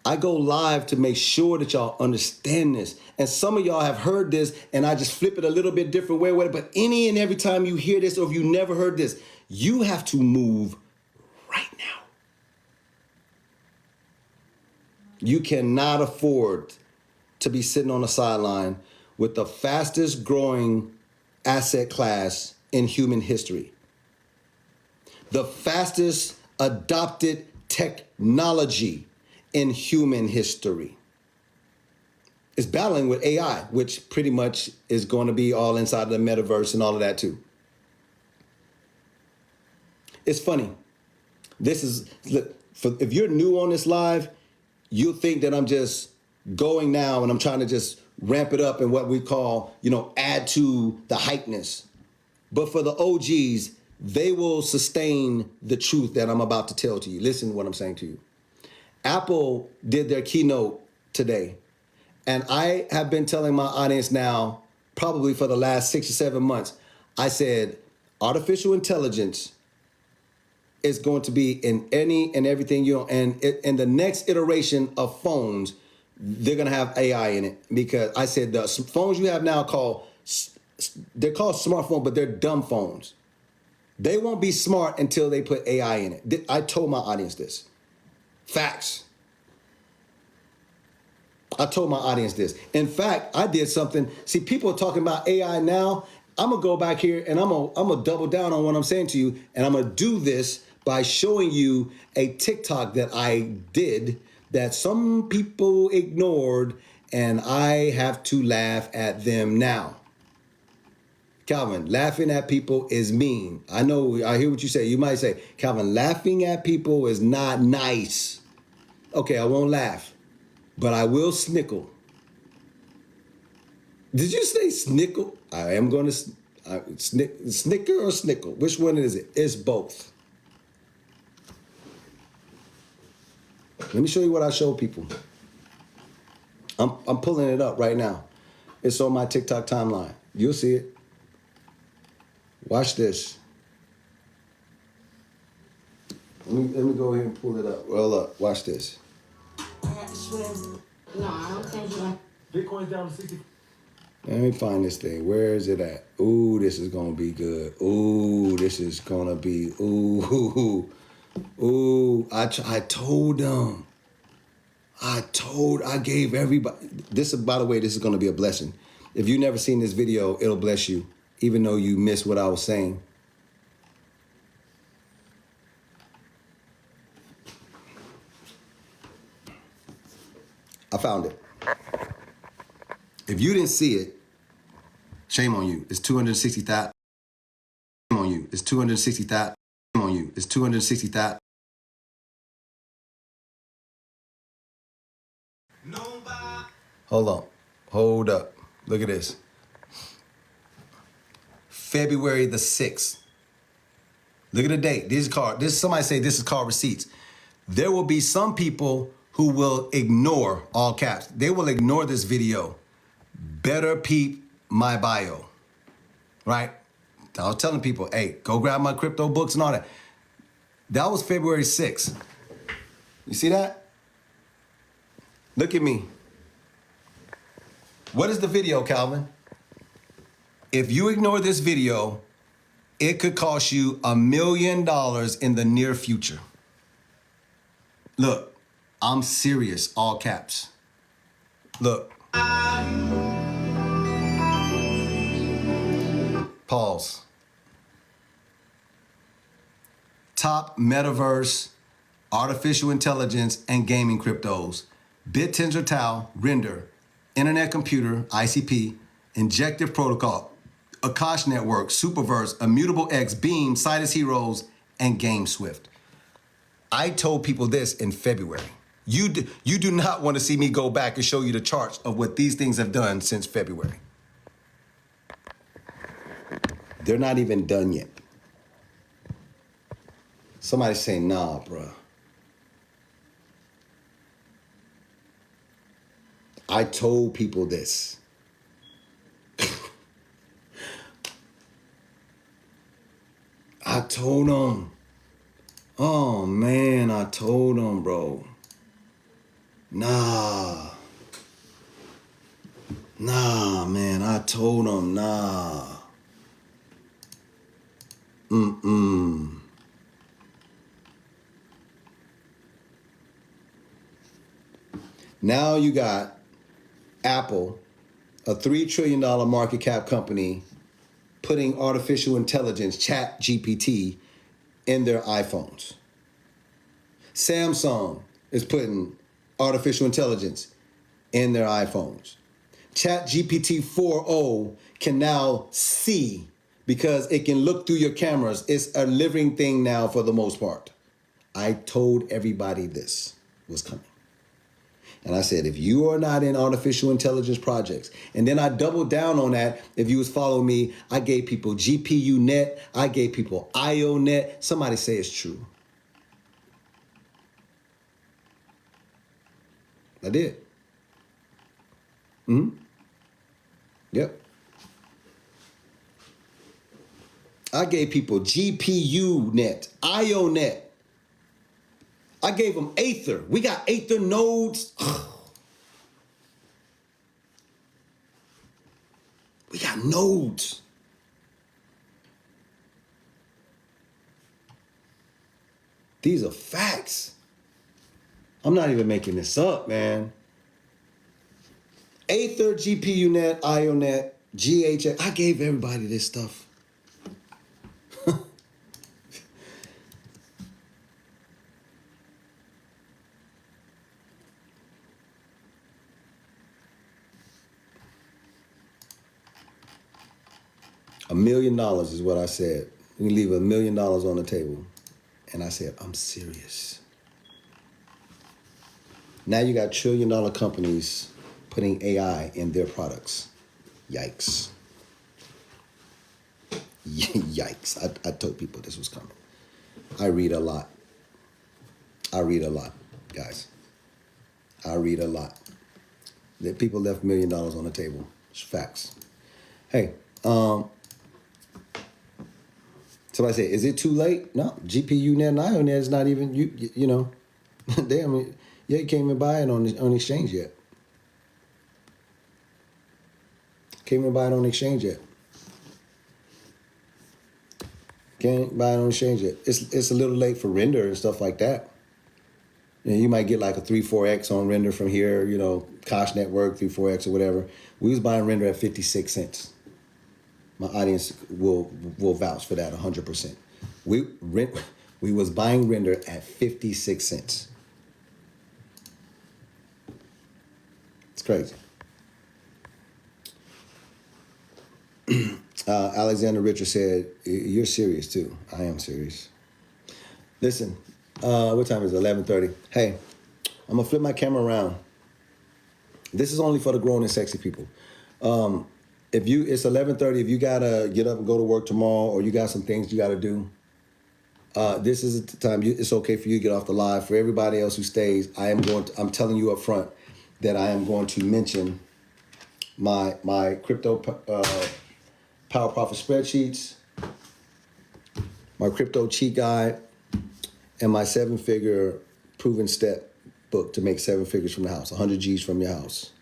I go live to make sure that y'all understand this. And some of y'all have heard this, and I just flip it a little bit different way with it. But any and every time you hear this, or if you never heard this, you have to move right now. You cannot afford to be sitting on the sideline with the fastest growing asset class in human history. The fastest adopted technology in human history. It's battling with AI, which pretty much is going to be all inside of the metaverse and all of that too. It's funny. This is, look, if you're new on this live, you'll think that I'm just going now and I'm trying to just ramp it up and what we call, add to the hypeness. But for the OGs, they will sustain the truth that I'm about to tell to you. Listen to what I'm saying to you. Apple did their keynote today. And I have been telling my audience now, probably for the last 6 or 7 months, I said, artificial intelligence is going to be in any and everything and in the next iteration of phones, they're going to have AI in it. Because I said the phones you have now they're called smartphones, but they're dumb phones. They won't be smart until they put AI in it. I told my audience this. Facts. I told my audience this. In fact, I did something. See, people are talking about AI now. I'm going to go back here and I'm going to double down on what I'm saying to you. And I'm going to do this by showing you a TikTok that I did that some people ignored, and I have to laugh at them now. Calvin, laughing at people is mean. I know, I hear what you say. You might say, Calvin, laughing at people is not nice. Okay, I won't laugh, but I will snickle. Did you say snickle? I am going to snicker or snickle. Which one is it? It's both. Let me show you what I show people. I'm pulling it up right now. It's on my TikTok timeline. You'll see it. Watch this. Let me go ahead and pull it up. Roll up. Watch this.
No, I don't think so. Bitcoin's down to 60.
Let me find this thing. Where is it at? Ooh, this is gonna be good. Ooh, this is gonna be. Ooh. I told them. I gave everybody. This, by the way, this is gonna be a blessing. If you've never seen this video, it'll bless you, even though you missed what I was saying. I found it. If you didn't see it, shame on you. It's 260,000. Shame on you. It's 260,000. Shame on you. It's 260,000. Hold on. Hold up. Look at this. February the 6th. Look at the date. Somebody say this is called receipts. There will be some people who will ignore, all caps. They will ignore this video. Better peep my bio, right? I was telling people, hey, go grab my crypto books and all that. That was February 6th. You see that? Look at me. What is the video, Calvin? If you ignore this video, it could cost you $1 million in the near future. Look, I'm serious, all caps. Look. Pause. Top metaverse, artificial intelligence, and gaming cryptos. BitTensor Tau, Render, Internet Computer, ICP, Injective Protocol, Akash Network, Superverse, Immutable X, Beam, Sidus Heroes, and GameSwift. I told people this in February. You do not want to see me go back and show you the charts of what these things have done since February. They're not even done yet. Somebody say, nah, bruh. I told people this. I told them. Oh, man, I told them, bro. Nah, man, I told them, nah. Now you got Apple, a $3 trillion market cap company, putting artificial intelligence, ChatGPT, in their iPhones. Samsung is putting artificial intelligence in their iPhones. ChatGPT 4.0 can now see because it can look through your cameras. It's a living thing now for the most part. I told everybody this was coming. And I said, if you are not in artificial intelligence projects, and then I doubled down on that. If you was following me, I gave people GPU net. I gave people IO net. Somebody say it's true. I did. Yep. I gave people GPU net, IO net. I gave them Aether. We got Aether nodes. We got nodes. These are facts. I'm not even making this up, man. Aether, GPU net, IO net, GHX. I gave everybody this stuff. $1 million is what I said. We leave $1 million on the table. And I said, I'm serious. Now you got $1 trillion companies putting AI in their products. Yikes. Yikes. I told people this was coming. I read a lot. Guys. I read a lot. That people left $1 million on the table. It's facts. Hey, somebody say, is it too late? No, GPU net and IO net is not even, you know, damn it. Yeah, you can't even buy it on exchange yet. Can't even buy it on exchange yet. Can't buy it on exchange yet. It's a little late for render and stuff like that. You know, you might get like a 3-4x on render from here, you know, Kosh network, 3-4x or whatever. We was buying render at 56 cents. My audience will vouch for that 100%. We was buying render at 56 cents. It's crazy. Alexander Richard said, you're serious too. I am serious. Listen, what time is it? 11:30. Hey, I'm gonna flip my camera around. This is only for the grown and sexy people. It's 11:30, if you gotta get up and go to work tomorrow, or you got some things you gotta do, this is the time. It's okay for you to get off the live. For everybody else who stays, I'm telling you up front that I am going to mention my crypto power profit spreadsheets, my crypto cheat guide, and my 7-figure proven step book to make 7 figures from the house, 100 G's from your house.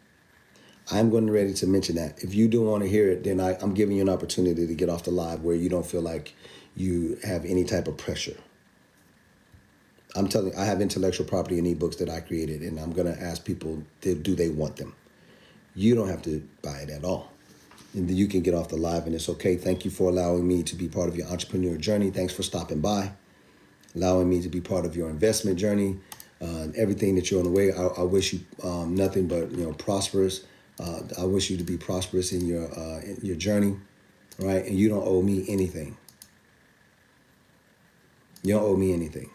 I'm going to ready to mention that. If you do want to hear it, then I'm giving you an opportunity to get off the live where you don't feel like you have any type of pressure. I'm telling you, I have intellectual property and ebooks that I created, and I'm going to ask people, do they want them? You don't have to buy it at all. And you can get off the live, and it's okay. Thank you for allowing me to be part of your entrepreneur journey. Thanks for stopping by, allowing me to be part of your investment journey, everything that you're on the way. I wish you nothing but prosperous. I wish you to be prosperous in your journey, right? And you don't owe me anything. You don't owe me anything.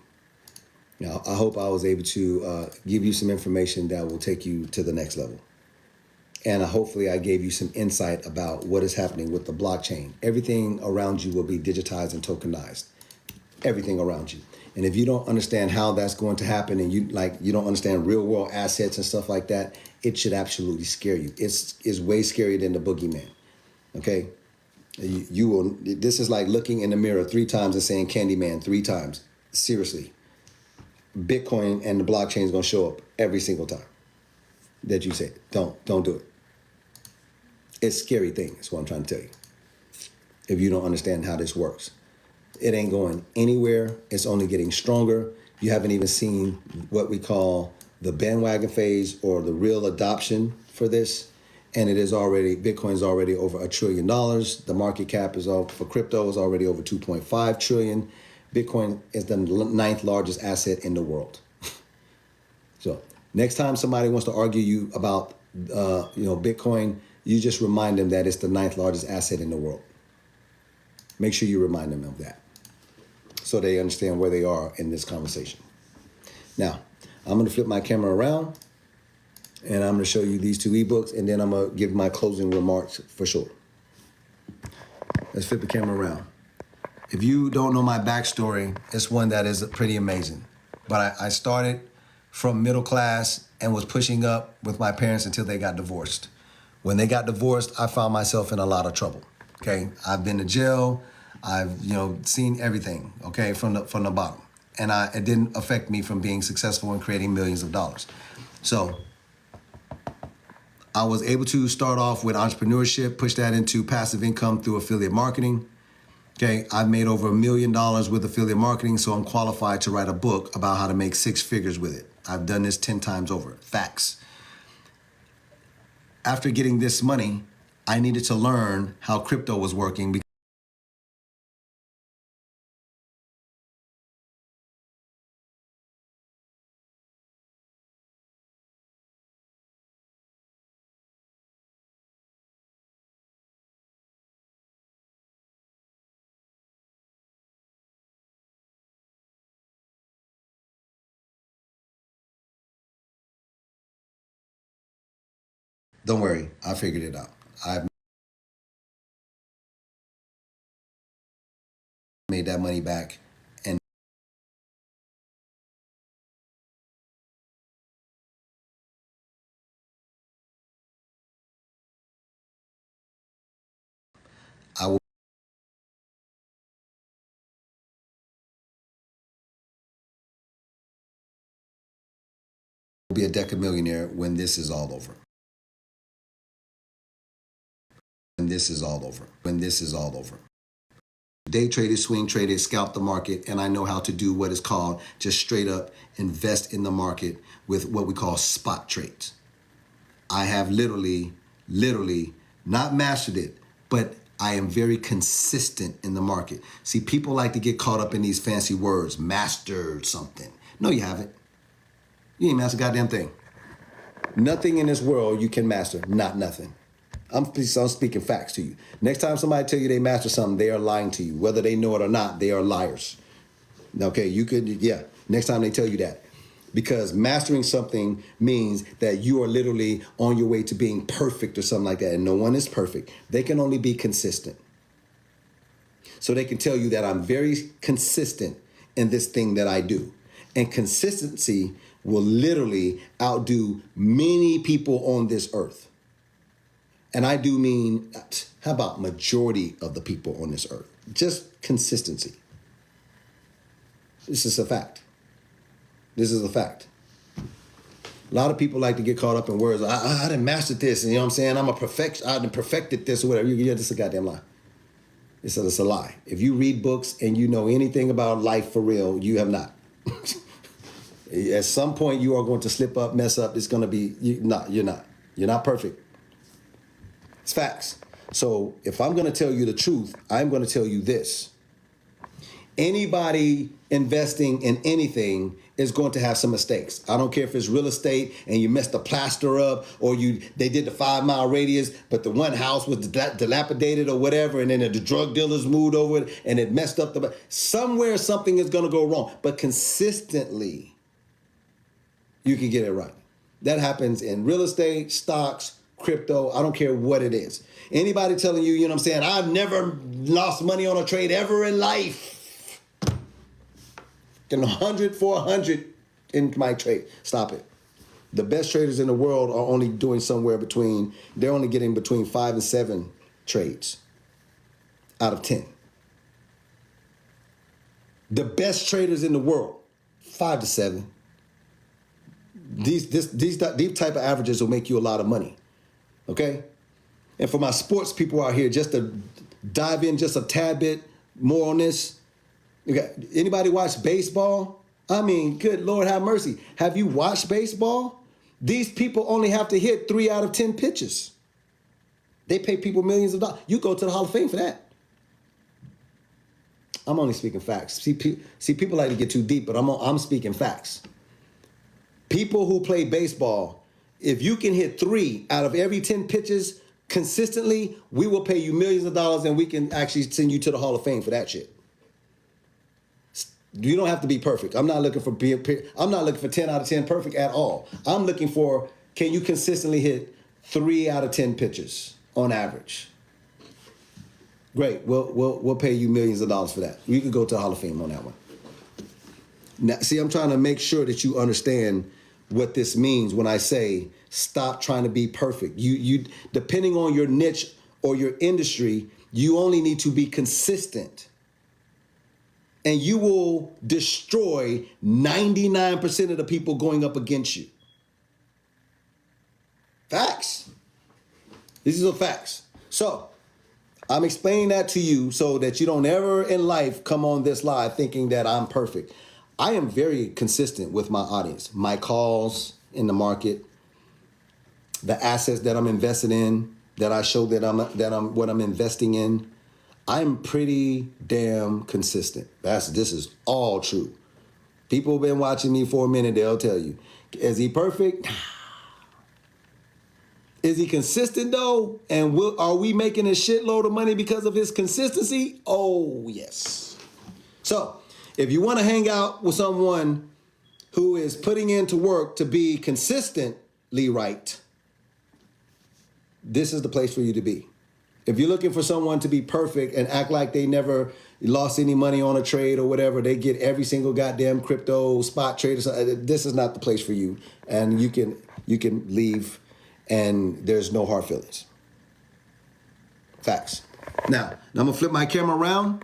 Now, I hope I was able to give you some information that will take you to the next level. And hopefully I gave you some insight about what is happening with the blockchain. Everything around you will be digitized and tokenized. Everything around you. And if you don't understand how that's going to happen, and you don't understand real world assets and stuff like that, it should absolutely scare you. It's way scarier than the boogeyman. Okay? You will. This is like looking in the mirror 3 times and saying Candyman 3 times. Seriously. Bitcoin and the blockchain is going to show up every single time that you say, don't do it. It's a scary thing, is what I'm trying to tell you. If you don't understand how this works. It ain't going anywhere. It's only getting stronger. You haven't even seen what we call the bandwagon phase or the real adoption for this. And Bitcoin is already over $1 trillion. The market cap for crypto is already over 2.5 trillion. Bitcoin is the 9th largest asset in the world. So next time somebody wants to argue you about Bitcoin, you just remind them that it's the 9th largest asset in the world. Make sure you remind them of that. so they understand where they are in this conversation. Now, I'm going to flip my camera around, and I'm going to show you these two ebooks, and then I'm going to give my closing remarks for sure. Let's flip the camera around. If you don't know my backstory, it's one that is pretty amazing. But I started from middle class and was pushing up with my parents until they got divorced. When they got divorced, I found myself in a lot of trouble. Okay, I've been to jail. I've seen everything. Okay, from the bottom, and it didn't affect me from being successful and creating millions of dollars. So I was able to start off with entrepreneurship, push that into passive income through affiliate marketing. Okay, I've made over $1 million with affiliate marketing, so I'm qualified to write a book about how to make 6 figures with it. I've done this 10 times over. Facts. After getting this money, I needed to learn how crypto was working. Don't worry, I figured it out. I've made that money back, and I will be a decamillionaire when this is all over. When this is all over. When this is all over. Day traded, swing traded, scalp the market, and I know how to do what is called just straight up invest in the market with what we call spot trades. I have literally not mastered it, but I am very consistent in the market. See, people like to get caught up in these fancy words, mastered something. No, you haven't. You ain't mastered a goddamn thing. Nothing in this world you can master, not nothing. I'm speaking facts to you. Next time somebody tell you they master something, they are lying to you. Whether they know it or not, they are liars. Okay, next time they tell you that. Because mastering something means that you are literally on your way to being perfect or something like that. And no one is perfect. They can only be consistent. So they can tell you that I'm very consistent in this thing that I do. And consistency will literally outdo many people on this earth. And I do mean, how about majority of the people on this earth? Just consistency. This is a fact. This is a fact. A lot of people like to get caught up in words. I done mastered this, and you know what I'm saying? I done perfected this or whatever. This is a goddamn lie. It's a lie. If you read books and you know anything about life for real, you have not. At some point, you are going to slip up, mess up. It's going to be, you're not. You're not perfect. It's facts. So if I'm going to tell you the truth, I'm going to tell you this. Anybody investing in anything is going to have some mistakes. I don't care if it's real estate and you messed the plaster up, or they did the 5-mile radius, but the one house was dilapidated or whatever, and then the drug dealers moved over it and it messed up somewhere something is going to go wrong. But consistently, you can get it right. That happens in real estate, stocks, crypto, I don't care what it is. Anybody telling you, you know what I'm saying, I've never lost money on a trade ever in life. Getting 100 for 100 in my trade. Stop it. The best traders in the world are only doing they're only getting between 5 and 7 trades out of 10. The best traders in the world, 5 to 7. These type of averages will make you a lot of money. Okay? And for my sports people out here, just to dive in just a tad bit more on this. Anybody watch baseball? I mean, good Lord have mercy. Have you watched baseball? These people only have to hit 3 out of 10 pitches. They pay people millions of dollars. You go to the Hall of Fame for that. I'm only speaking facts. See, people like to get too deep, but I'm speaking facts. People who play baseball, if you can hit 3 out of every 10 pitches consistently, we will pay you millions of dollars, and we can actually send you to the Hall of Fame for that shit. You don't have to be perfect. I'm not looking for I'm not looking for 10 out of 10 perfect at all. I'm looking for, can you consistently hit 3 out of 10 pitches on average? Great. We'll pay you millions of dollars for that. You can go to Hall of Fame on that one. Now, see, I'm trying to make sure that you understand what this means when I say stop trying to be perfect. You depending on your niche or your industry, you only need to be consistent. And you will destroy 99% of the people going up against you. Facts. These are facts. So I'm explaining that to you so that you don't ever in life come on this live thinking that I'm perfect. I am very consistent with my audience, my calls in the market, the assets that I'm invested in, that I show that I'm what I'm investing in. I'm pretty damn consistent. This is all true. People have been watching me for a minute, they'll tell you. Is he perfect? Is he consistent though? And are we making a shitload of money because of his consistency? Oh, yes. So, if you want to hang out with someone who is putting into work to be consistently right, this is the place for you to be. If you're looking for someone to be perfect and act like they never lost any money on a trade or whatever, they get every single goddamn crypto spot trade, this is not the place for you. And you can leave and there's no hard feelings. Facts. Now I'm gonna flip my camera around.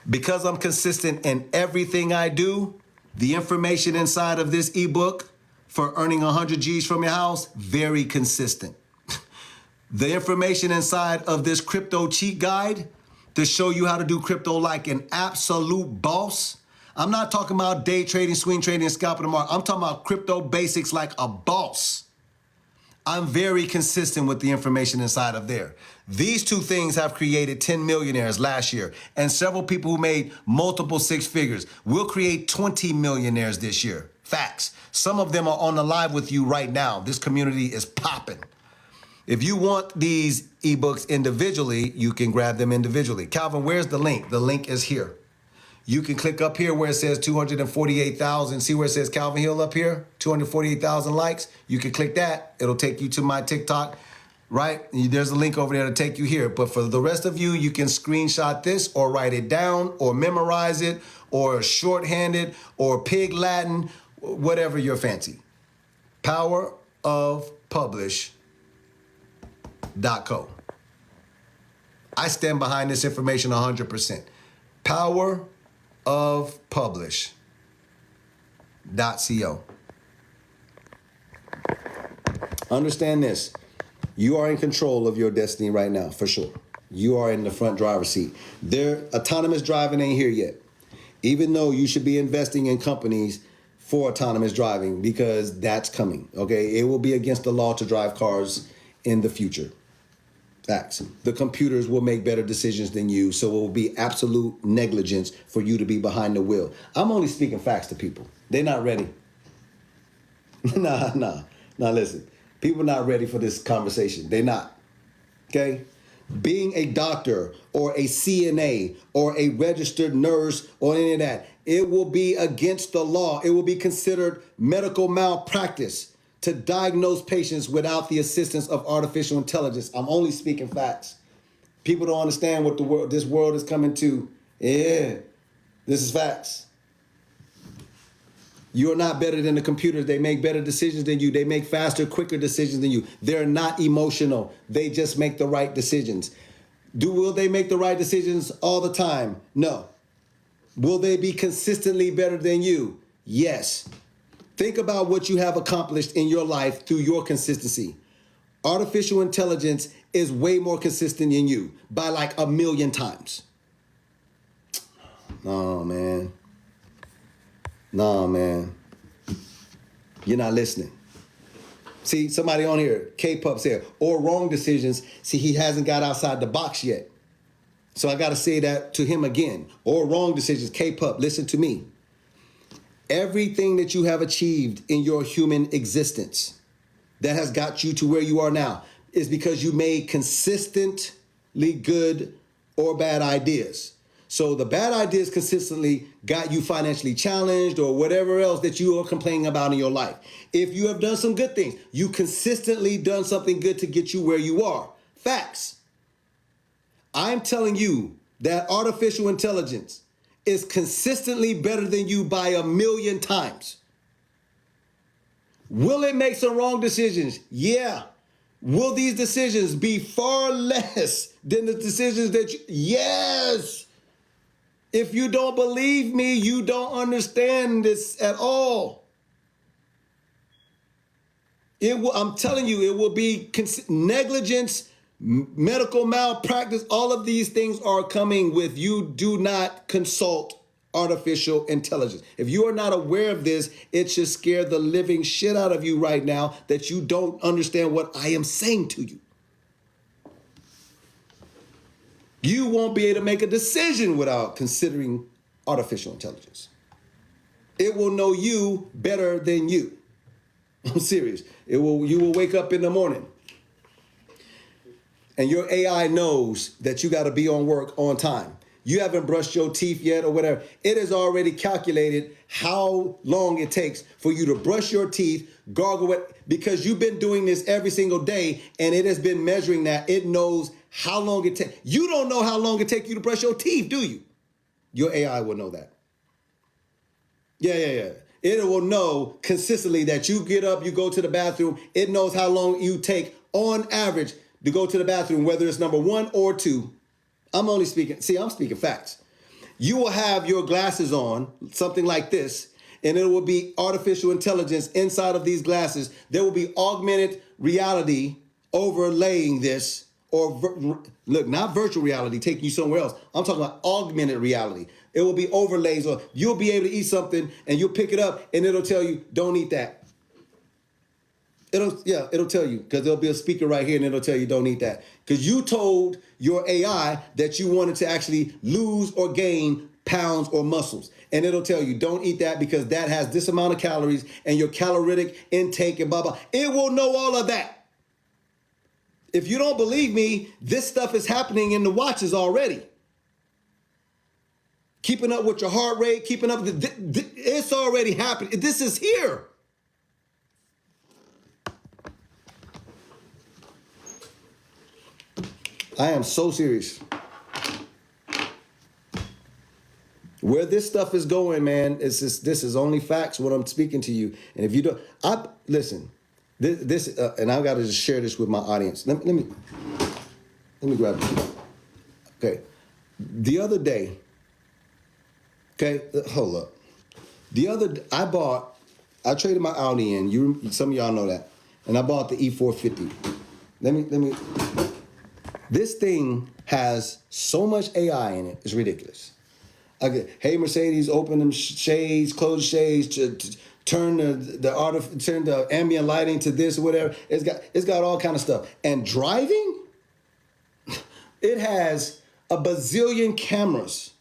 Because I'm consistent in everything I do, the information inside of this ebook for earning 100 G's from your house, very consistent. The information inside of this crypto cheat guide to show you how to do crypto like an absolute boss. I'm not talking about day trading, swing trading, and scalping the market. I'm talking about crypto basics like a boss. I'm very consistent with the information inside of there. These two things have created 10 millionaires last year and several people who made multiple 6 figures. We'll create 20 millionaires this year. Facts. Some of them are on the live with you right now. This community is popping. If you want these ebooks individually, you can grab them individually. Calvin, where's the link? The link is here. You can click up here where it says 248,000. See where it says Calvin Hill up here? 248,000 likes. You can click that. It'll take you to my TikTok, right? There's a link over there to take you here. But for the rest of you, you can screenshot this or write it down or memorize it or shorthand it or pig Latin, whatever your fancy. powerofpublish.co. I stand behind this information 100%. powerofpublish.co. Understand this. You are in control of your destiny right now, for sure. You are in the front driver's seat. Autonomous driving ain't here yet. Even though you should be investing in companies for autonomous driving because that's coming, okay? It will be against the law to drive cars in the future. Facts. The computers will make better decisions than you, so it will be absolute negligence for you to be behind the wheel. I'm only speaking facts to people. They're not ready. Nah, listen. People are not ready for this conversation. They're not. Okay? Being a doctor or a CNA or a registered nurse or any of that, it will be against the law. It will be considered medical malpractice to diagnose patients without the assistance of artificial intelligence. I'm only speaking facts. People don't understand what this world is coming to. Yeah, this is facts. You're not better than the computers. They make better decisions than you. They make faster, quicker decisions than you. They're not emotional. They just make the right decisions. Will they make the right decisions all the time? No. Will they be consistently better than you? Yes. Think about what you have accomplished in your life through your consistency. Artificial intelligence is way more consistent than you by like 1,000,000 times. No, man. You're not listening. See, somebody on here, K-Pup said, or wrong decisions. See, he hasn't got outside the box yet. So I got to say that to him again. Or wrong decisions, K-Pup, listen to me. Everything that you have achieved in your human existence that has got you to where you are now is because you made consistently good or bad ideas. So the bad ideas consistently got you financially challenged or whatever else that you are complaining about in your life. If you have done some good things, you consistently done something good to get you where you are. Facts. I'm telling you that artificial intelligence is consistently better than you by 1,000,000 times. Will it make some wrong decisions? Yeah. Will these decisions be far less than the decisions that you... Yes. If you don't believe me, you don't understand this at all. I'm telling you, it will be negligence, medical malpractice. All of these things are coming with you do not consult artificial intelligence. If you are not aware of this, it should scare the living shit out of you right now that you don't understand what I am saying to you. You won't be able to make a decision without considering artificial intelligence. It will know you better than you. I'm serious. You will wake up in the morning and your AI knows that you got to be on work on time. You haven't brushed your teeth yet or whatever. It has already calculated how long it takes for you to brush your teeth, gargle it, because you've been doing this every single day and it has been measuring that. It knows how long it takes. You don't know how long it takes you to brush your teeth, do you? Your AI will know that. Yeah. It will know consistently that you get up, you go to the bathroom. It knows how long you take on average to go to the bathroom, whether it's number 1 or 2. I'm speaking facts. You will have your glasses on, something like this, and it will be artificial intelligence inside of these glasses. There will be augmented reality overlaying this, or look, not virtual reality taking you somewhere else. I'm talking about augmented reality. It will be overlays, or you'll be able to eat something and you'll pick it up and it'll tell you, don't eat that. It'll tell you, because there'll be a speaker right here and it'll tell you don't eat that. Because you told your AI that you wanted to actually lose or gain pounds or muscles. And it'll tell you don't eat that because that has this amount of calories and your caloric intake and blah, blah. It will know all of that. If you don't believe me, this stuff is happening in the watches already. Keeping up with your heart rate, keeping up, it's already happening. This is here. I am so serious. Where this stuff is going, man, this is only facts what I'm speaking to you. And if you don't, listen, and I've got to just share this with my audience. Let me grab it. Okay. The other day, hold up. I traded my Audi in. Some of y'all know that. And I bought the E450. Let me. This thing has so much AI in it, it's ridiculous. Hey Mercedes, open them shades, close shades, to turn the ambient lighting to this or whatever. It's got all kind of stuff. And driving, it has a bazillion cameras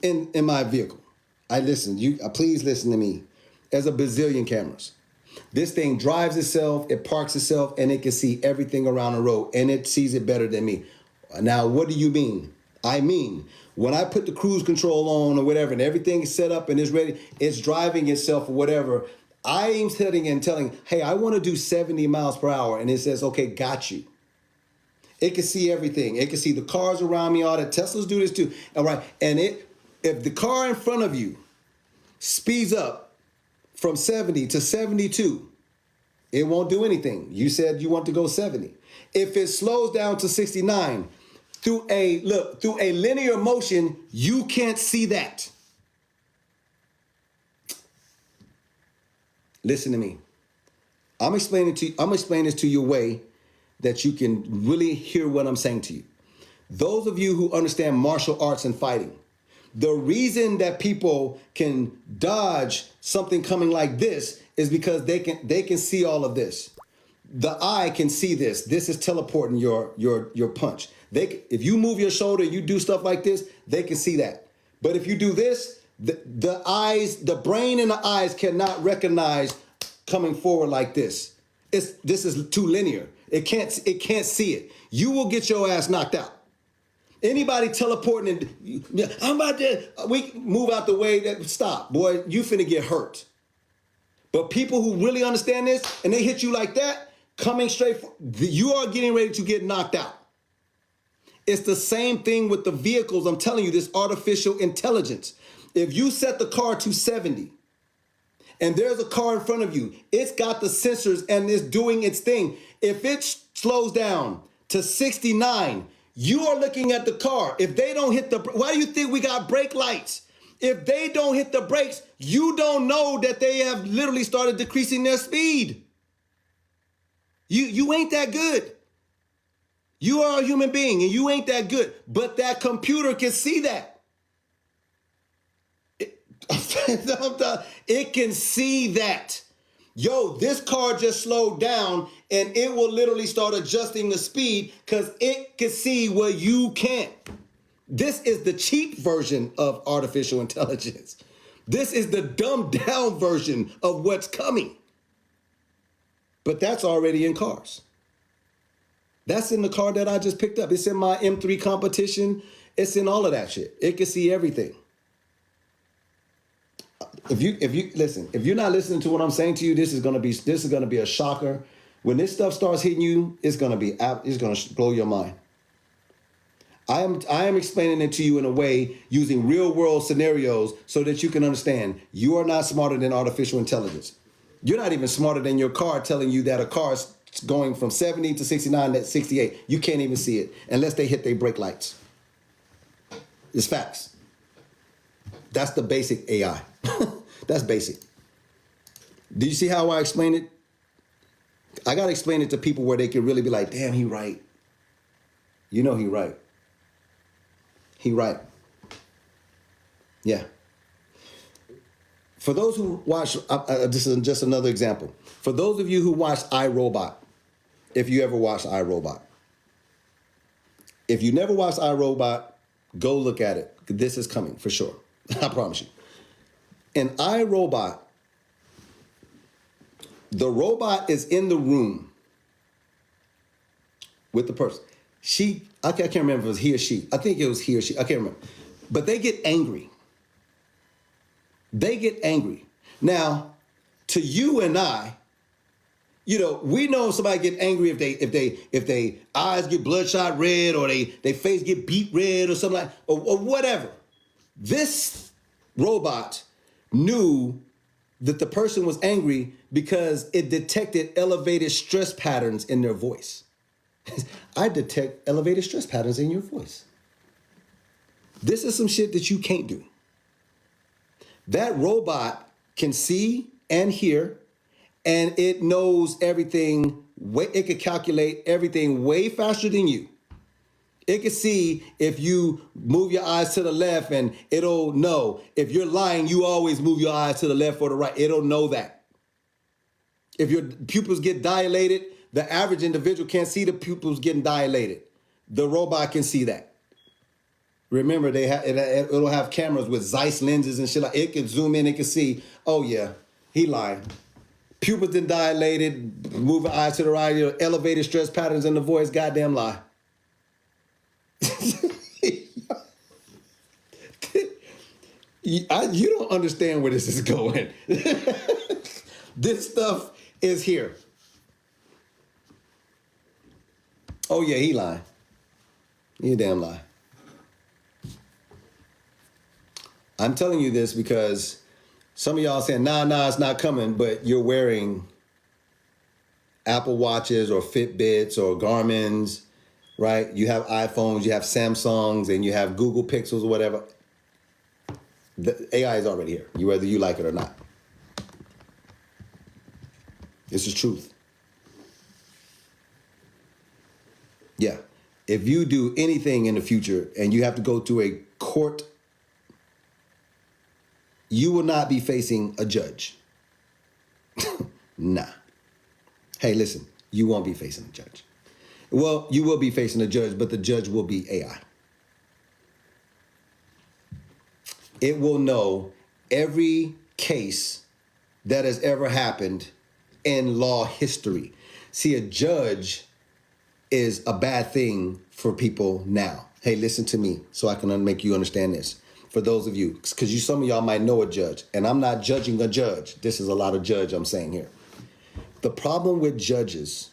in my vehicle. Please listen to me. There's a bazillion cameras. This thing drives itself, it parks itself, and it can see everything around the road, and it sees it better than me. Now, what do you mean? I mean, when I put the cruise control on or whatever, and everything is set up and is ready, it's driving itself or whatever. I am sitting and telling, hey, I want to do 70 miles per hour, and it says, okay, got you. It can see everything. It can see the cars around me, all that. Teslas do this too. All right, and if the car in front of you speeds up from 70 to 72, it won't do anything. You said you want to go 70. If it slows down to 69, through a linear motion, you can't see that. Listen to me. I'm explaining this to you a way that you can really hear what I'm saying to you. Those of you who understand martial arts and fighting, the reason that people can dodge something coming like this is because they can see all of this. The eye can see this. This is teleporting your punch. If you move your shoulder, you do stuff like this, they can see that. But if you do this, the brain and the eyes cannot recognize coming forward like this. This is too linear. It can't see it. You will get your ass knocked out. Anybody teleporting and I'm about to, we move out the way. Stop, boy, you finna get hurt. But people who really understand this and they hit you like that, coming straight, you are getting ready to get knocked out. It's the same thing with the vehicles. I'm telling you, this artificial intelligence. If you set the car to 70 and there's a car in front of you, it's got the sensors and it's doing its thing. If it slows down to 69, you are looking at the car. If they don't hit the, why do you think we got brake lights? If they don't hit the brakes, you don't know that they have literally started decreasing their speed. You ain't that good. You are a human being and you ain't that good, but that computer can see that. It can see that. Yo, this car just slowed down and it will literally start adjusting the speed because it can see what you can't. This is the cheap version of artificial intelligence. This is the dumbed down version of what's coming. But that's already in cars. That's in the car that I just picked up. It's in my M3 competition. It's in all of that shit. It can see everything. If you listen, if you're not listening to what I'm saying to you, this is gonna be a shocker. When this stuff starts hitting you, it's gonna blow your mind. I am explaining it to you in a way using real world scenarios so that you can understand you are not smarter than artificial intelligence. You're not even smarter than your car telling you that a car is going from 70 to 69 to 68. You can't even see it unless they hit their brake lights. It's facts. That's the basic AI. That's basic. Do you see how I explain it? I got to explain it to people where they can really be like, damn, he right. You know he right. He right. Yeah. For those who watch, this is just another example. For those of you who watch iRobot, if you ever watched iRobot. If you never watched iRobot, go look at it. This is coming for sure. I promise you. In iRobot, the robot is in the room with the person. I can't remember if it was he or she. I think it was he or she. I can't remember. But they get angry. They get angry. Now, to you and I, you know, we know somebody get angry if they eyes get bloodshot red or they face get beat red or something like or whatever. This robot knew that the person was angry because it detected elevated stress patterns in their voice. I detect elevated stress patterns in your voice. This is some shit that you can't do. That robot can see and hear, and it knows everything. It can calculate everything way faster than you. It can see if you move your eyes to the left and it'll know. If you're lying, you always move your eyes to the left or the right. It'll know that. If your pupils get dilated, the average individual can't see the pupils getting dilated. The robot can see that. Remember, it'll have cameras with Zeiss lenses and shit. Like it can zoom in, it can see, oh yeah, he lying. Pupils then dilated, moving eyes to the right, elevated stress patterns in the voice, goddamn lie. You don't understand where this is going. This stuff is here. Oh yeah, he lying. He a damn lie. I'm telling you this because some of y'all saying, nah, it's not coming, but you're wearing Apple Watches or Fitbits or Garmin's, right? You have iPhones, you have Samsungs, and you have Google Pixels or whatever. The AI is already here, whether you like it or not. This is truth. Yeah. If you do anything in the future and you have to go to a court, you will not be facing a judge. Nah. Hey, listen, you won't be facing a judge. Well, you will be facing a judge, but the judge will be AI. It will know every case that has ever happened in law history. See, a judge is a bad thing for people now. Hey, listen to me so I can make you understand this. For those of you, because some of y'all might know a judge, and I'm not judging a judge. This is a lot of judge I'm saying here. The problem with judges,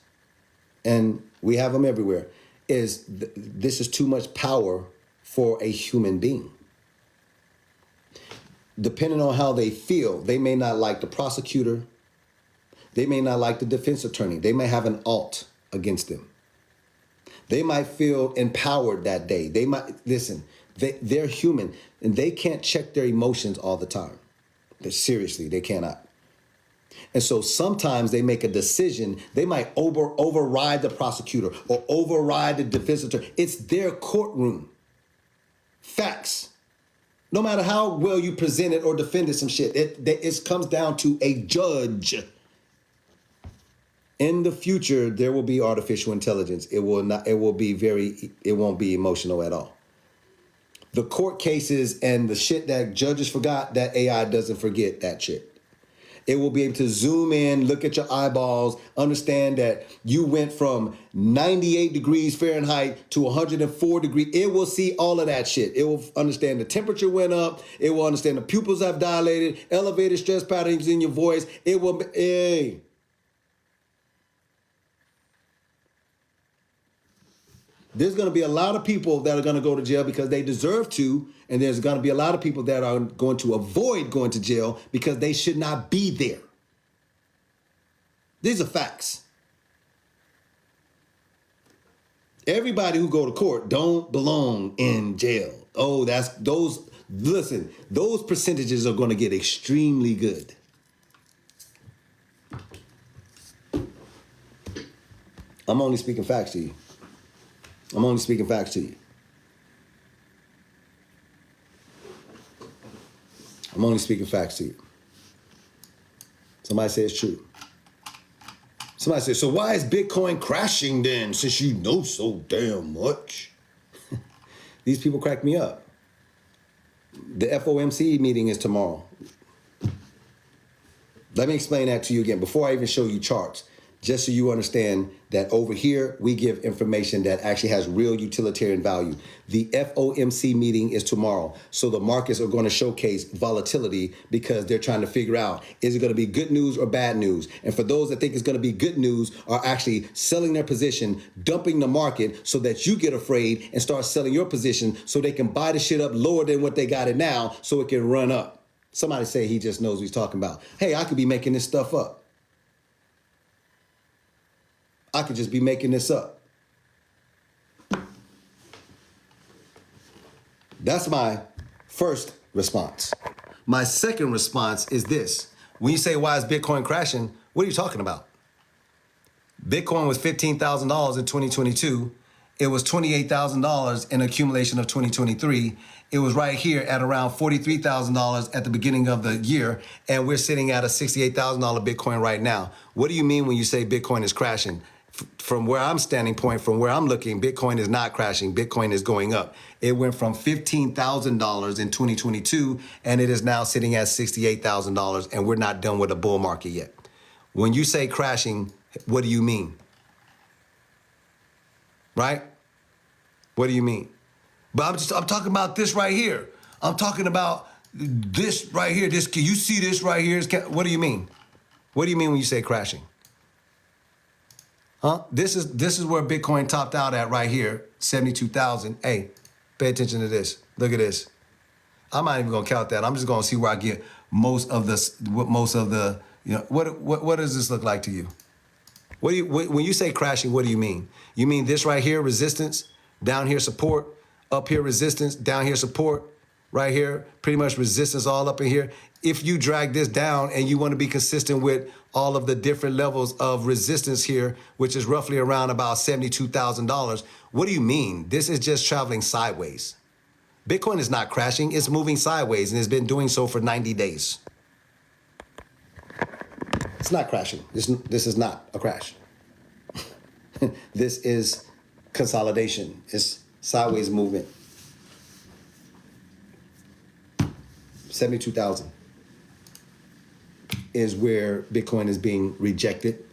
and we have them everywhere, is this is too much power for a human being. Depending on how they feel, they may not like the prosecutor. They may not like the defense attorney. They may have an alt against them. They might feel empowered that day. They might, listen, they're human and they can't check their emotions all the time. Seriously, they cannot. And so sometimes they make a decision. They might override the prosecutor or override the defense attorney. It's their courtroom. Facts. No matter how well you present it or defended some shit, it comes down to a judge. In the future, there will be artificial intelligence. It won't be emotional at all. The court cases and the shit that judges forgot, that AI doesn't forget that shit. It will be able to zoom in, look at your eyeballs, understand that you went from 98 degrees Fahrenheit to 104 degrees. It will see all of that shit. It will understand the temperature went up. It will understand the pupils have dilated, elevated stress patterns in your voice. It will be, hey. There's going to be a lot of people that are going to go to jail because they deserve to, and there's going to be a lot of people that are going to avoid going to jail because they should not be there. These are facts. Everybody who go to court don't belong in jail. Oh, listen, those percentages are going to get extremely good. I'm only speaking facts to you. I'm only speaking facts to you. I'm only speaking facts to you. Somebody say it's true. Somebody say, so why is Bitcoin crashing then, since you know so damn much? These people crack me up. The FOMC meeting is tomorrow. Let me explain that to you again before I even show you charts. Just so you understand that over here, we give information that actually has real utilitarian value. The FOMC meeting is tomorrow. So the markets are going to showcase volatility because they're trying to figure out, is it going to be good news or bad news? And for those that think it's going to be good news are actually selling their position, dumping the market so that you get afraid and start selling your position so they can buy the shit up lower than what they got it now so it can run up. Somebody say he just knows what he's talking about. Hey, I could be making this stuff up. I could just be making this up. That's my first response. My second response is this. When you say, why is Bitcoin crashing? What are you talking about? Bitcoin was $15,000 in 2022. It was $28,000 in accumulation of 2023. It was right here at around $43,000 at the beginning of the year. And we're sitting at a $68,000 Bitcoin right now. What do you mean when you say Bitcoin is crashing? From where I'm standing point, from where I'm looking, Bitcoin is not crashing. Bitcoin is going up. It went from $15,000 in 2022, and it is now sitting at $68,000, and we're not done with a bull market yet. When you say crashing, what do you mean? Right? What do you mean? But I'm talking about this right here. I'm talking about this right here. Can you see this right here? What do you mean? What do you mean when you say crashing? Huh? This is where Bitcoin topped out at right here, 72,000. Hey, pay attention to this. Look at this. I'm not even gonna count that. I'm just gonna see where I get most of the. You know, what does this look like to you? When you say crashing, what do you mean? You mean this right here, resistance, down here support, up here resistance, down here support, right here, pretty much resistance all up in here. If you drag this down and you want to be consistent with all of the different levels of resistance here, which is roughly around about $72,000, what do you mean? This is just traveling sideways. Bitcoin is not crashing, it's moving sideways and it's been doing so for 90 days. It's not crashing. This is not a crash. This is consolidation. It's sideways movement. 72,000 is where Bitcoin is being rejected,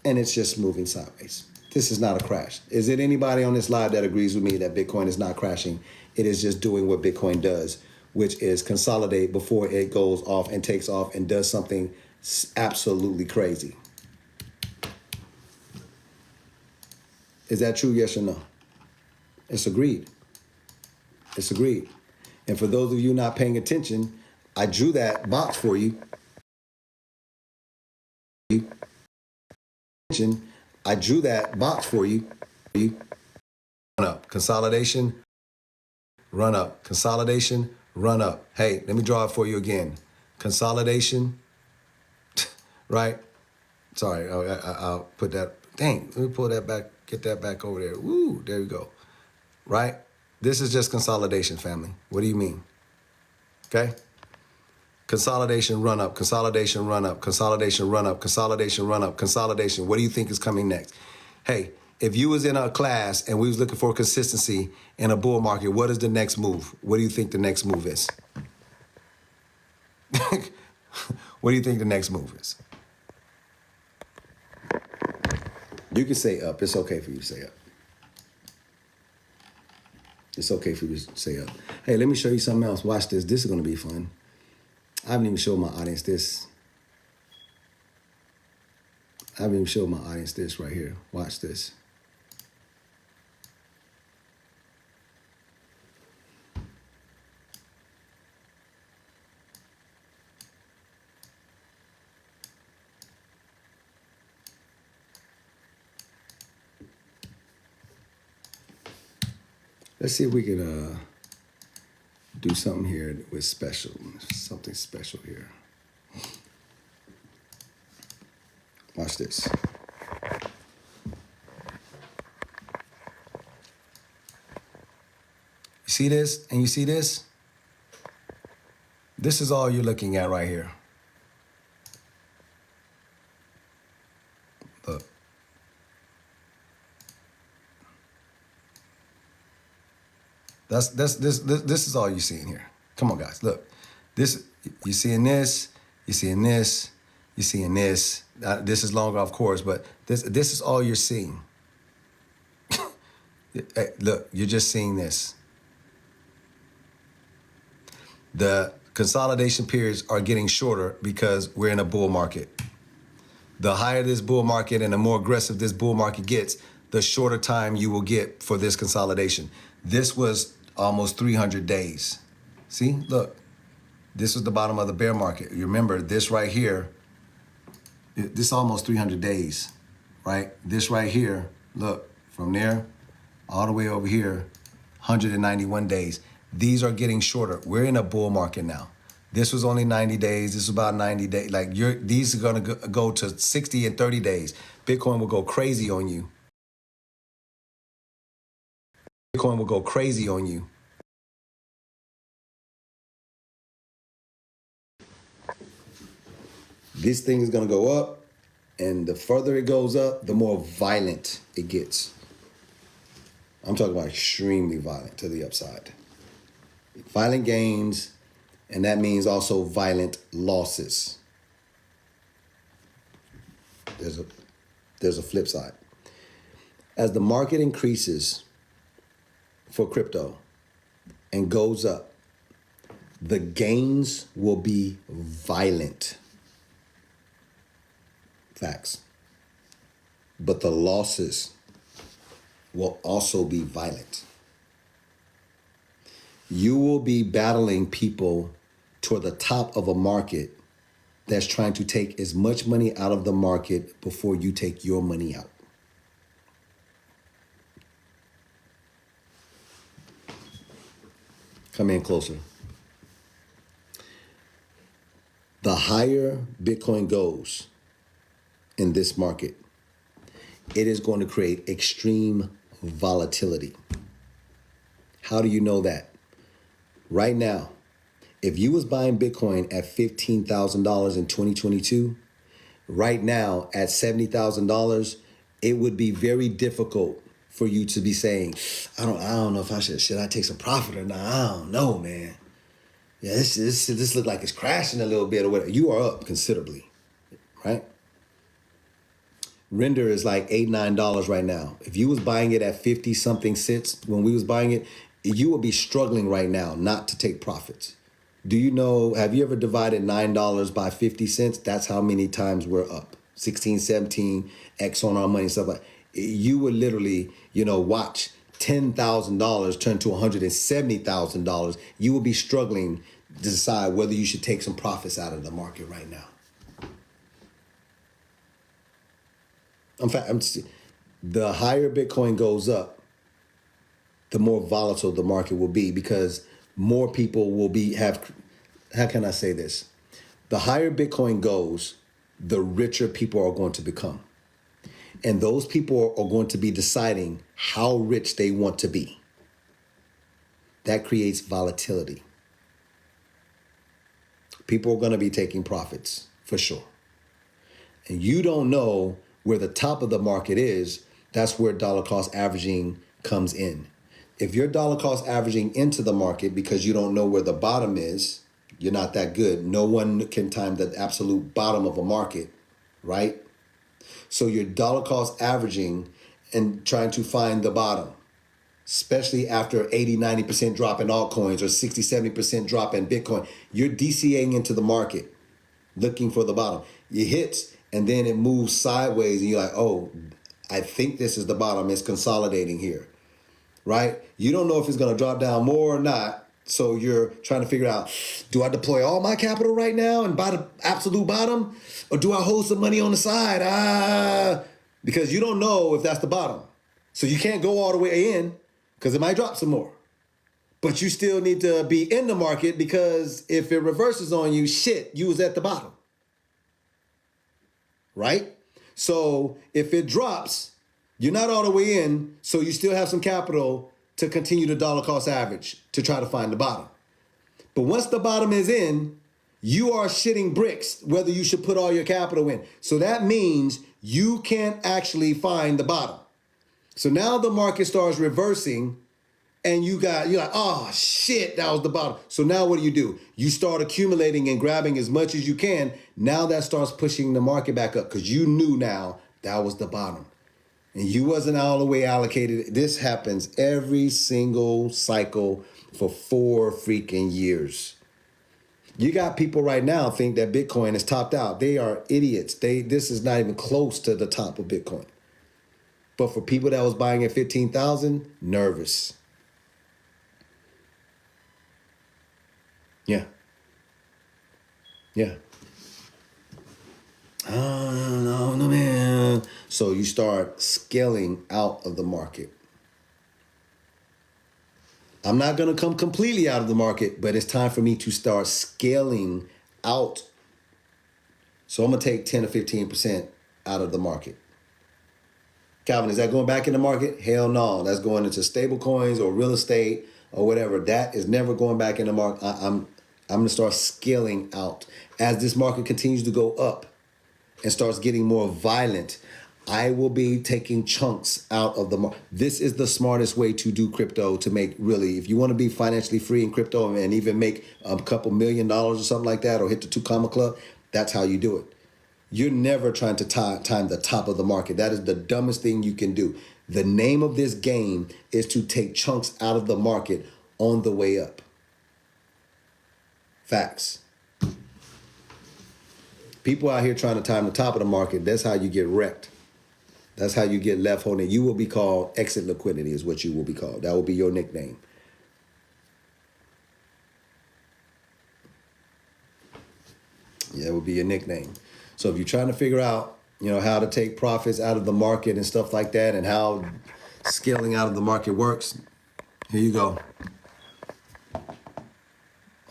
and it's just moving sideways. This is not a crash. Is it anybody on this live that agrees with me that Bitcoin is not crashing? It is just doing what Bitcoin does, which is consolidate before it goes off and takes off and does something absolutely crazy. Is that true? Yes or no? It's agreed. It's agreed. And for those of you not paying attention, I drew that box for you. I drew that box for you. Run up, consolidation, run up, consolidation, run up. Hey, let me draw it for you again. Consolidation, right? Sorry, I'll put that. Dang, let me pull that back, get that back over there. Woo, there we go. Right? This is just consolidation, family. What do you mean? Okay? Consolidation, run up, consolidation, run up, consolidation, run up, consolidation, run up, consolidation. What do you think is coming next? Hey, if you was in a class and we was looking for consistency in a bull market, what is the next move? What do you think the next move is? What do you think the next move is? You can say up. It's okay for you to say up. It's okay for you to say up. Hey, let me show you something else. Watch this. This is going to be fun. I haven't even showed my audience this. I haven't even showed my audience this right here. Watch this. Let's see if we can do something here with special, something special here. Watch this. You see this and you see this? This is all you're looking at right here. Look. This is all you're seeing here. Come on, guys. Look, this you're seeing this, you're seeing this, you're seeing this. This is longer, of course, but this is all you're seeing. Hey, look, you're just seeing this. The consolidation periods are getting shorter because we're in a bull market. The higher this bull market and the more aggressive this bull market gets, the shorter time you will get for this consolidation. This was almost 300 days. See, look, this was the bottom of the bear market. You remember this right here, this almost 300 days, right? This right here, look, from there all the way over here, 191 days. These are getting shorter. We're in a bull market now. This was only 90 days. This is about 90 days. Like these are gonna go to 60 and 30 days. Bitcoin will go crazy on you. Bitcoin will go crazy on you. This thing is going to go up, and the further it goes up, the more violent it gets. I'm talking about extremely violent to the upside. Violent gains, and that means also violent losses. There's a flip side. As the market increases for crypto and goes up, the gains will be violent. Facts. But the losses will also be violent. You will be battling people toward the top of a market that's trying to take as much money out of the market before you take your money out. Come in closer. The higher Bitcoin goes in this market, it is going to create extreme volatility. How do you know that? Right now, if you was buying Bitcoin at $15,000 in 2022, right now at $70,000, it would be very difficult for you to be saying, I don't know if should I take some profit or not? I don't know, man. Yeah, this look like it's crashing a little bit or whatever. You are up considerably, right? Render is like $8, $9 right now. If you was buying it at 50 something cents when we was buying it, you would be struggling right now not to take profits. Do you know, have you ever divided $9 by 50 cents? That's how many times we're up. 16, 17, X on our money and stuff like that. You would literally, watch $10,000 turn to $170,000. You will be struggling to decide whether you should take some profits out of the market right now. In fact, the higher Bitcoin goes up, the more volatile the market will be because more people will how can I say this? The higher Bitcoin goes, the richer people are going to become. And those people are going to be deciding how rich they want to be. That creates volatility. People are going to be taking profits for sure. And you don't know where the top of the market is. That's where dollar cost averaging comes in. If you're dollar cost averaging into the market because you don't know where the bottom is, you're not that good. No one can time the absolute bottom of a market, right? So you're dollar cost averaging and trying to find the bottom, especially after 80, 90% drop in altcoins or 60, 70% drop in Bitcoin. You're DCAing into the market, looking for the bottom. It hits and then it moves sideways and you're like, oh, I think this is the bottom. It's consolidating here, right? You don't know if it's going to drop down more or not. So you're trying to figure out, do I deploy all my capital right now and buy the absolute bottom? Or do I hold some money on the side? Because you don't know if that's the bottom. So you can't go all the way in because it might drop some more. But you still need to be in the market because if it reverses on you, shit, you was at the bottom. Right? So if it drops, you're not all the way in, so you still have some capital to continue the dollar cost average to try to find the bottom. But once the bottom is in, you are shitting bricks whether you should put all your capital in. So that means you can't actually find the bottom. So now the market starts reversing and you're like, oh shit, that was the bottom. So now what do? You start accumulating and grabbing as much as you can. Now that starts pushing the market back up because you knew now that was the bottom. And you wasn't all the way allocated. This happens every single cycle for 4 freaking years. You got people right now think that Bitcoin is topped out. They are idiots. This is not even close to the top of Bitcoin. But for people that was buying at 15,000, nervous. Yeah. Oh, no, man. So you start scaling out of the market. I'm not going to come completely out of the market, but it's time for me to start scaling out. So I'm going to take 10 or 15% out of the market. Calvin, is that going back in the market? Hell no. That's going into stable coins or real estate or whatever. That is never going back in the market. I'm going to start scaling out. As this market continues to go up and starts getting more violent, I will be taking chunks out of the market. This is the smartest way to do crypto, to make really, if you want to be financially free in crypto and even make a couple $1 million or something like that, or hit the 2 comma club, that's how you do it. You're never trying to time the top of the market. That is the dumbest thing you can do. The name of this game is to take chunks out of the market on the way up. Facts. People out here trying to time the top of the market, that's how you get wrecked. That's how you get left holding. You will be called exit liquidity is what you will be called. That will be your nickname. Yeah, it will be your nickname. So if you're trying to figure out, how to take profits out of the market and stuff like that and how scaling out of the market works, here you go.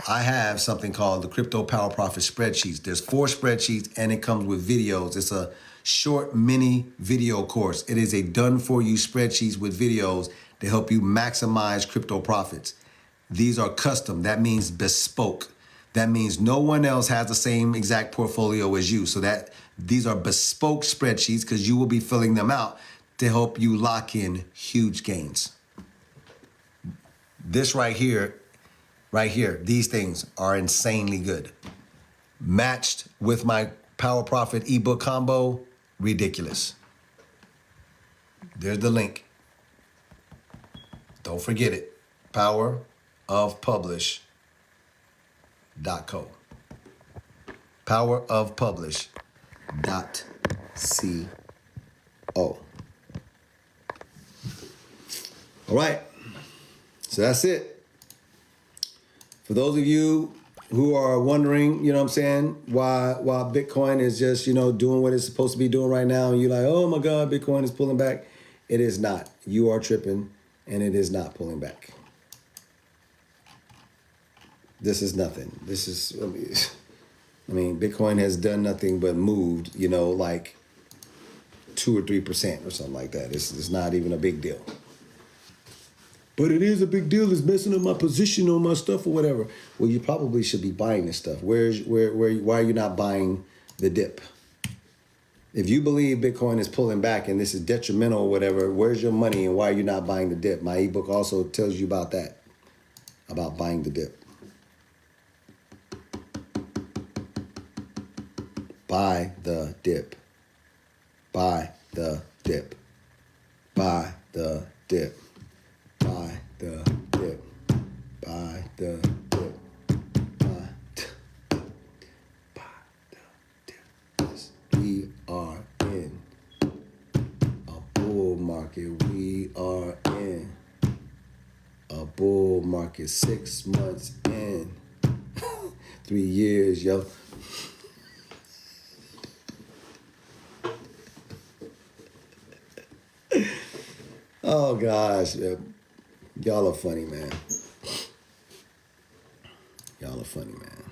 I have something called the Crypto Power Profit Spreadsheets. There's 4 spreadsheets and it comes with videos. It's a short mini video course. It is a done-for-you spreadsheets with videos to help you maximize crypto profits. These are custom. That means bespoke. That means no one else has the same exact portfolio as you. So that these are bespoke spreadsheets because you will be filling them out to help you lock in huge gains. This right here, these things are insanely good. Matched with my Power Profit ebook combo, ridiculous. There's the link. Don't forget it. Powerofpublish.co. Powerofpublish.co. All right. So that's it. For those of you who are wondering, you know what I'm saying, why Bitcoin is just, doing what it's supposed to be doing right now, and you're like, oh my God, Bitcoin is pulling back. It is not. You are tripping, and it is not pulling back. This is nothing. This is, Bitcoin has done nothing but moved, like 2 or 3% or something like that. It's not even a big deal. But it is a big deal. It's messing up my position on my stuff or whatever. Well, you probably should be buying this stuff. Why are you not buying the dip? If you believe Bitcoin is pulling back and this is detrimental or whatever, where's your money and why are you not buying the dip? My ebook also tells you about that, about buying the dip. Buy the dip. Buy the dip. Buy the dip. Buy the dip. Buy the dip. Buy the dip. We are in a bull market. We are in a bull market. 6 months in. 3 years, yo. Oh gosh, y'all are funny, man. Y'all are funny, man.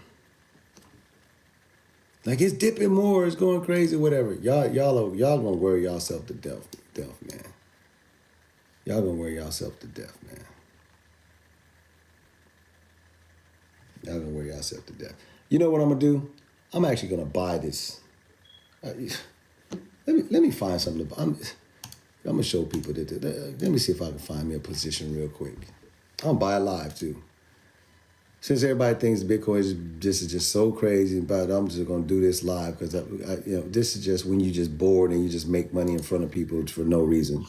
Like it's dipping more, it's going crazy, whatever. Y'all gonna worry yourself to death, man. Y'all gonna worry yourself to death, man. Y'all gonna worry yourself to death. You know what I'm gonna do? I'm actually gonna buy this. Let me find something to buy. I'm gonna show people that. Let me see if I can find me a position real quick. I'm gonna buy it live too. Since everybody thinks Bitcoin is just so crazy, but I'm just gonna do this live because this is just when you just bored and you just make money in front of people for no reason.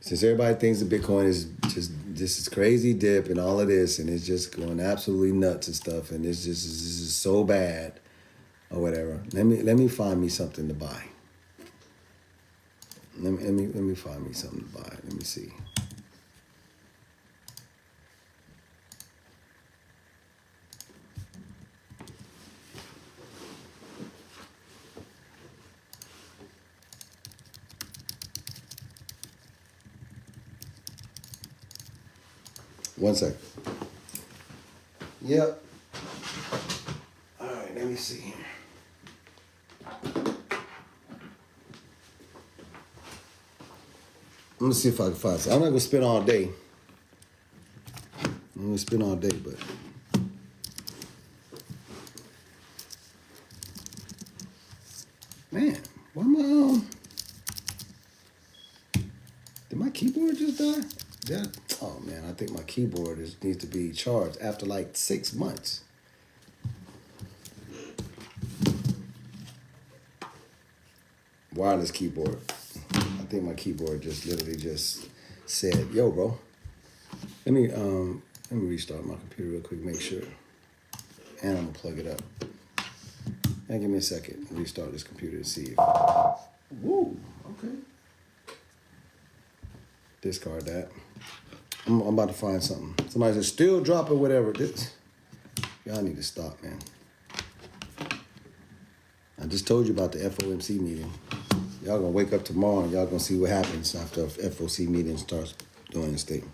Since everybody thinks that Bitcoin is just this crazy dip and all of this, and it's just going absolutely nuts and stuff, and this is so bad or whatever. Let me find me something to buy. Let me find me something to buy. Let me see. One second. Yep. All right, let me see. I'm gonna see if I can find something. I'm not gonna spend all day. I'm gonna spend all day, but man, why my did my keyboard just die? Oh man, I think my keyboard needs to be charged after like 6 months. Wireless keyboard. I think my keyboard just literally just said, "Yo, bro, let me restart my computer real quick, make sure, and I'm gonna plug it up. And give me a second, restart this computer to see if. Woo, okay. Discard that. I'm about to find something. Somebody said, still dropping whatever. Y'all need to stop, man. I just told you about the FOMC meeting. Y'all gonna wake up tomorrow and y'all gonna see what happens after a FOMC meeting starts doing this thing.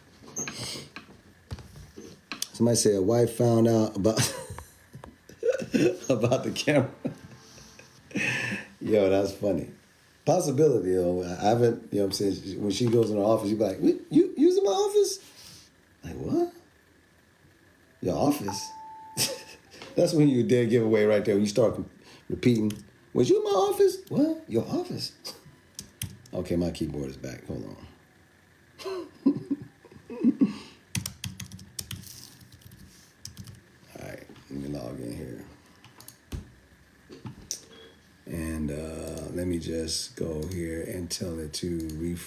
Somebody said a wife found out about about the camera. Yo, that's funny. Possibility, though. I haven't, you know what I'm saying? When she goes in her office, you be like, you using my office? Like, what? Your office? That's when you dare giveaway right there. When you start repeating, was you in my office? What? Your office? Okay, my keyboard is back. Hold on. All right, let me log in here. just go here and tell it to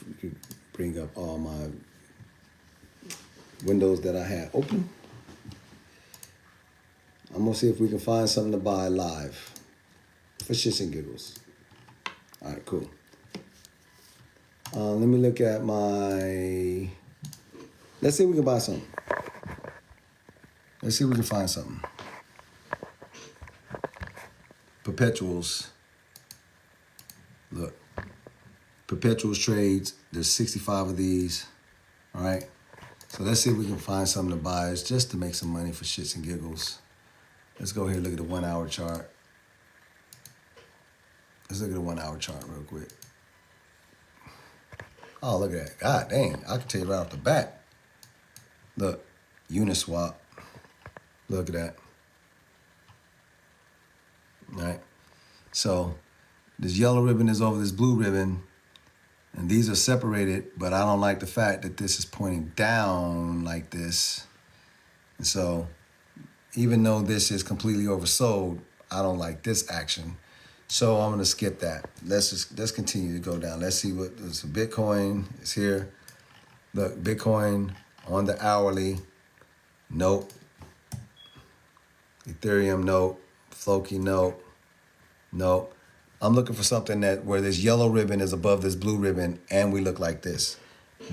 bring up all my windows that I had open. I'm gonna see if we can find something to buy live for shits and giggles. All right, cool. Let me look at my. Let's see if we can buy something. Let's see if we can find something. Perpetuals. Look. Perpetuals trades. There's 65 of these. All right. So let's see if we can find something to buy. It's just to make some money for shits and giggles. Let's go here and look at the 1 hour chart. Let's look at the 1 hour chart real quick. Oh, look at that. God dang. I can tell you right off the bat. Look. Uniswap. Look at that. All right. So this yellow ribbon is over this blue ribbon. And these are separated, but I don't like the fact that this is pointing down like this. And so even though this is completely oversold, I don't like this action. So I'm gonna skip that. Let's continue to go down. Let's see what so Bitcoin is here. Look, Bitcoin on the hourly. Nope. Ethereum, nope. Floki, nope. Nope. I'm looking for something that where this yellow ribbon is above this blue ribbon and we look like this.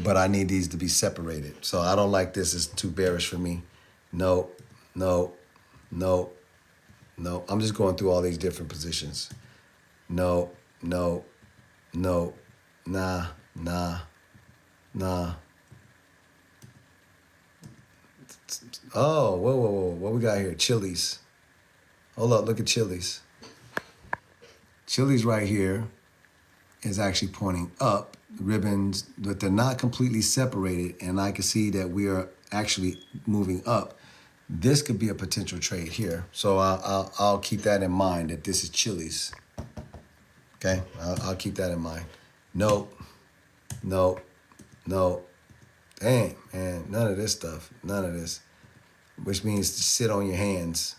But I need these to be separated. So I don't like this. It's too bearish for me. Nope. Nope. Nope. Nope. I'm just going through all these different positions. No. No. No. Nah. Nah. Nah. Oh, whoa, whoa, whoa. What we got here? Chili's. Hold up. Look at Chili's. Chili's right here is actually pointing up. The ribbons, but they're not completely separated. And I can see that we are actually moving up. This could be a potential trade here. So I'll keep that in mind that this is Chili's. Okay, I'll keep that in mind. Nope. Nope. Nope. Dang, man, none of this stuff. None of this. Which means to sit on your hands.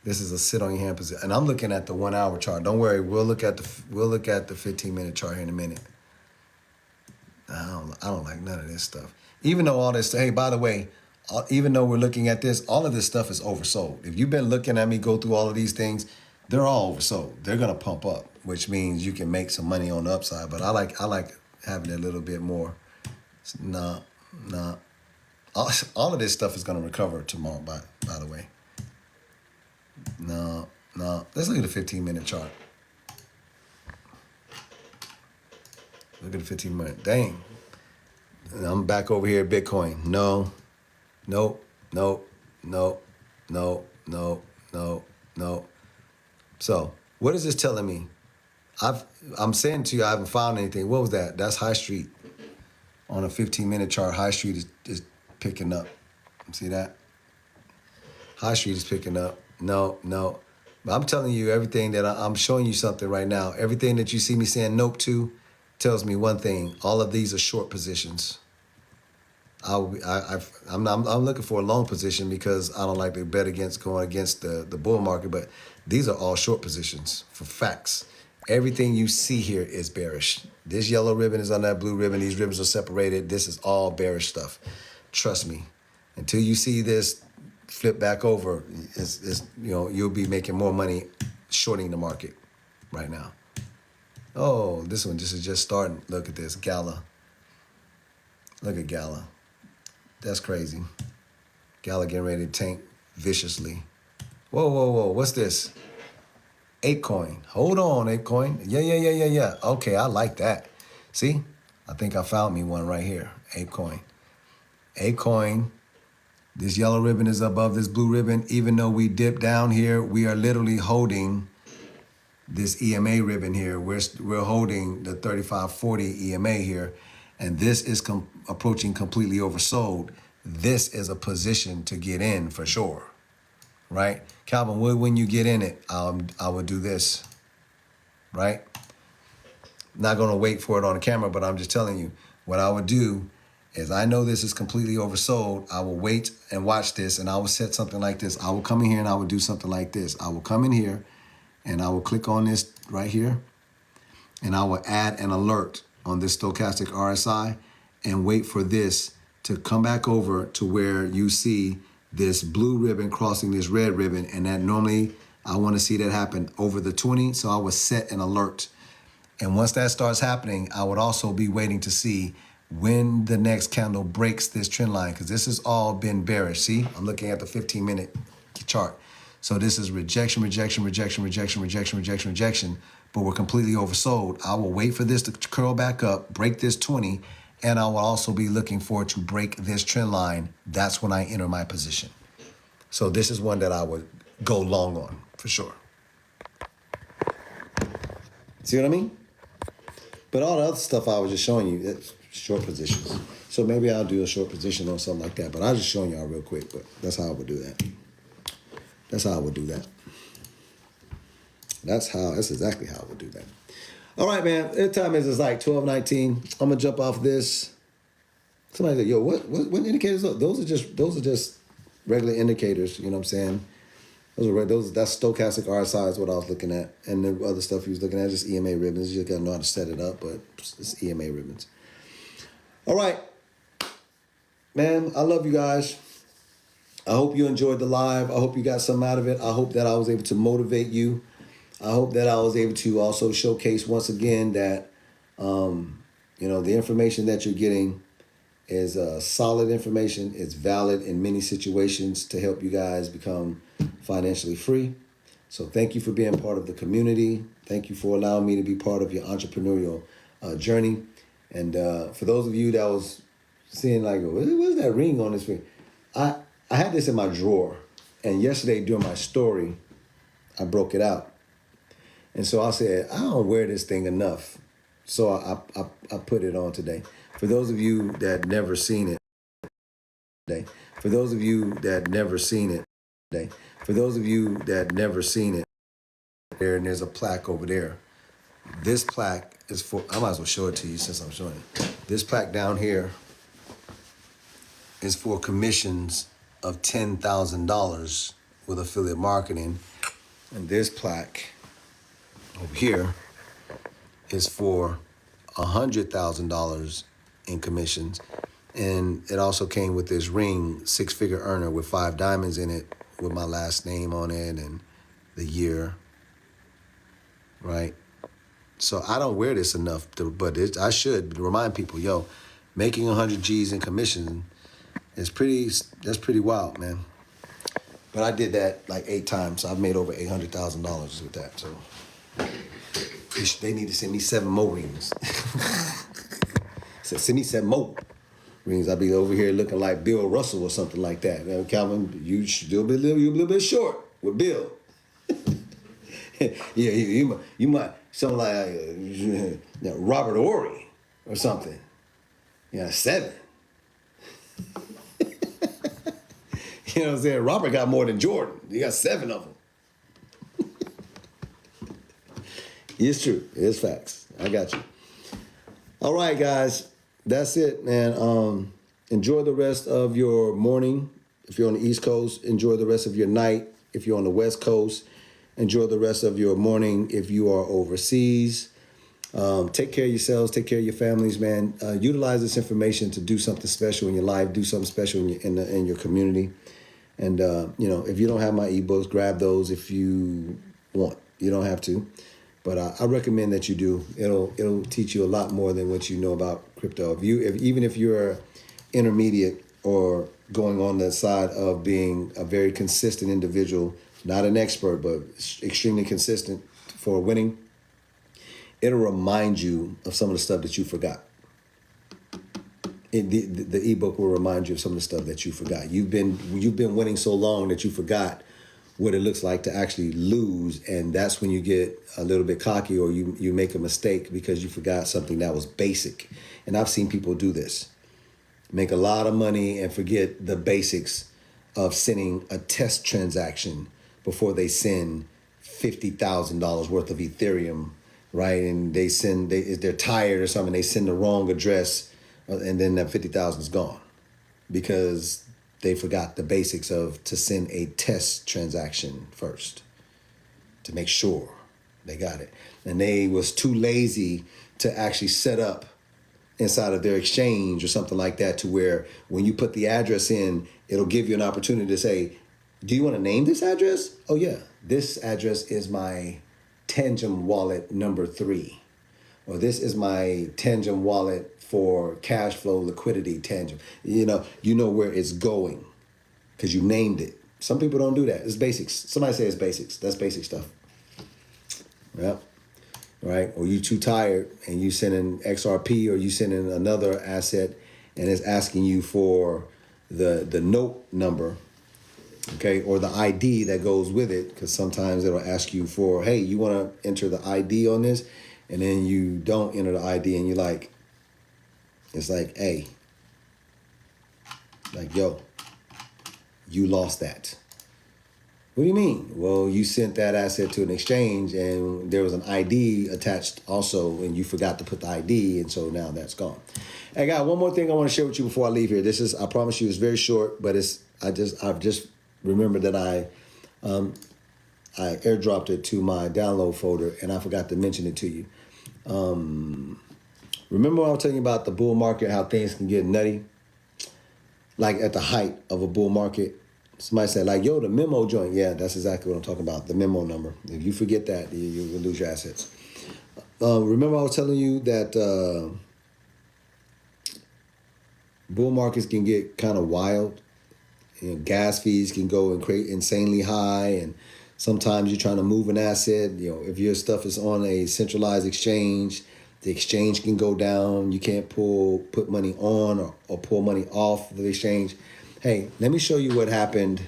This is a sit on your hand position. And I'm looking at the 1 hour chart. Don't worry, we'll look at the 15-minute chart here in a minute. I don't like none of this stuff. Even though all this, hey, by the way, even though we're looking at this, all of this stuff is oversold. If you've been looking at me go through all of these things, they're all oversold. They're gonna pump up, which means you can make some money on the upside. But I like having a little bit more. Nah. All of this stuff is gonna recover tomorrow. By the way. No. Let's look at the 15-minute chart. Look at the 15-minute. Dang. And I'm back over here at Bitcoin. No. Nope. So what is this telling me? I'm saying to you, I haven't found anything. What was that? That's High Street. On a 15-minute chart, High Street is picking up. See that? High Street is picking up. No. But I'm telling you everything that I'm showing you something right now. Everything that you see me saying nope to tells me one thing. All of these are short positions. I'm looking for a long position because I don't like to bet against going against the bull market, but these are all short positions for facts. Everything you see here is bearish. This yellow ribbon is on that blue ribbon. These ribbons are separated. This is all bearish stuff. Trust me. Until you see this flip back over, you'll be making more money shorting the market right now. Oh, this is just starting. Look at this, Gala. Look at Gala. That's crazy. Gala getting ready to tank viciously. Whoa. What's this? ApeCoin. Hold on, ApeCoin. Yeah. Okay, I like that. See? I think I found me one right here. ApeCoin. ApeCoin. This yellow ribbon is above this blue ribbon. Even though we dip down here, we are literally holding this EMA ribbon here. We're holding the 3540 EMA here. And this is approaching completely oversold. This is a position to get in for sure, right? Calvin Wood, when you get in it, I would do this, right? Not gonna wait for it on the camera, but I'm just telling you, what I would do is I know this is completely oversold. I will wait and watch this and I will set something like this. I will come in here and I will do something like this. I will come in here and I will click on this right here. and I will add an alert on this stochastic RSI and wait for this to come back over to where you see this blue ribbon crossing this red ribbon. And that normally I want to see that happen over the 20. So I would set an alert. And once that starts happening, I would also be waiting to see when the next candle breaks this trend line, because this has all been bearish. See, I'm looking at the 15-minute chart. So this is rejection, rejection, rejection, rejection, rejection, rejection, rejection, but we're completely oversold. I will wait for this to curl back up, break this 20, and I will also be looking for it to break this trend line. That's when I enter my position. So this is one that I would go long on for sure. See what I mean? But all the other stuff I was just showing you, that's short positions. So maybe I'll do a short position on something like that, but I was just showing y'all real quick, but that's how I would do that. That's how I would do that. That's exactly how I would do that. All right, man. The time is it's like 12:19. I'm gonna jump off this. Somebody said, "Yo, what indicators? Those are just regular indicators." You know what I'm saying? That's stochastic RSI is what I was looking at, and the other stuff he was looking at is just EMA ribbons. You just gotta know how to set it up, but it's EMA ribbons. All right, man. I love you guys. I hope you enjoyed the live. I hope you got something out of it. I hope that I was able to motivate you. I hope that I was able to also showcase once again that, the information that you're getting is solid information. It's valid in many situations to help you guys become financially free. So thank you for being part of the community. Thank you for allowing me to be part of your entrepreneurial journey. And for those of you that was seeing like, what's that ring on this ring? I had this in my drawer, and yesterday during my story, I broke it out. And so I said, I don't wear this thing enough. So I put it on today. For those of you that never seen it, for those of you that never seen it, for those of you that never seen it, and there's a plaque over there. This plaque is for, I might as well show it to you since I'm showing it. This plaque down here is for commissions of $10,000 with affiliate marketing. And this plaque over here is for $100,000 in commissions. And it also came with this ring, 6-figure earner with 5 diamonds in it with my last name on it and the year, right? So I don't wear this enough, but I should remind people, yo, making 100 G's in commission is that's pretty wild, man. But I did that like 8 times. So I've made over $800,000 with that. So they need to send me 7 more rings. So send me 7 more rings. I'll be over here looking like Bill Russell or something like that. Now, Calvin, you still be a little bit short with Bill. Yeah, you might something like Robert Ory or something. Yeah, 7. You know what I'm saying? Robert got more than Jordan. He got 7 of them. It's true. It's facts. I got you. All right, guys. That's it, man. Enjoy the rest of your morning. If you're on the East Coast, enjoy the rest of your night. If you're on the West Coast, enjoy the rest of your morning. If you are overseas, take care of yourselves. Take care of your families, man. Utilize this information to do something special in your life. Do something special in your community. And, if you don't have my ebooks, grab those if you want. You don't have to. But I recommend that you do. It'll teach you a lot more than what you know about crypto. Even if you're intermediate or going on the side of being a very consistent individual, not an expert, but extremely consistent for winning, it'll remind you of some of the stuff that you forgot. The ebook will remind you of some of the stuff that you forgot. You've been winning so long that you forgot what it looks like to actually lose, and that's when you get a little bit cocky or you make a mistake because you forgot something that was basic. And I've seen people do this. Make a lot of money and forget the basics of sending a test transaction before they send $50,000 worth of Ethereum, right? And they're tired or something, they send the wrong address, and then that 50,000 is gone because they forgot the basics of to send a test transaction first to make sure They got it. And they was too lazy to actually set up inside of their exchange or something like that, to where when you put the address in, it'll give you an opportunity to say, do you want to name this address? Oh yeah, this address is my Tangent wallet number 3. Or this is my Tangent wallet for cash flow liquidity Tangent. You know where it's going because you named it. Some people don't do that. It's basics. Somebody say it's basics. That's basic stuff. Yep. Right? Or you too tired and you send in XRP, or you send in another asset and it's asking you for the note number, okay, or the ID that goes with it, because sometimes it'll ask you for, hey, you want to enter the ID on this, and then you don't enter the ID and you're like, it's like, hey, like, yo, you lost that. What do you mean? Well, you sent that asset to an exchange and there was an ID attached also, and you forgot to put the ID, and so now that's gone. Hey, guys, one more thing I want to share with you before I leave here. This is, I promise you, it's very short, but I've just remembered that I airdropped it to my download folder and I forgot to mention it to you. Remember when I was telling you about the bull market, how things can get nutty? Like at the height of a bull market, somebody said, like, yo, the memo joint. Yeah, that's exactly what I'm talking about, the memo number. If you forget that, you will lose your assets. Remember I was telling you that bull markets can get kind of wild. Gas fees can go and create insanely high, and sometimes you're trying to move an asset. If your stuff is on a centralized exchange, the exchange can go down. You can't put money on or pull money off the exchange. Hey, let me show you what happened.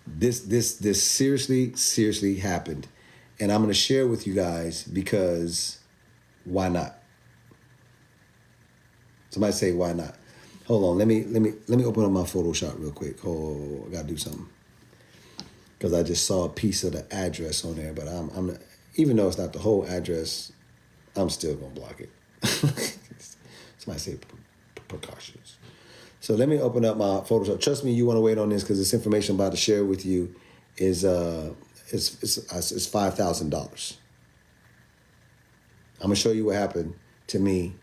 This seriously happened, and I'm going to share with you guys because why not? Somebody say why not? Hold on, let me open up my Photoshop real quick. Oh, I gotta do something because I just saw a piece of the address on there, but I'm not, even though it's not the whole address, I'm still gonna block it. Somebody say precautions. So let me open up my Photoshop. Trust me, you want to wait on this because this information I'm about to share with you is it's $5,000. I'm gonna show you what happened to me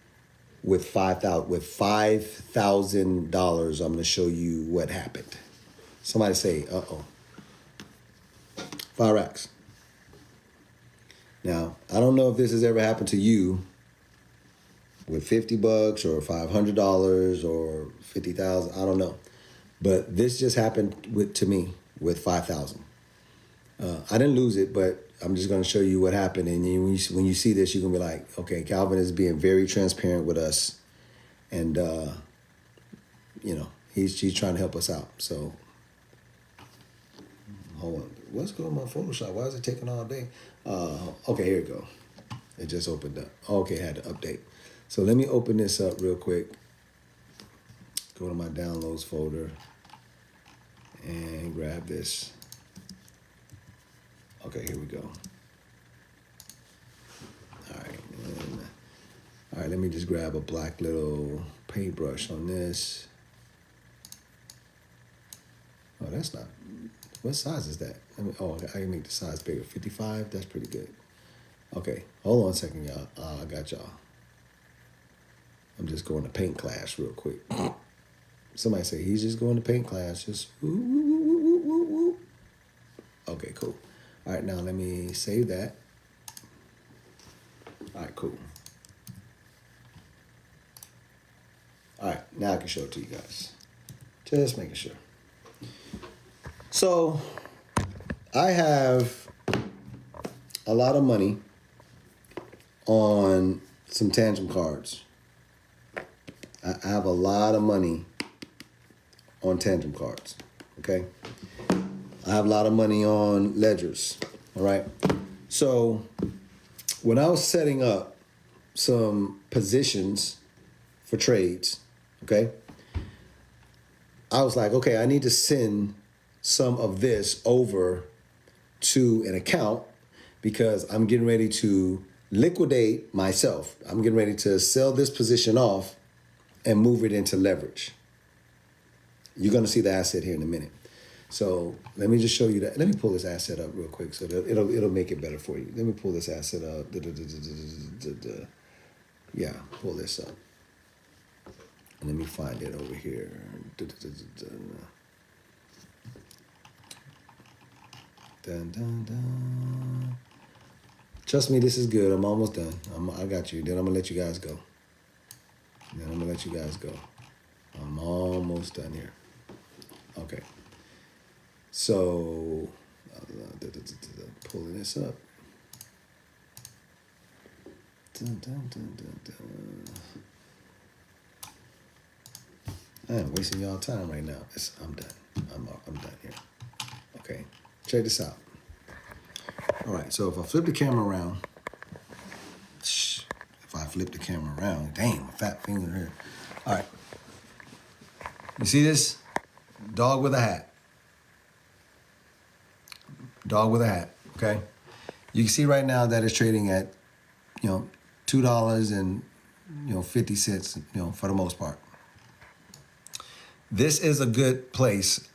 with $5,000. I'm gonna show you what happened. Somebody say, uh-oh. Forex. Now, I don't know if this has ever happened to you with $50 or $500 or 50,000. I don't know, but this just happened to me with 5,000. I didn't lose it, but I'm just going to show you what happened. And when you see this, you're going to be like, okay, Calvin is being very transparent with us, and he's trying to help us out. So hold on, what's going on my Photoshop? Why is it taking all day? Okay, here we go. It just opened up. Okay, I had to update. So let me open this up real quick. Go to my downloads folder and grab this. Okay, here we go. All right, let me just grab a black little paintbrush on this. Oh, that's not, what size is that? I can make the size bigger. 55, that's pretty good. Okay, hold on a second, y'all. I got y'all. I'm just going to paint class real quick. Somebody say he's just going to paint class. Just woo, woo, woo, woo, woo, woo. Okay, cool. All right, now let me save that. All right, cool. All right, now I can show it to you guys. Just making sure. So I have a lot of money on some Tangent cards. I have a lot of money on Tangent cards, okay? I have a lot of money on ledgers, all right? So when I was setting up some positions for trades, okay, I was like, okay, I need to send some of this over to an account because I'm getting ready to liquidate myself. I'm getting ready to sell this position off and move it into leverage. You're going to see the asset here in a minute. So let me just show you that. Let me pull this asset up real quick so that it'll make it better for you. Let me pull this asset up. Yeah, pull this up. And let me find it over here. Dun, dun, dun. Trust me, this is good. I'm almost done. I got you. Then I'm gonna let you guys go. I'm almost done here. Okay. So, pulling this up. Dun, dun, dun, dun, dun. I am wasting y'all time right now. I'm done. I'm done here. Okay. Check this out. All right. So if I flip the camera around, damn, my fat finger here. All right. You see this? Dog with a hat. Okay. You can see right now that it's trading at, $2.50, for the most part. This is a good place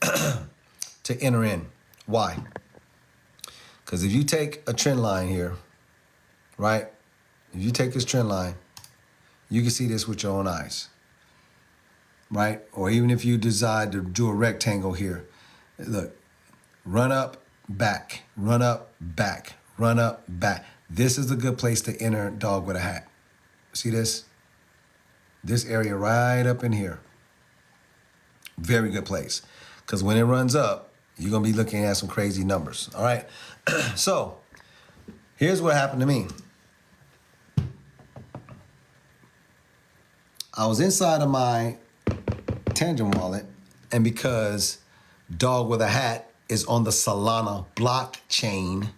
to enter in. Why? Because if you take a trend line here, right? If you take this trend line, you can see this with your own eyes, right? Or even if you decide to do a rectangle here, look, run up, back, run up, back, run up, back. This is a good place to enter dog with a hat. See this? This area right up in here. Very good place. Because when it runs up, you're going to be looking at some crazy numbers. All right? So, here's what happened to me. I was inside of my Tangent wallet, and because Dog with a Hat is on the Solana blockchain,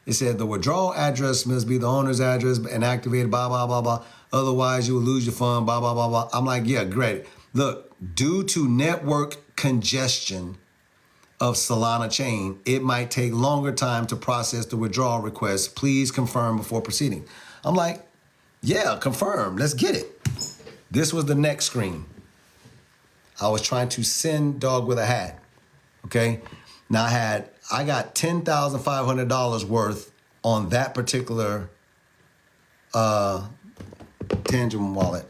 it said the withdrawal address must be the owner's address and activated, blah, blah, blah, blah. Otherwise, you will lose your fund, blah, blah, blah, blah. I'm like, yeah, great. Look, due to network congestion of Solana chain, it might take longer time to process the withdrawal request. Please confirm before proceeding. I'm like, yeah, confirm. Let's get it. This was the next screen. I was trying to send Dog with a Hat. Okay. Now I got $10,500 worth on that particular Tangent wallet.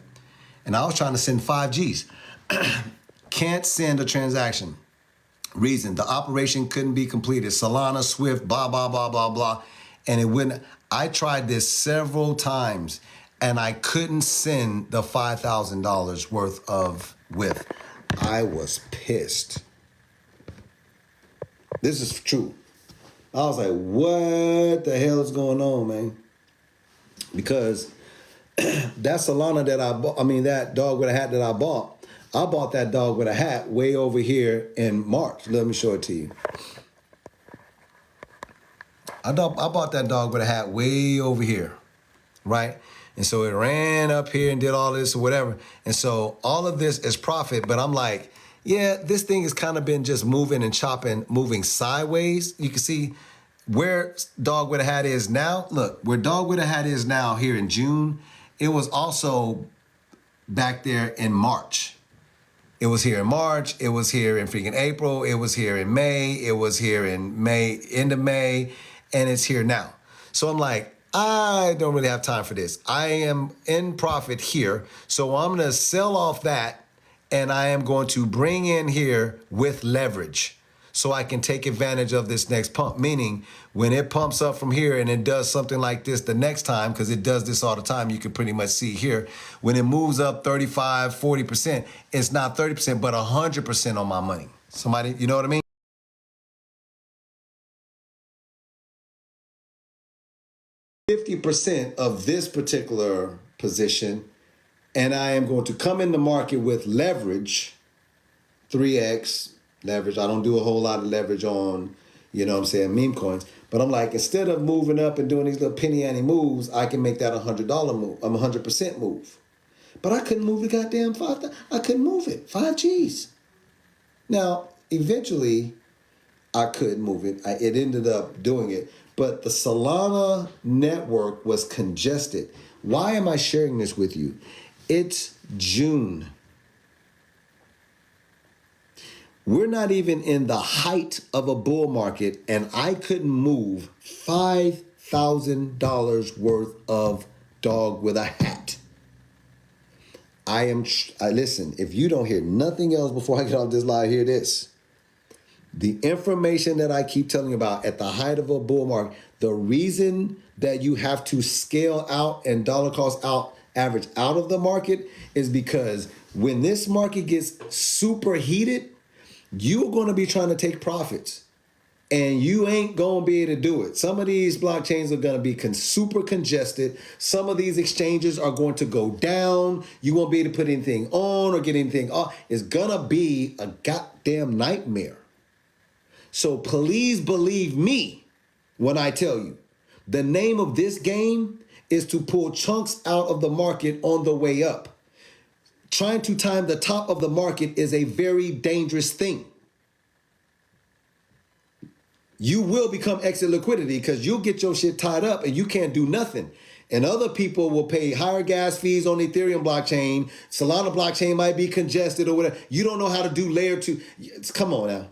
And I was trying to send 5 Gs. Can't send a transaction. Reason, the operation couldn't be completed. Solana, Swift, blah, blah, blah, blah, blah. And it wouldn't. I tried this several times and I couldn't send the $5,000 worth of WIF. I was pissed. This is true. I was like, what the hell is going on, man? Because that Solana that I bought, that Dog with a Hat that I bought that Dog with a Hat way over here in March. Let me show it to you. I bought that Dog with a Hat way over here, right? And so it ran up here and did all this or whatever. And so all of this is profit, but I'm like, yeah, this thing has kind of been just moving and chopping, moving sideways. You can see where Dog with a Hat is now. Look, where Dog with a Hat is now here in June, it was also back there in March. It was here in March. It was here in freaking April. It was here in May. It was here in May, end of May, and it's here now. So I'm like, I don't really have time for this. I am in profit here. So I'm going to sell off that and I am going to bring in here with leverage so I can take advantage of this next pump. Meaning when it pumps up from here and it does something like this the next time, because it does this all the time, you can pretty much see here, when it moves up 35, 40%, it's not 30%, but 100% on my money. Somebody, you know what I mean? 50% of this particular position, and I am going to come in the market with leverage, 3x leverage. I don't do a whole lot of leverage on, meme coins. But I'm like, instead of moving up and doing these little penny ante moves, I can make that $100 move, 100% move. But I couldn't move the goddamn 5. I couldn't move it, 5 Gs. Now, eventually, I could move it. It ended up doing it. But the Solana network was congested. Why am I sharing this with you? It's June. We're not even in the height of a bull market, and I couldn't move $5,000 worth of dog with a hat. Listen, if you don't hear nothing else before I get off this live, hear this. The information that I keep telling you about at the height of a bull market, the reason that you have to scale out and dollar cost out average out of the market is because when this market gets super heated, you're going to be trying to take profits and you ain't going to be able to do it. Some of these blockchains are going to be super congested. Some of these exchanges are going to go down. You won't be able to put anything on or get anything off. It's going to be a goddamn nightmare. So please believe me when I tell you, the name of this game is to pull chunks out of the market on the way up. Trying to time the top of the market is a very dangerous thing. You will become exit liquidity because you'll get your shit tied up and you can't do nothing. And other people will pay higher gas fees on Ethereum blockchain. Solana blockchain might be congested or whatever. You don't know how to do layer 2. Come on now.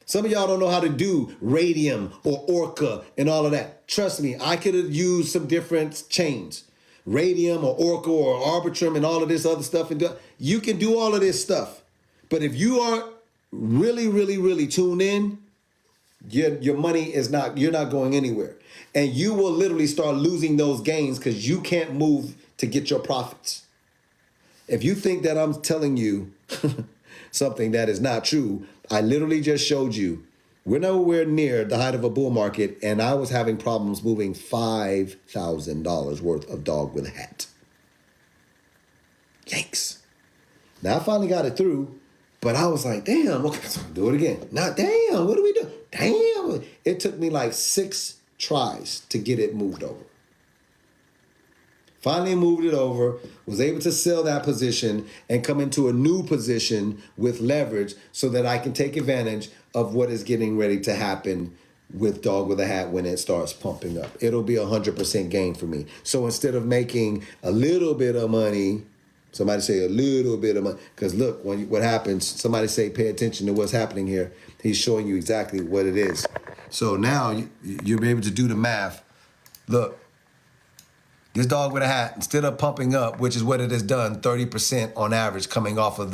Some of y'all don't know how to do Radium or Orca and all of that. Trust me, I could have used some different chains. Radium or Orca or Arbitrum and all of this other stuff. And you can do all of this stuff. But if you aren't really, really, really tuned in, your money is not, you're not going anywhere. And you will literally start losing those gains because you can't move to get your profits. If you think that I'm telling you something that is not true, I literally just showed you we're nowhere near the height of a bull market, and I was having problems moving $5,000 worth of dog with a hat. Yikes. Now I finally got it through, but I was like, damn, okay, do it again. Now, damn, what do we do? Damn. It took me like 6 tries to get it moved over. Finally moved it over, was able to sell that position and come into a new position with leverage so that I can take advantage of what is getting ready to happen with dog with a hat when it starts pumping up. It'll be 100% gain for me. So instead of making a little bit of money, somebody say a little bit of money, because look, what happens, somebody say pay attention to what's happening here. He's showing you exactly what it is. So now you'll be able to do the math. Look. This dog with a hat, instead of pumping up, which is what it has done, 30% on average coming off of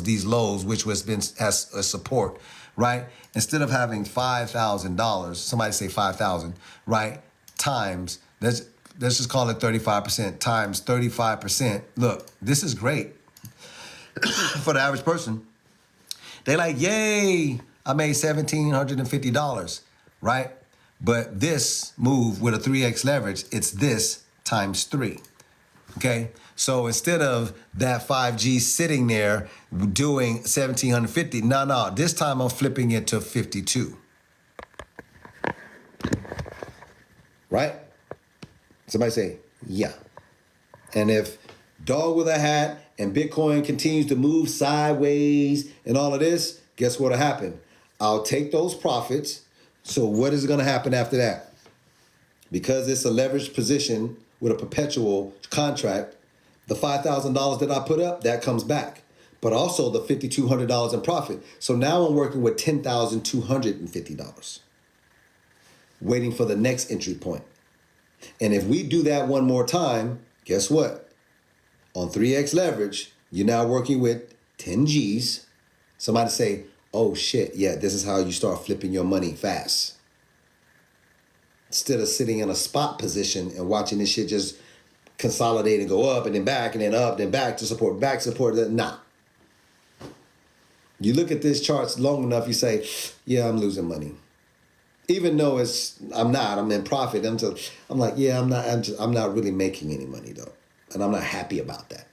these lows, which has a support, right? Instead of having $5,000, somebody say 5,000, right? Times, let's just call it 35%, times 35%. Look, this is great for the average person. They like, yay, I made $1,750, right? But this move with a 3x leverage, it's this times 3, okay? So instead of that 5G sitting there doing 1,750, no, this time I'm flipping it to 52. Right? Somebody say, yeah. And if dog with a hat and Bitcoin continues to move sideways and all of this, guess what'll happen? I'll take those profits. So what is gonna happen after that? Because it's a leveraged position with a perpetual contract, the $5,000 that I put up, that comes back. But also the $5,200 in profit. So now I'm working with $10,250, waiting for the next entry point. And if we do that one more time, guess what? On 3x leverage, you're now working with 10 G's. Somebody say, oh shit, yeah, this is how you start flipping your money fast. Instead of sitting in a spot position and watching this shit just consolidate and go up and then back and then up, then back to support, nah. You look at this charts long enough, you say, yeah, I'm losing money. Even though I'm in profit. I'm like, yeah, I'm not really making any money though. And I'm not happy about that.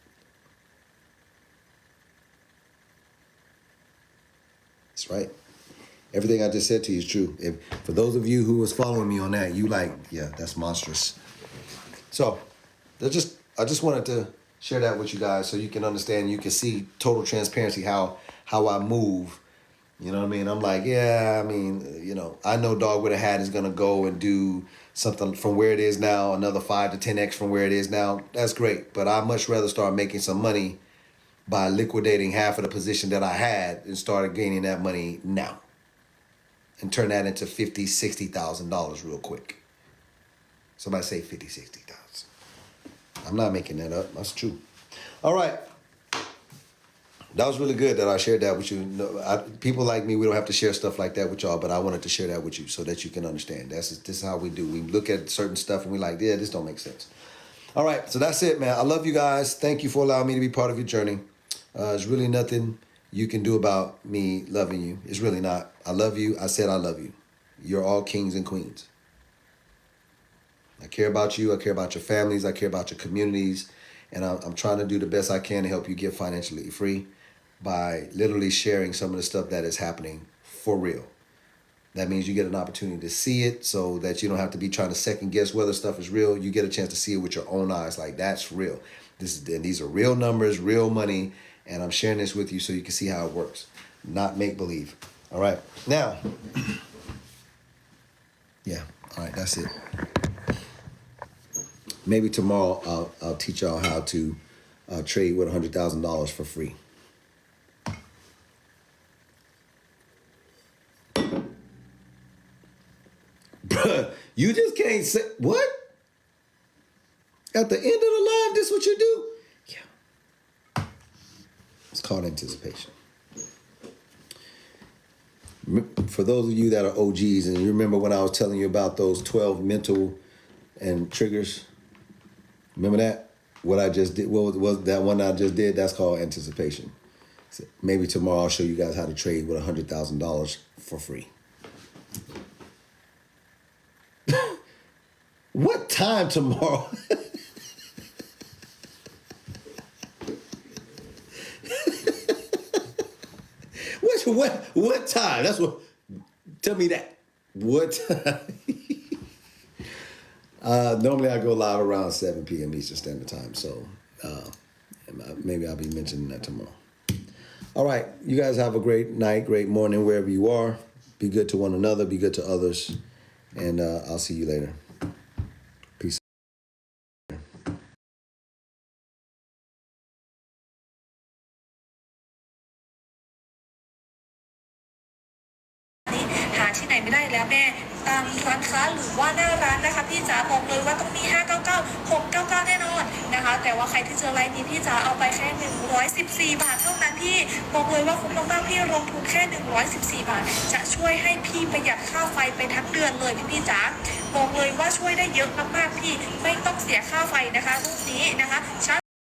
That's right. Everything I just said to you is true. For those of you who was following me on that, you like, yeah, that's monstrous. So I just wanted to share that with you guys so you can understand, you can see total transparency, how I move. You know what I mean? I'm like, yeah, I mean, you know, I know dog with a hat is going to go and do something from where it is now, another 5 to 10x from where it is now. That's great. But I'd much rather start making some money by liquidating half of the position that I had and started gaining that money now. And turn that into $50,000, $60,000 real quick. Somebody say 50, 60,000. I'm not making that up. That's true. All right. That was really good that I shared that with you. People like me, we don't have to share stuff like that with y'all, but I wanted to share that with you so that you can understand. This is how we do. We look at certain stuff and we like, yeah, this don't make sense. All right, so that's it, man. I love you guys. Thank you for allowing me to be part of your journey. There's really nothing you can do about me loving you. It's really not. I love you. I said I love you. You're all kings and queens. I care about you. I care about your families. I care about your communities. And I'm trying to do the best I can to help you get financially free by literally sharing some of the stuff that is happening for real. That means you get an opportunity to see it so that you don't have to be trying to second guess whether stuff is real. You get a chance to see it with your own eyes. Like, that's real. These are real numbers, real money. And I'm sharing this with you so you can see how it works. Not make believe. All right. Now, yeah. All right. That's it. Maybe tomorrow I'll teach y'all how to trade with $100,000 for free. Bruh, you just can't say, what? At the end of the line, this what you do? Yeah. It's called anticipation. For those of you that are OGs, and you remember when I was telling you about those 12 mental and triggers? Remember that? What I just did, what was that one I just did? That's called anticipation. So maybe tomorrow I'll show you guys how to trade with $100,000 for free. What time tomorrow? What time? That's what. Tell me that. What time? Normally I go live around 7 p.m. Eastern Standard Time, so maybe I'll be mentioning that tomorrow. All right, you guys have a great night, great morning, wherever you are. Be good to one another, be good to others, and I'll see you later. Peace.
หาที่ไหนไม่ได้แล้วแม่ตามร้านค้าหรือว่าหน้าร้านนะคะพี่จ๋าบอกเลยว่าต้องมี599 699แน่นอนนะคะแต่ว่าใครที่เจอไลน์นี้พี่จ๋าเอาไปแค่114 บาทเท่านั้นพี่บอกเลยว่าคุ้มมากๆพี่ลงทุนแค่114 บาทจะช่วยให้พี่ประหยัดค่าไฟไปทั้งเดือนเลยพี่จ๋าบอกเลยว่าช่วยได้เยอะมากๆพี่ไม่ต้องเสียค่าไฟนะคะพวกนี้นะคะ